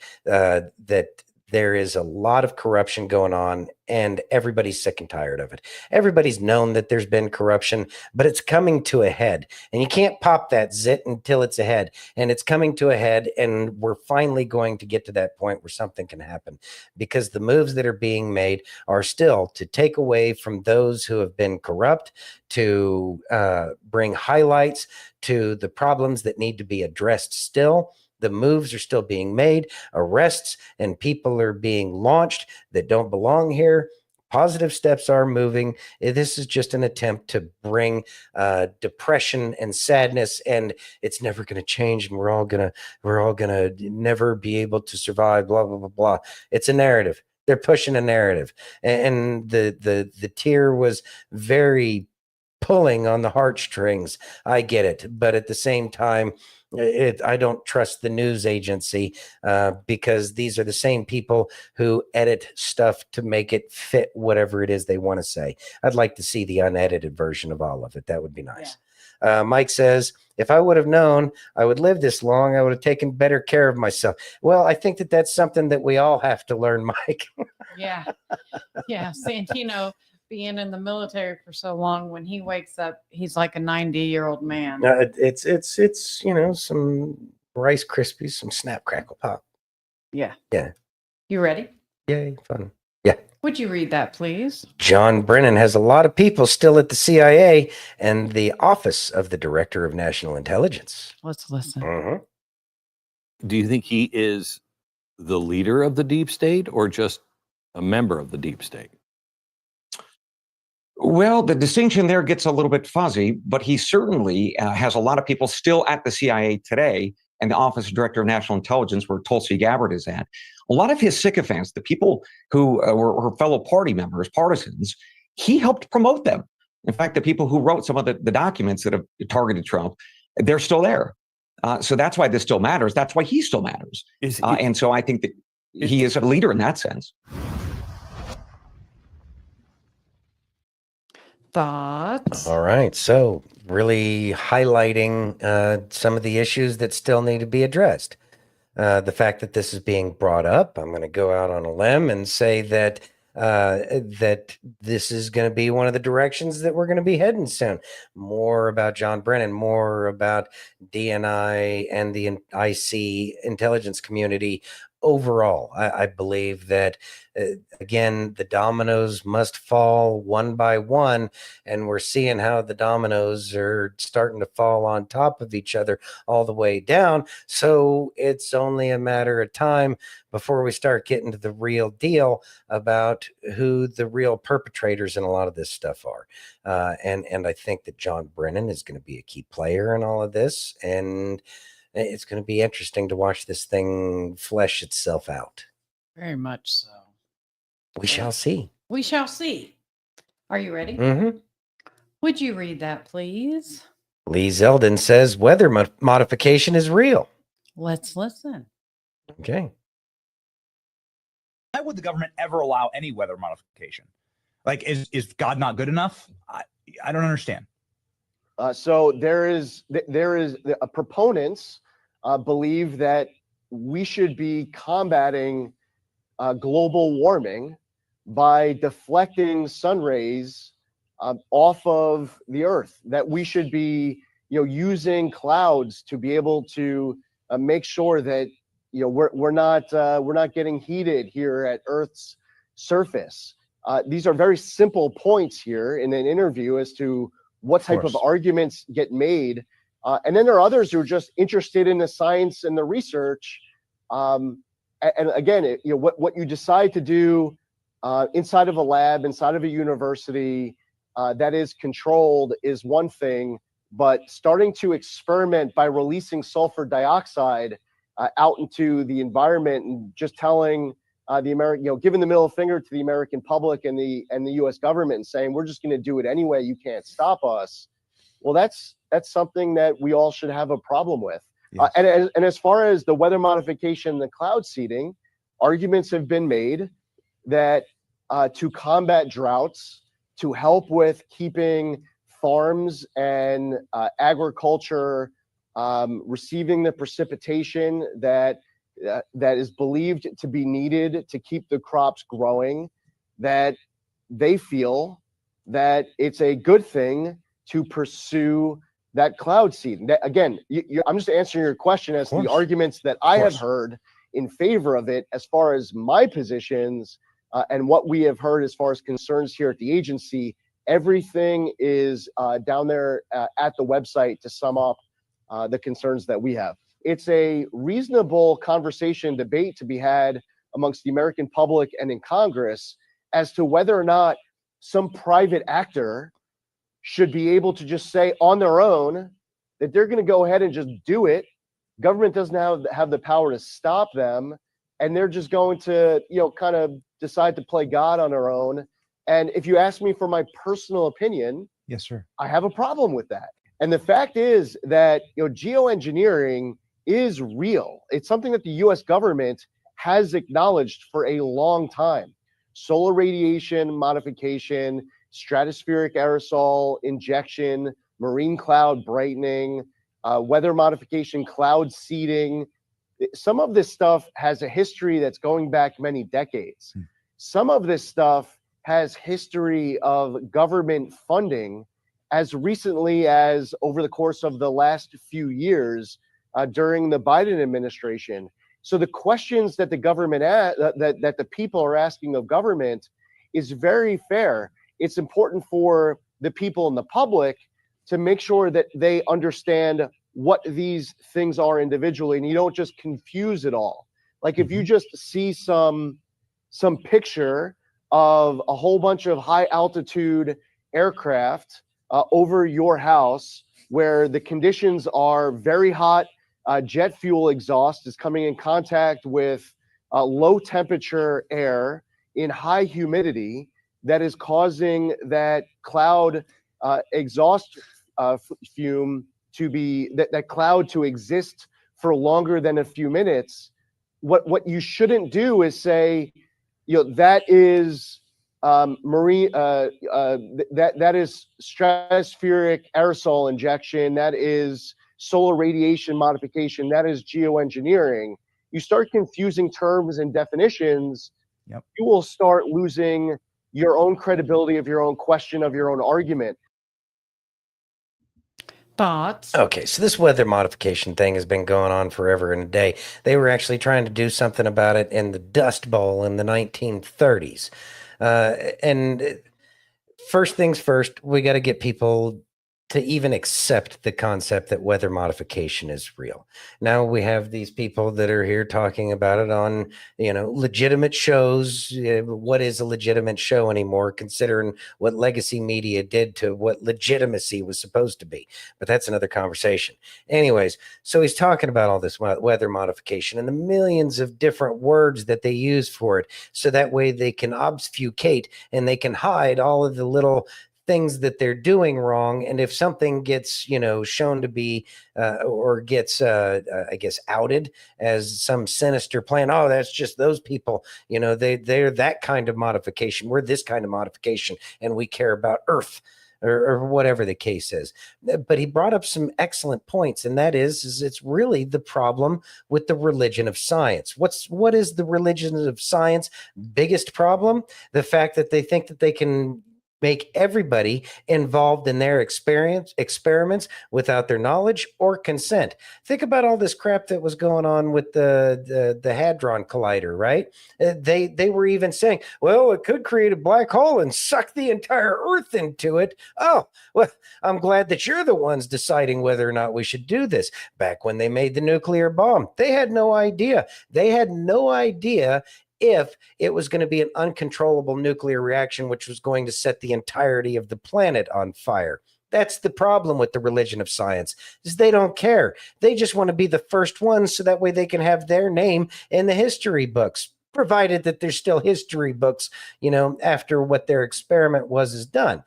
there is a lot of corruption going on, and everybody's sick and tired of it. Everybody's known that there's been corruption, but it's coming to a head, and you can't pop that zit until it's ahead, and it's coming to a head, and we're finally going to get to that point where something can happen, because the moves that are being made are still to take away from those who have been corrupt, to bring highlights to the problems that need to be addressed still. The moves are still being made, arrests and people are being launched that don't belong here. Positive steps are moving. This is just an attempt to bring depression and sadness, and it's never going to change, and we're all gonna never be able to survive. Blah blah blah blah. It's a narrative. They're pushing a narrative, and the tier was very pulling on the heartstrings. I get it, but at the same time, I don't trust the news agency because these are the same people who edit stuff to make it fit whatever it is they want to say. I'd like to see the unedited version of all of it. That would be nice. Yeah. Mike says, if I would have known I would live this long, I would have taken better care of myself. Well, I think that that's something that we all have to learn, Mike. Yeah. Yeah. Santino, being in the military for so long, when he wakes up, he's like a 90-year-old man. It's some Rice Krispies, some Snap Crackle Pop. Yeah. Yeah. You ready? Yay, fun. Yeah. Would you read that, please? John Brennan has a lot of people still at the CIA and the Office of the Director of National Intelligence. Let's listen. Mm-hmm. Do you think he is the leader of the deep state or just a member of the deep state? Well, the distinction there gets a little bit fuzzy, but he certainly has a lot of people still at the CIA today and the Office of Director of National Intelligence, where Tulsi Gabbard is at, a lot of his sycophants, the people who were her fellow party members, partisans, he helped promote them. In fact, the people who wrote some of the documents that have targeted Trump, they're still there. So that's why this still matters. That's why he still matters. And so I think that he is a leader in that sense. Thoughts? All right. So really highlighting some of the issues that still need to be addressed. The fact that this is being brought up, I'm going to go out on a limb and say that that this is going to be one of the directions that we're going to be heading soon. More about John Brennan, more about DNI and the IC intelligence community overall. I believe that, again, the dominoes must fall one by one, and we're seeing how the dominoes are starting to fall on top of each other all the way down. So it's only a matter of time before we start getting to the real deal about who the real perpetrators in a lot of this stuff are. And I think that John Brennan is going to be a key player in all of this, and it's going to be interesting to watch this thing flesh itself out. Very much so. We shall see. We shall see. Are you ready? Mm-hmm. Would you read that, please? Lee Zeldin says weather modification is real. Let's listen. Okay. Why would the government ever allow any weather modification? Like, is God not good enough? I don't understand. So there is proponents believe that we should be combating global warming by deflecting sun rays off of the Earth. That we should be, using clouds to be able to make sure that we're not getting heated here at Earth's surface. These are very simple points here in an interview as to what type of arguments get made. And then there are others who are just interested in the science and the research. And again, what you decide to do inside of a lab, inside of a university that is controlled is one thing, but starting to experiment by releasing sulfur dioxide out into the environment and just telling the American, giving the middle finger to the American public and the U.S. government and saying we're just going to do it anyway, you can't stop us. Well, that's something that we all should have a problem with. Yes. And as far as the weather modification, the cloud seeding, arguments have been made that to combat droughts, to help with keeping farms and agriculture receiving the precipitation that is believed to be needed to keep the crops growing, that they feel that it's a good thing to pursue that cloud seeding. That, again, I'm just answering your question as to the arguments that I have heard in favor of it, as far as my positions and what we have heard as far as concerns here at the agency. Everything is down there at the website to sum up the concerns that we have. It's a reasonable conversation, debate to be had amongst the American public and in Congress as to whether or not some private actor should be able to just say on their own that they're going to go ahead and just do it. Government doesn't have the power to stop them, and they're just going to, kind of decide to play God on their own. And if you ask me for my personal opinion, yes, sir, I have a problem with that. And the fact is that geoengineering is real. It's something that the U.S. government has acknowledged for a long time. Solar radiation modification, stratospheric aerosol injection, marine cloud brightening, weather modification, cloud seeding. Some of this stuff has a history that's going back many decades. Some of this stuff has history of government funding as recently as over the course of the last few years during the Biden administration. So the questions that the government that the people are asking of government is very fair. It's important for the people and the public to make sure that they understand what these things are individually, and you don't just confuse it all. Like if you just see some picture of a whole bunch of high altitude aircraft over your house where the conditions are very hot, jet fuel exhaust is coming in contact with low temperature air in high humidity that is causing that cloud exhaust fume to be that cloud to exist for longer than a few minutes. What you shouldn't do is say, that is marine that is stratospheric aerosol injection, that is solar radiation modification, that is geoengineering. You start confusing terms and definitions, you will start losing your own credibility of your own question, of your own argument. Thoughts? Okay, so this weather modification thing has been going on forever and a day. They were actually trying to do something about it in the Dust Bowl in the 1930s. And first things first, we got to get people to even accept the concept that weather modification is real. Now we have these people that are here talking about it on, legitimate shows. What is a legitimate show anymore, considering what legacy media did to what legitimacy was supposed to be? But that's another conversation. Anyways, so he's talking about all this weather modification and the millions of different words that they use for it. So that way they can obfuscate and they can hide all of the little things that they're doing wrong. And if something gets, shown to be or gets, I guess, outed as some sinister plan, oh, that's just those people, they're that kind of modification. We're this kind of modification, and we care about Earth. Or whatever the case is. But he brought up some excellent points, and that is it's really the problem with the religion of science. What is the religion of science biggest problem? The fact that they think that they can make everybody involved in their experiments without their knowledge or consent. Think about all this crap that was going on with the Hadron Collider, right? They were even saying, well, it could create a black hole and suck the entire Earth into it. Oh, well, I'm glad that you're the ones deciding whether or not we should do this. Back when they made the nuclear bomb, they had no idea. They had no idea if it was going to be an uncontrollable nuclear reaction, which was going to set the entirety of the planet on fire. That's the problem with the religion of science, is they don't care. They just want to be the first ones so that way they can have their name in the history books, provided that there's still history books, after what their experiment is done.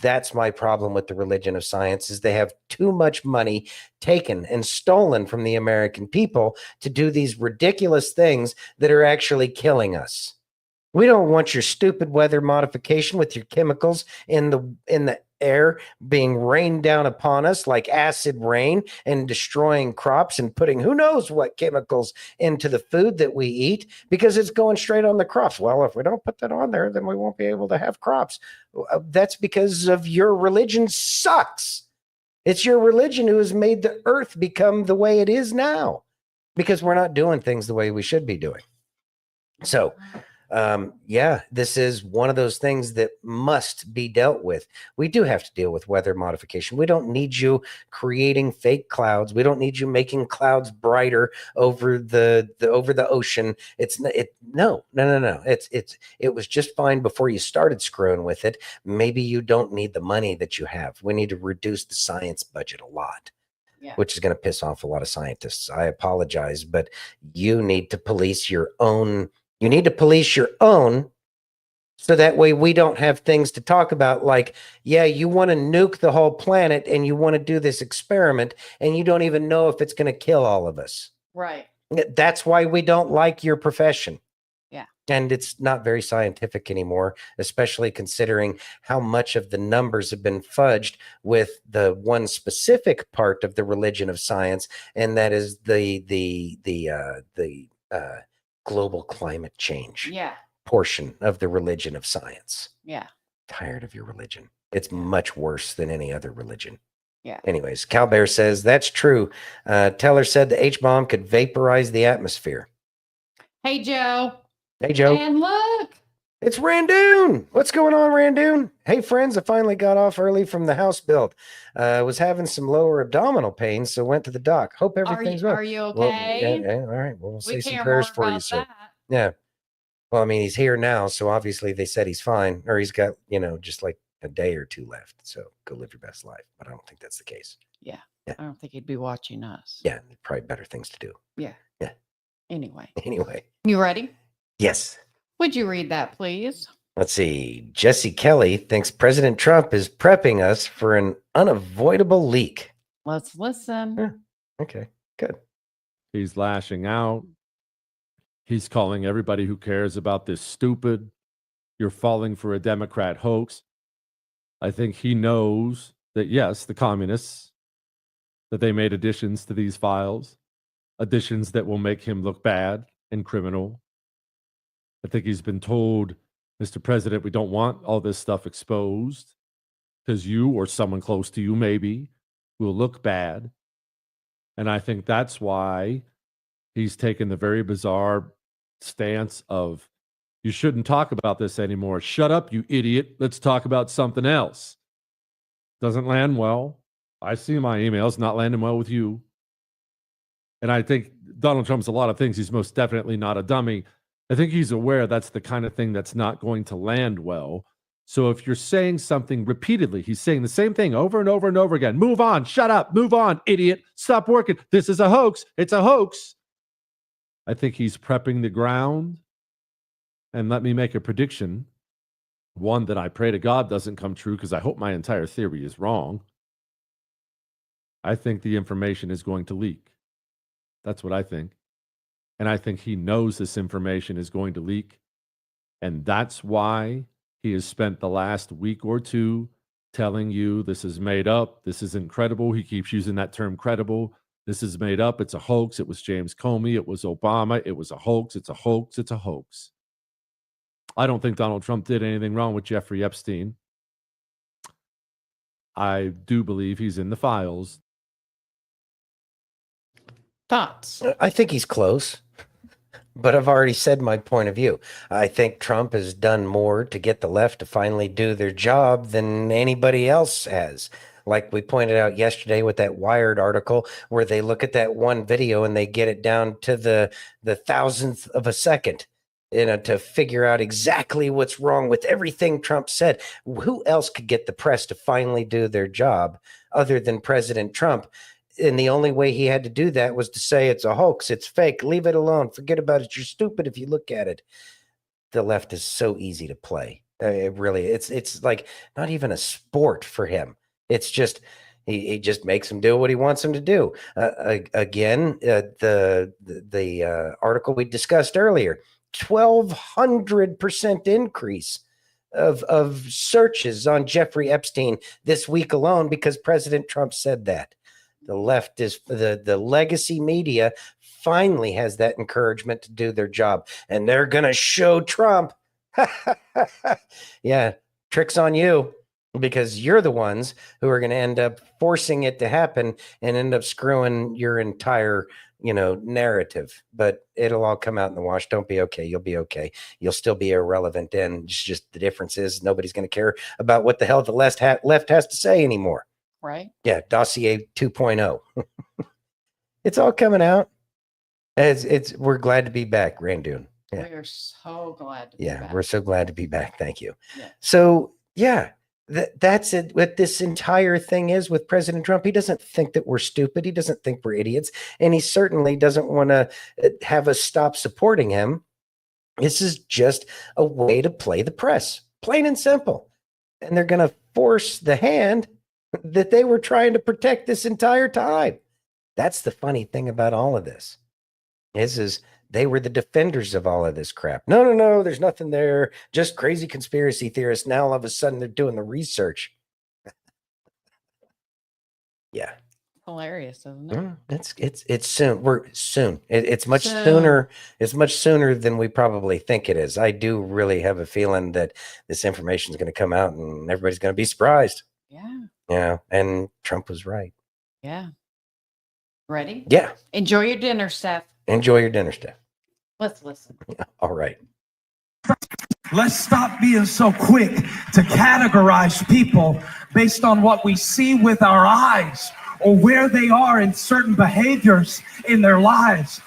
That's my problem with the religion of science, is they have too much money taken and stolen from the American people to do these ridiculous things that are actually killing us. We don't want your stupid weather modification with your chemicals in the air being rained down upon us like acid rain and destroying crops and putting who knows what chemicals into the food that we eat, because it's going straight on the crops. Well, if we don't put that on there, then we won't be able to have crops. That's because of your religion sucks. It's your religion who has made the earth become the way it is now, because we're not doing things the way we should be doing. So this is one of those things that must be dealt with. We do have to deal with weather modification. We don't need you creating fake clouds. We don't need you making clouds brighter over the ocean. No. It was just fine before you started screwing with it. Maybe you don't need the money that you have. We need to reduce the science budget a lot. Yeah. Which is going to piss off a lot of scientists. I apologize, but you need to police your own. You need to police your own, so that way we don't have things to talk about like, yeah, you want to nuke the whole planet and you want to do this experiment and you don't even know if it's going to kill all of us. Right. That's why we don't like your profession. Yeah. And it's not very scientific anymore, especially considering how much of the numbers have been fudged with the one specific part of the religion of science, and that is the global climate change portion of the religion of science. Yeah. Tired of your religion. It's much worse than any other religion. Yeah. Anyways, Calbear says that's true. Teller said the H-bomb could vaporize the atmosphere. Hey, Joe. Hey, Joe. And look. It's Randoon. What's going on, Randoon? Hey, friends, I finally got off early from the house build. Was having some lower abdominal pain, so went to the doc. Hope everything's well. Are you okay? Well, all right. Well, we'll say some prayers for you, sir. Yeah. Well, I mean, he's here now, so obviously they said he's fine, or he's got, just like a day or two left. So go live your best life. But I don't think that's the case. Yeah. I don't think he'd be watching us. Yeah, probably better things to do. Yeah. Yeah. Anyway. Anyway. You ready? Yes. Would you read that, please? Let's see. Jesse Kelly thinks President Trump is prepping us for an unavoidable leak. Let's listen. Okay, good. He's lashing out. He's calling everybody who cares about this stupid. You're falling for a Democrat hoax. I think he knows that, yes, the communists, that they made additions to these files, additions that will make him look bad and criminal. I think he's been told, Mr. President, we don't want all this stuff exposed because you or someone close to you maybe will look bad. And I think that's why he's taken the very bizarre stance of, you shouldn't talk about this anymore. Shut up, you idiot. Let's talk about something else. Doesn't land well. I see my emails not landing well with you. And I think Donald Trump's a lot of things. He's most definitely not a dummy. I think he's aware that's the kind of thing that's not going to land well. So if you're saying something repeatedly, he's saying the same thing over and over and over again. Move on, shut up, move on, idiot, stop working. This is a hoax. It's a hoax. I think he's prepping the ground. And let me make a prediction. One that I pray to God doesn't come true because I hope my entire theory is wrong. I think the information is going to leak. That's what I think. And I think he knows this information is going to leak. And that's why he has spent the last week or two telling you this is made up. This is incredible. He keeps using that term credible. This is made up. It's a hoax. It was James Comey. It was Obama. It was a hoax. It's a hoax. It's a hoax. I don't think Donald Trump did anything wrong with Jeffrey Epstein. I do believe he's in the files. Thoughts? I think he's close, but I've already said my point of view. I think Trump has done more to get the left to finally do their job than anybody else has. Like we pointed out yesterday with that Wired article where they look at that one video and they get it down to the thousandth of a second, to figure out exactly what's wrong with everything Trump said. Who else could get the press to finally do their job other than President Trump? And the only way he had to do that was to say it's a hoax, it's fake, leave it alone, forget about it, you're stupid if you look at it. The left is so easy to play. It really, it's like not even a sport for him. It's just, he just makes him do what he wants him to do. Again, the article we discussed earlier, 1,200% increase of searches on Jeffrey Epstein this week alone because President Trump said that. The left is the legacy media finally has that encouragement to do their job, and they're going to show Trump. Yeah, tricks on you because you're the ones who are going to end up forcing it to happen and end up screwing your entire, narrative. But it'll all come out in the wash. Don't be okay. You'll be okay. You'll still be irrelevant. And it's just the difference is nobody's going to care about what the hell the left has to say anymore. Right? Yeah, dossier 2.0. It's all coming out. We're glad to be back, Randoon. Yeah. We're so glad to be Yeah, back. we're so glad to be back. Thank you. Yeah. So, yeah, that's it. What this entire thing is with President Trump, he doesn't think that we're stupid. He doesn't think we're idiots. And he certainly doesn't want to have us stop supporting him. This is just a way to play the press, plain and simple. And they're going to force the hand that they were trying to protect this entire time. That's the funny thing about all of this is they were the defenders of all of this crap. No, there's nothing there. Just crazy conspiracy theorists. Now all of a sudden they're doing the research. Yeah. Hilarious, isn't it? It's soon. We're soon. It's much Soon. sooner. It's much sooner than we probably think it is. I do really have a feeling that this information is going to come out and everybody's going to be surprised. Yeah. Yeah. And Trump was right. Yeah. Ready? Yeah. Enjoy your dinner, Steph. Enjoy your dinner, Steph. Let's listen. All right. Let's stop being so quick to categorize people based on what we see with our eyes or where they are in certain behaviors in their lives.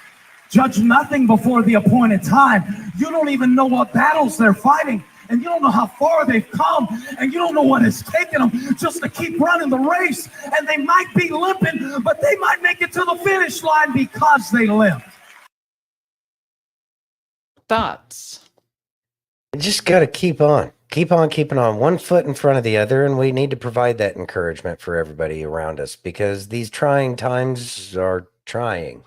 Judge nothing before the appointed time. You don't even know what battles they're fighting. and you don't know how far they've come, and you don't know what it's taken them just to keep running the race. And they might be limping, but they might make it to the finish line because they limp. Thoughts? Just got to keep on keeping on, one foot in front of the other, and we need to provide that encouragement for everybody around us, because these trying times are trying.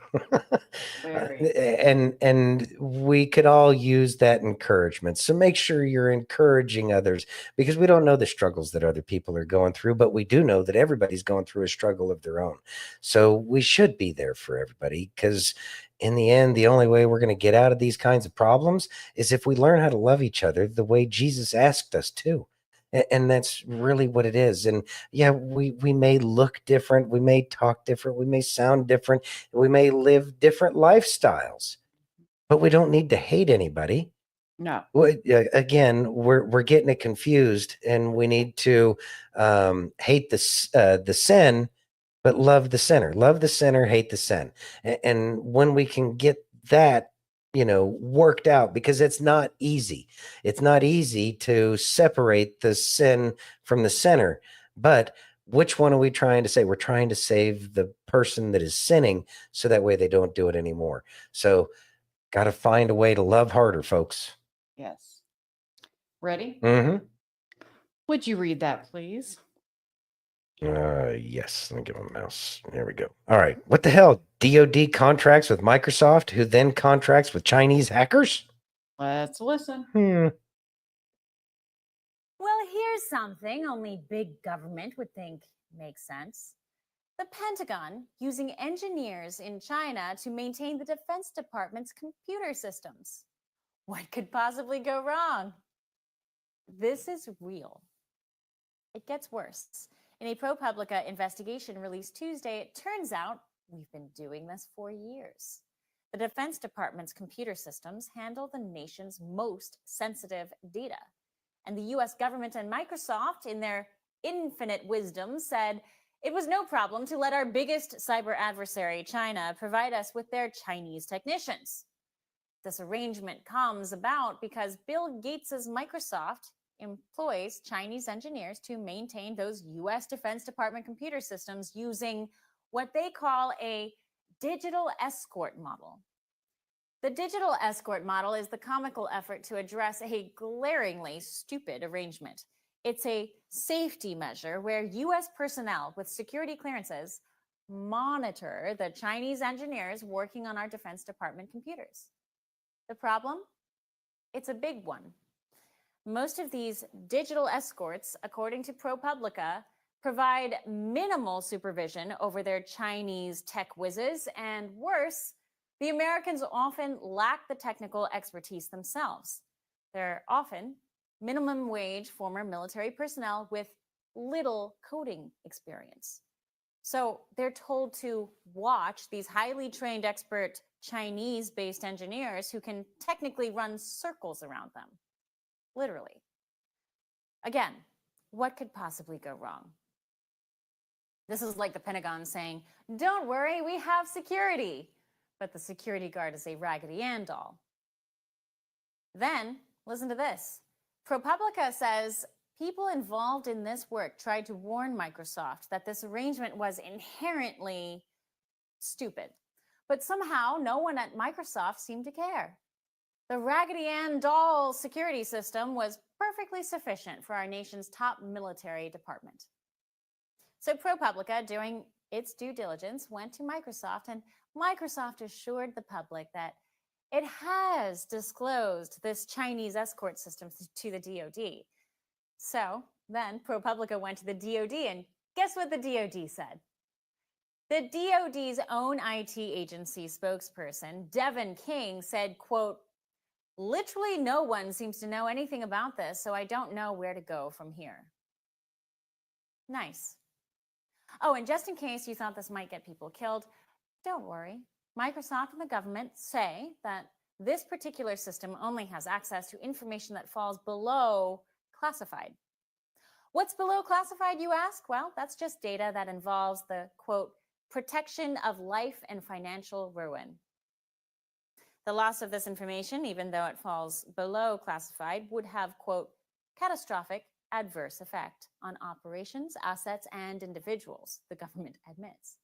And we could all use that encouragement. So make sure you're encouraging others, because we don't know the struggles that other people are going through, but we do know that everybody's going through a struggle of their own. So we should be there for everybody, because in the end, the only way we're going to get out of these kinds of problems is if we learn how to love each other the way Jesus asked us to. And that's really what it is. And yeah, we may look different, we may talk different, we may sound different, we may live different lifestyles, but we don't need to hate anybody. No. Again, we're getting it confused, and we need to hate the sin, but love the sinner. Love the sinner, hate the sin. And when we can get that, worked out, because it's not easy. It's not easy to separate the sin from the sinner. But which one are we trying to say? We're trying to save the person that is sinning, so that way they don't do it anymore. So got to find a way to love harder, folks. Yes. Ready? Mm-hmm. Would you read that, please? Yes. Let me give him a mouse. There we go. All right. What the hell? DoD contracts with Microsoft, who then contracts with Chinese hackers? Let's listen. Well, here's something only big government would think makes sense. The Pentagon using engineers in China to maintain the Defense Department's computer systems. What could possibly go wrong? This is real. It gets worse. In a ProPublica investigation released Tuesday, it turns out we've been doing this for years. The Defense Department's computer systems handle the nation's most sensitive data. And the US government and Microsoft, in their infinite wisdom, said it was no problem to let our biggest cyber adversary, China, provide us with their Chinese technicians. This arrangement comes about because Bill Gates's Microsoft employs Chinese engineers to maintain those US Defense Department computer systems using what they call a digital escort model. The digital escort model is the comical effort to address a glaringly stupid arrangement. It's a safety measure where US personnel with security clearances monitor the Chinese engineers working on our Defense Department computers. The problem? It's a big one. Most of these digital escorts, according to ProPublica, provide minimal supervision over their Chinese tech whizzes, and worse, the Americans often lack the technical expertise themselves. They're often minimum wage former military personnel with little coding experience. So they're told to watch these highly trained expert Chinese-based engineers who can technically run circles around them. Literally. Again, what could possibly go wrong? This is like the Pentagon saying, don't worry, we have security. But the security guard is a Raggedy Ann doll. Then, listen to this. ProPublica says people involved in this work tried to warn Microsoft that this arrangement was inherently stupid. But somehow, no one at Microsoft seemed to care. The Raggedy Ann doll security system was perfectly sufficient for our nation's top military department. So ProPublica, doing its due diligence, went to Microsoft, and Microsoft assured the public that it has disclosed this Chinese escort system to the DoD. So then ProPublica went to the DoD, and guess what the DoD said? The DoD's own IT agency spokesperson, Devin King, said, quote, literally no one seems to know anything about this, so I don't know where to go from here. Nice. Oh, and just in case you thought this might get people killed, don't worry. Microsoft and the government say that this particular system only has access to information that falls below classified. What's below classified, you ask? Well, that's just data that involves the, quote, protection of life and financial ruin. The loss of this information, even though it falls below classified, would have, quote, catastrophic adverse effect on operations, assets, and individuals, the government admits.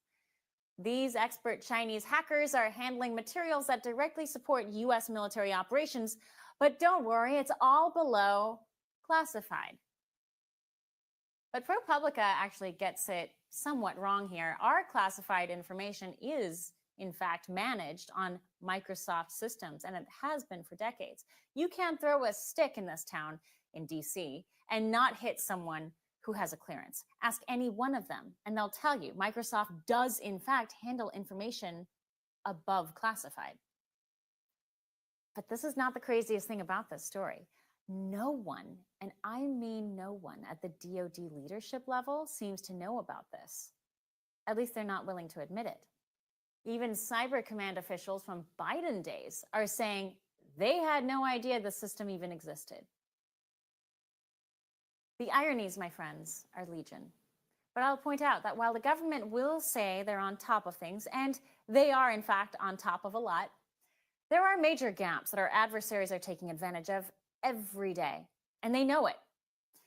These expert Chinese hackers are handling materials that directly support U.S. military operations, but don't worry, it's all below classified. But ProPublica actually gets it somewhat wrong here. Our classified information is, in fact, managed on Microsoft systems, and it has been for decades. You can't throw a stick in this town in DC and not hit someone who has a clearance. Ask any one of them, and they'll tell you Microsoft does, in fact, handle information above classified. But this is not the craziest thing about this story. No one, and I mean no one, at the DoD leadership level seems to know about this. At least they're not willing to admit it. Even Cyber Command officials from Biden days are saying they had no idea the system even existed. The ironies, my friends, are legion. But I'll point out that while the government will say they're on top of things, and they are in fact on top of a lot, there are major gaps that our adversaries are taking advantage of every day, and they know it.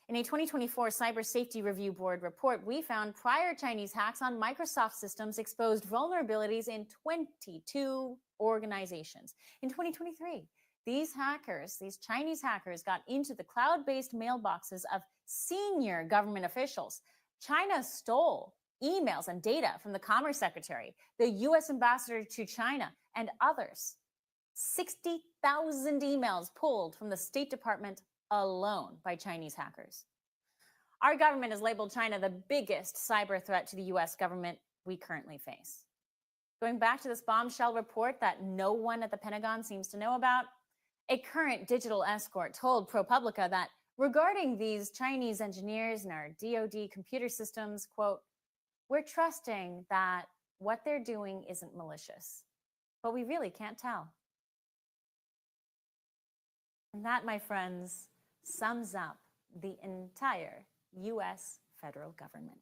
In a 2024 Cyber Safety Review Board report, we found prior Chinese hacks on Microsoft systems exposed vulnerabilities in 22 organizations. In 2023, these hackers, these Chinese hackers, got into the cloud-based mailboxes of senior government officials. China stole emails and data from the Commerce Secretary, the U.S. Ambassador to China, and others. 60,000 emails pulled from the State Department alone by Chinese hackers. Our government has labeled China the biggest cyber threat to the U.S. government we currently face. Going back to this bombshell report that no one at the Pentagon seems to know about, a current digital escort told ProPublica that regarding these Chinese engineers in our DoD computer systems, quote, we're trusting that what they're doing isn't malicious, but we really can't tell. And that, my friends, sums up the entire U.S. federal government.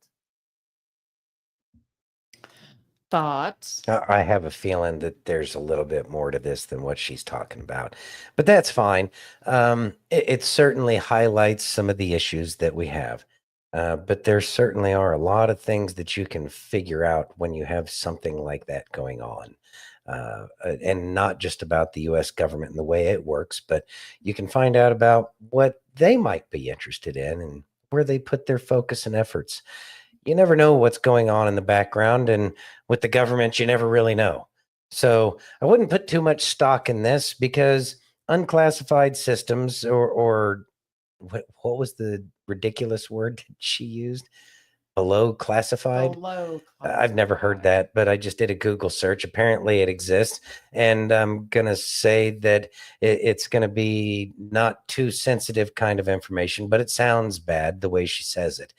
Thoughts? I have a feeling that there's a little bit more to this than what she's talking about, but that's fine. It certainly highlights some of the issues that we have, but there certainly are a lot of things that you can figure out when you have something like that going on. And not just about the U.S. government and the way it works, but you can find out about what they might be interested in and where they put their focus and efforts. You never know what's going on in the background, and with the government, you never really know. So I wouldn't put too much stock in this because unclassified systems or what was the ridiculous word that she used? Below classified? Below I've never heard that, but I just did a Google search. Apparently it exists. And I'm going to say that it's going to be not too sensitive kind of information, but it sounds bad the way she says it.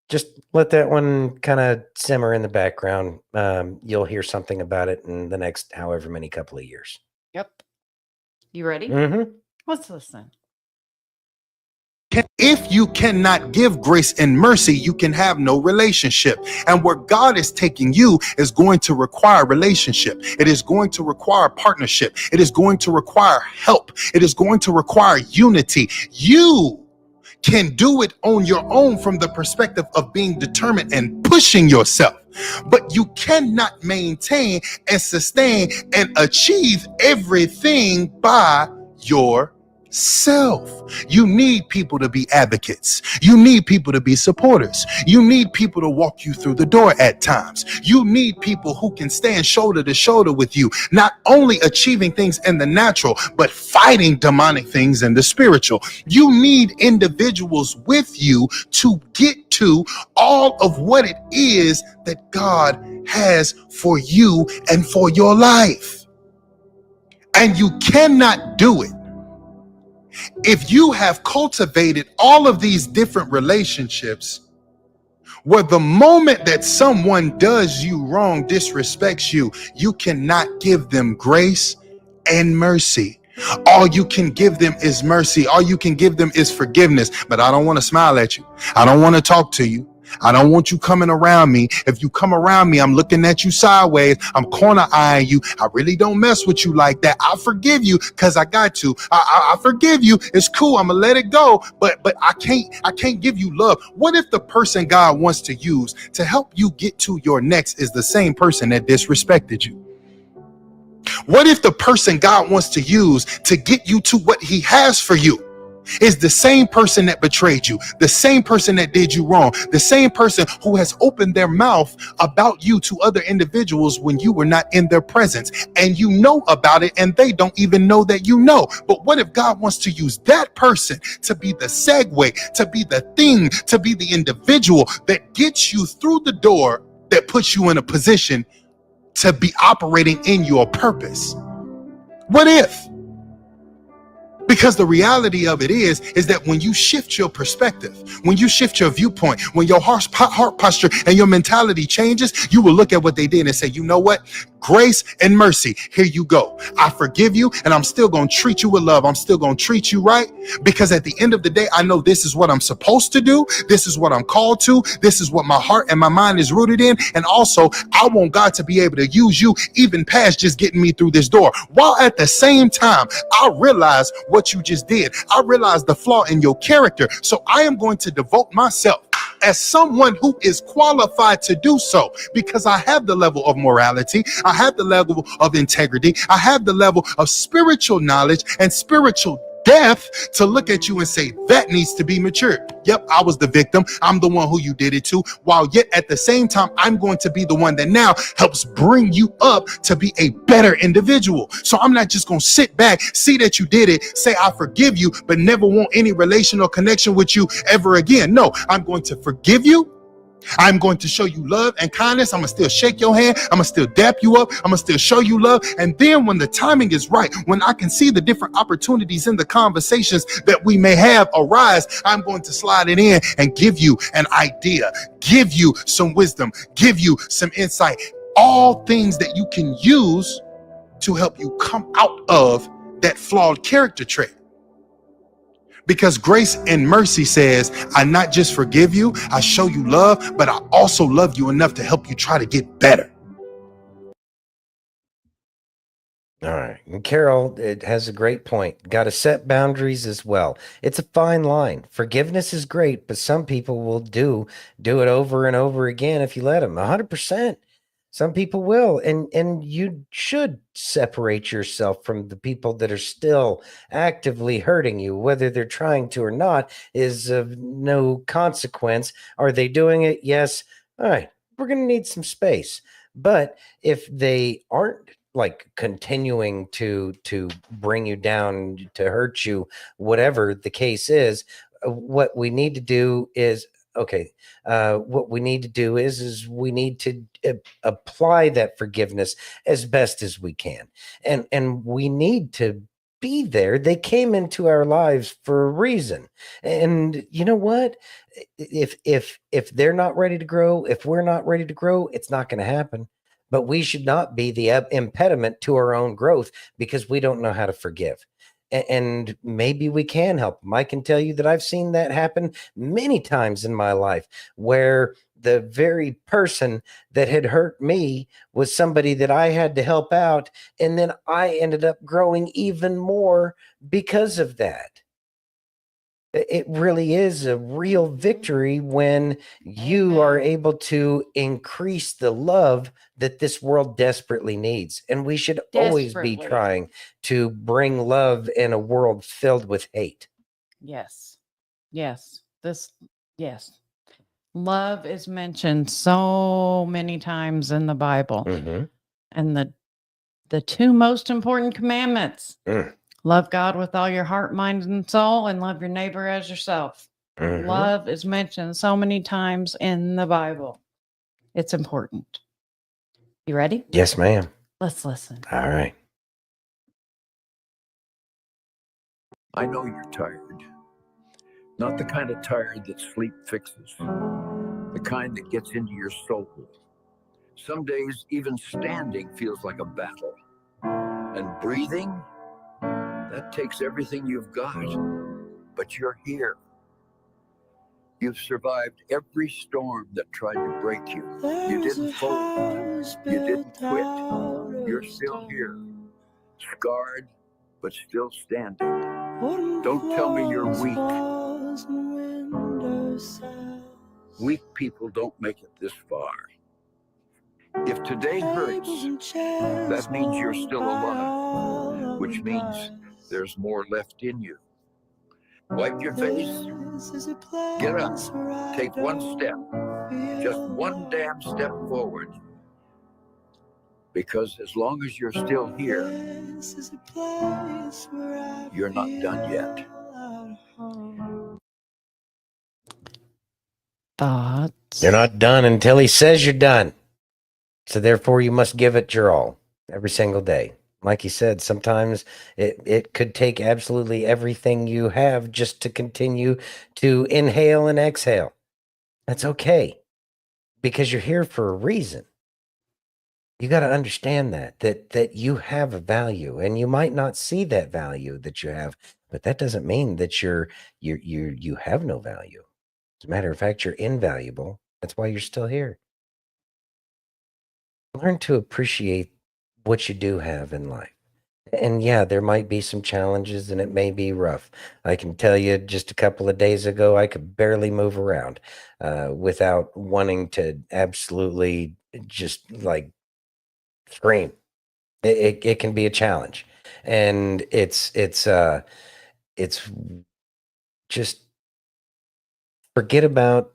Just let that one kind of simmer in the background. You'll hear something about it in the next however many couple of years. Yep. You ready? Mm-hmm. Let's listen. If you cannot give grace and mercy, you can have no relationship. And where God is taking you is going to require relationship. It is going to require partnership. It is going to require help. It is going to require unity. You can do it on your own from the perspective of being determined and pushing yourself. But you cannot maintain and sustain and achieve everything by yourself. You need people to be advocates. You need people to be supporters. You need people to walk you through the door at times. You need people who can stand shoulder to shoulder with you, not only achieving things in the natural, but fighting demonic things in the spiritual. You need individuals with you to get to all of what it is that God has for you and for your life. And you cannot do it if you have cultivated all of these different relationships where the moment that someone does you wrong, disrespects you, you cannot give them grace and mercy. All you can give them is mercy. All you can give them is forgiveness. But I don't want to smile at you. I don't want to talk to you. I don't want you coming around me. If you come around me, I'm looking at you sideways. I'm corner eyeing you. I really don't mess with you like that. I forgive you because I got to. I forgive you. It's cool. I'm gonna let it go. But I can't give you love. What if the person God wants to use to help you get to your next is the same person that disrespected you? What if the person God wants to use to get you to what he has for you is the same person that betrayed you, the same person that did you wrong, the same person who has opened their mouth about you to other individuals when you were not in their presence, and you know about it and they don't even know that you know? But what if God wants to use that person to be the segue, to be the thing, to be the individual that gets you through the door, that puts you in a position to be operating in your purpose? What if? Because the reality of it is that when you shift your perspective, when you shift your viewpoint, when your heart posture and your mentality changes, you will look at what they did and say, you know what? Grace and mercy, here you go. I forgive you, and I'm still going to treat you with love. I'm still going to treat you right, because at the end of the day, I know this is what I'm supposed to do. This is what I'm called to. This is what my heart and my mind is rooted in. And also, I want God to be able to use you even past just getting me through this door, while at the same time, I realize what you just did. I realize the flaw in your character. So I am going to devote myself as someone who is qualified to do so, because I have the level of morality, I have the level of integrity, I have the level of spiritual knowledge and spiritual depth to look at you and say, that needs to be matured. Yep, I was the victim. I'm the one who you did it to, while yet at the same time, I'm going to be the one that now helps bring you up to be a better individual. So I'm not just going to sit back, see that you did it, say I forgive you, but never want any relational connection with you ever again. No, I'm going to forgive you. I'm going to show you love and kindness. I'm going to still shake your hand. I'm going to still dap you up. I'm going to still show you love. And then when the timing is right, when I can see the different opportunities in the conversations that we may have arise, I'm going to slide it in and give you an idea, give you some wisdom, give you some insight, all things that you can use to help you come out of that flawed character trait. Because grace and mercy says, I not just forgive you, I show you love, but I also love you enough to help you try to get better. All right. And Carol, it has a great point. Got to set boundaries as well. It's a fine line. Forgiveness is great, but some people will do it over and over again if you let them. 100%. Some people will, and you should separate yourself from the people that are still actively hurting you, whether they're trying to or not is of no consequence. Are they doing it? Yes. All right. We're going to need some space. But if they aren't like continuing to bring you down, to hurt you, whatever the case is, what we need to do is what we need to do is we need to apply that forgiveness as best as we can, and we need to be there. They came into our lives for a reason, and you know what? If they're not ready to grow, if we're not ready to grow, it's not going to happen. But we should not be the impediment to our own growth because we don't know how to forgive. And maybe we can help them. I can tell you that I've seen that happen many times in my life, where the very person that had hurt me was somebody that I had to help out. And then I ended up growing even more because of that. It really is a real victory when you are able to increase the love that this world desperately needs. And we should always be trying to bring love in a world filled with hate. Yes. Yes. Yes. Love is mentioned so many times in the Bible. Mm-hmm. And the two most important commandments. Love God with all your heart, mind, and soul, and love your neighbor as yourself. Mm-hmm. Love is mentioned so many times in the Bible. It's important. You ready? Yes, ma'am. Let's listen. All right. I know you're tired. Not the kind of tired that sleep fixes. The kind that gets into your soul. Some days, even standing feels like a battle. And breathing, that takes everything you've got. But you're here. You've survived every storm that tried to break you. You didn't fold. You didn't quit. You're still here, scarred, but still standing. Don't tell me you're weak. Weak people don't make it this far. If today hurts, that means you're still alive, which means there's more left in you. Wipe your face, get up, take one step, just one damn step forward. Because as long as you're still here, you're not done yet. Thoughts? You're not done until he says you're done. So therefore, you must give it your all every single day. Like he said, sometimes it could take absolutely everything you have just to continue to inhale and exhale. That's okay, because you're here for a reason. You got to understand that you have a value, and you might not see that value that you have, but that doesn't mean that you have no value. As a matter of fact, you're invaluable. That's why you're still here. Learn to appreciate what you do have in life. And yeah, there might be some challenges and it may be rough. I can tell you just a couple of days ago, I could barely move around without wanting to absolutely just like scream. It can be a challenge. And it's just forget about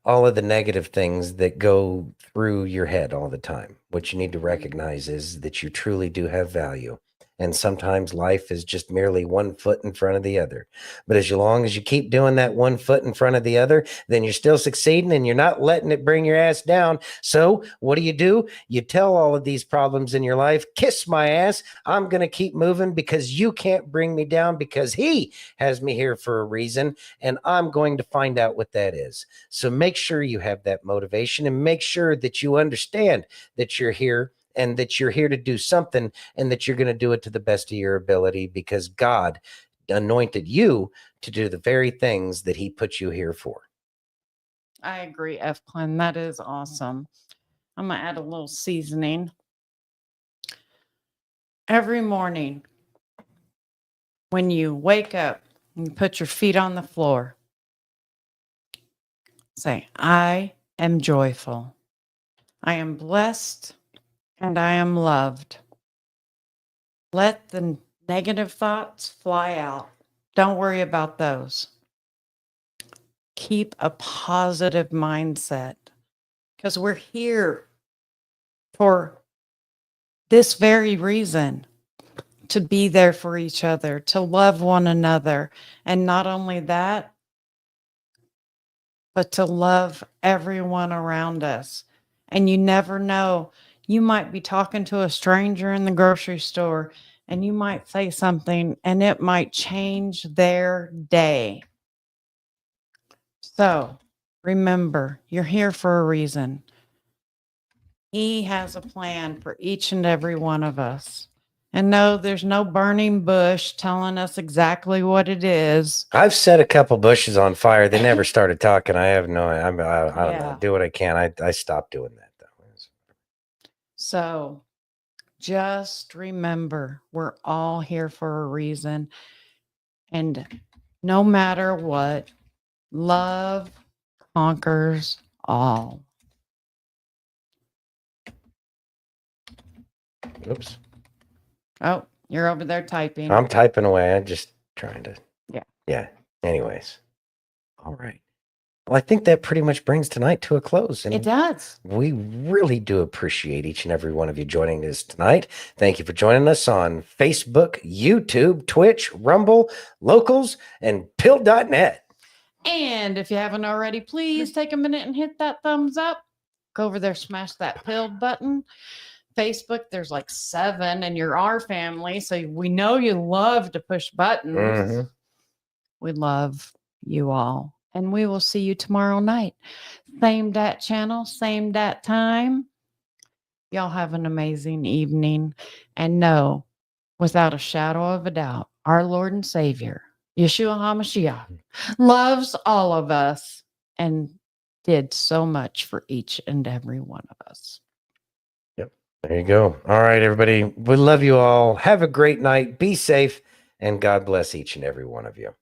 all of the negative things that go through your head all the time. What you need to recognize is that you truly do have value. And sometimes life is just merely one foot in front of the other. But as long as you keep doing that one foot in front of the other, then you're still succeeding and you're not letting it bring your ass down. So what do? You tell all of these problems in your life, kiss my ass. I'm going to keep moving because you can't bring me down, because he has me here for a reason. And I'm going to find out what that is. So make sure you have that motivation and make sure that you understand that you're here and that you're here to do something and that you're going to do it to the best of your ability, because God anointed you to do the very things that he put you here for. I agree, F. Clem. That is awesome. I'm going to add a little seasoning. Every morning when you wake up and you put your feet on the floor, say, I am joyful. I am blessed and I am loved. Let the negative thoughts fly out. Don't worry about those. Keep a positive mindset, because we're here for this very reason, to be there for each other, to love one another. And not only that, but to love everyone around us. And you never know, you might be talking to a stranger in the grocery store and you might say something and it might change their day. So remember, you're here for a reason. He has a plan for each and every one of us. And no, there's no burning bush telling us exactly what it is. I've set a couple bushes on fire. They never started talking. I have no, I don't know. Do what I can. I stopped doing that though. So just remember, we're all here for a reason. And no matter what, love conquers all. Oops. Oh, you're over there typing. I'm typing away. I'm just trying to. Yeah. Yeah. Anyways. All right. Well, I think that pretty much brings tonight to a close. And it does. We really do appreciate each and every one of you joining us tonight. Thank you for joining us on Facebook, YouTube, Twitch, Rumble, Locals, and Pill.net. And if you haven't already, please take a minute and hit that thumbs up. Go over there, smash that pill button. Facebook, there's like 7, and you're our family. So we know you love to push buttons. Mm-hmm. We love you all. And we will see you tomorrow night. Same dat channel, same dat time. Y'all have an amazing evening. And know, without a shadow of a doubt, our Lord and Savior, Yeshua HaMashiach, loves all of us. and did so much for each and every one of us. Yep. There you go. All right, everybody. We love you all. Have a great night. Be safe. And God bless each and every one of you.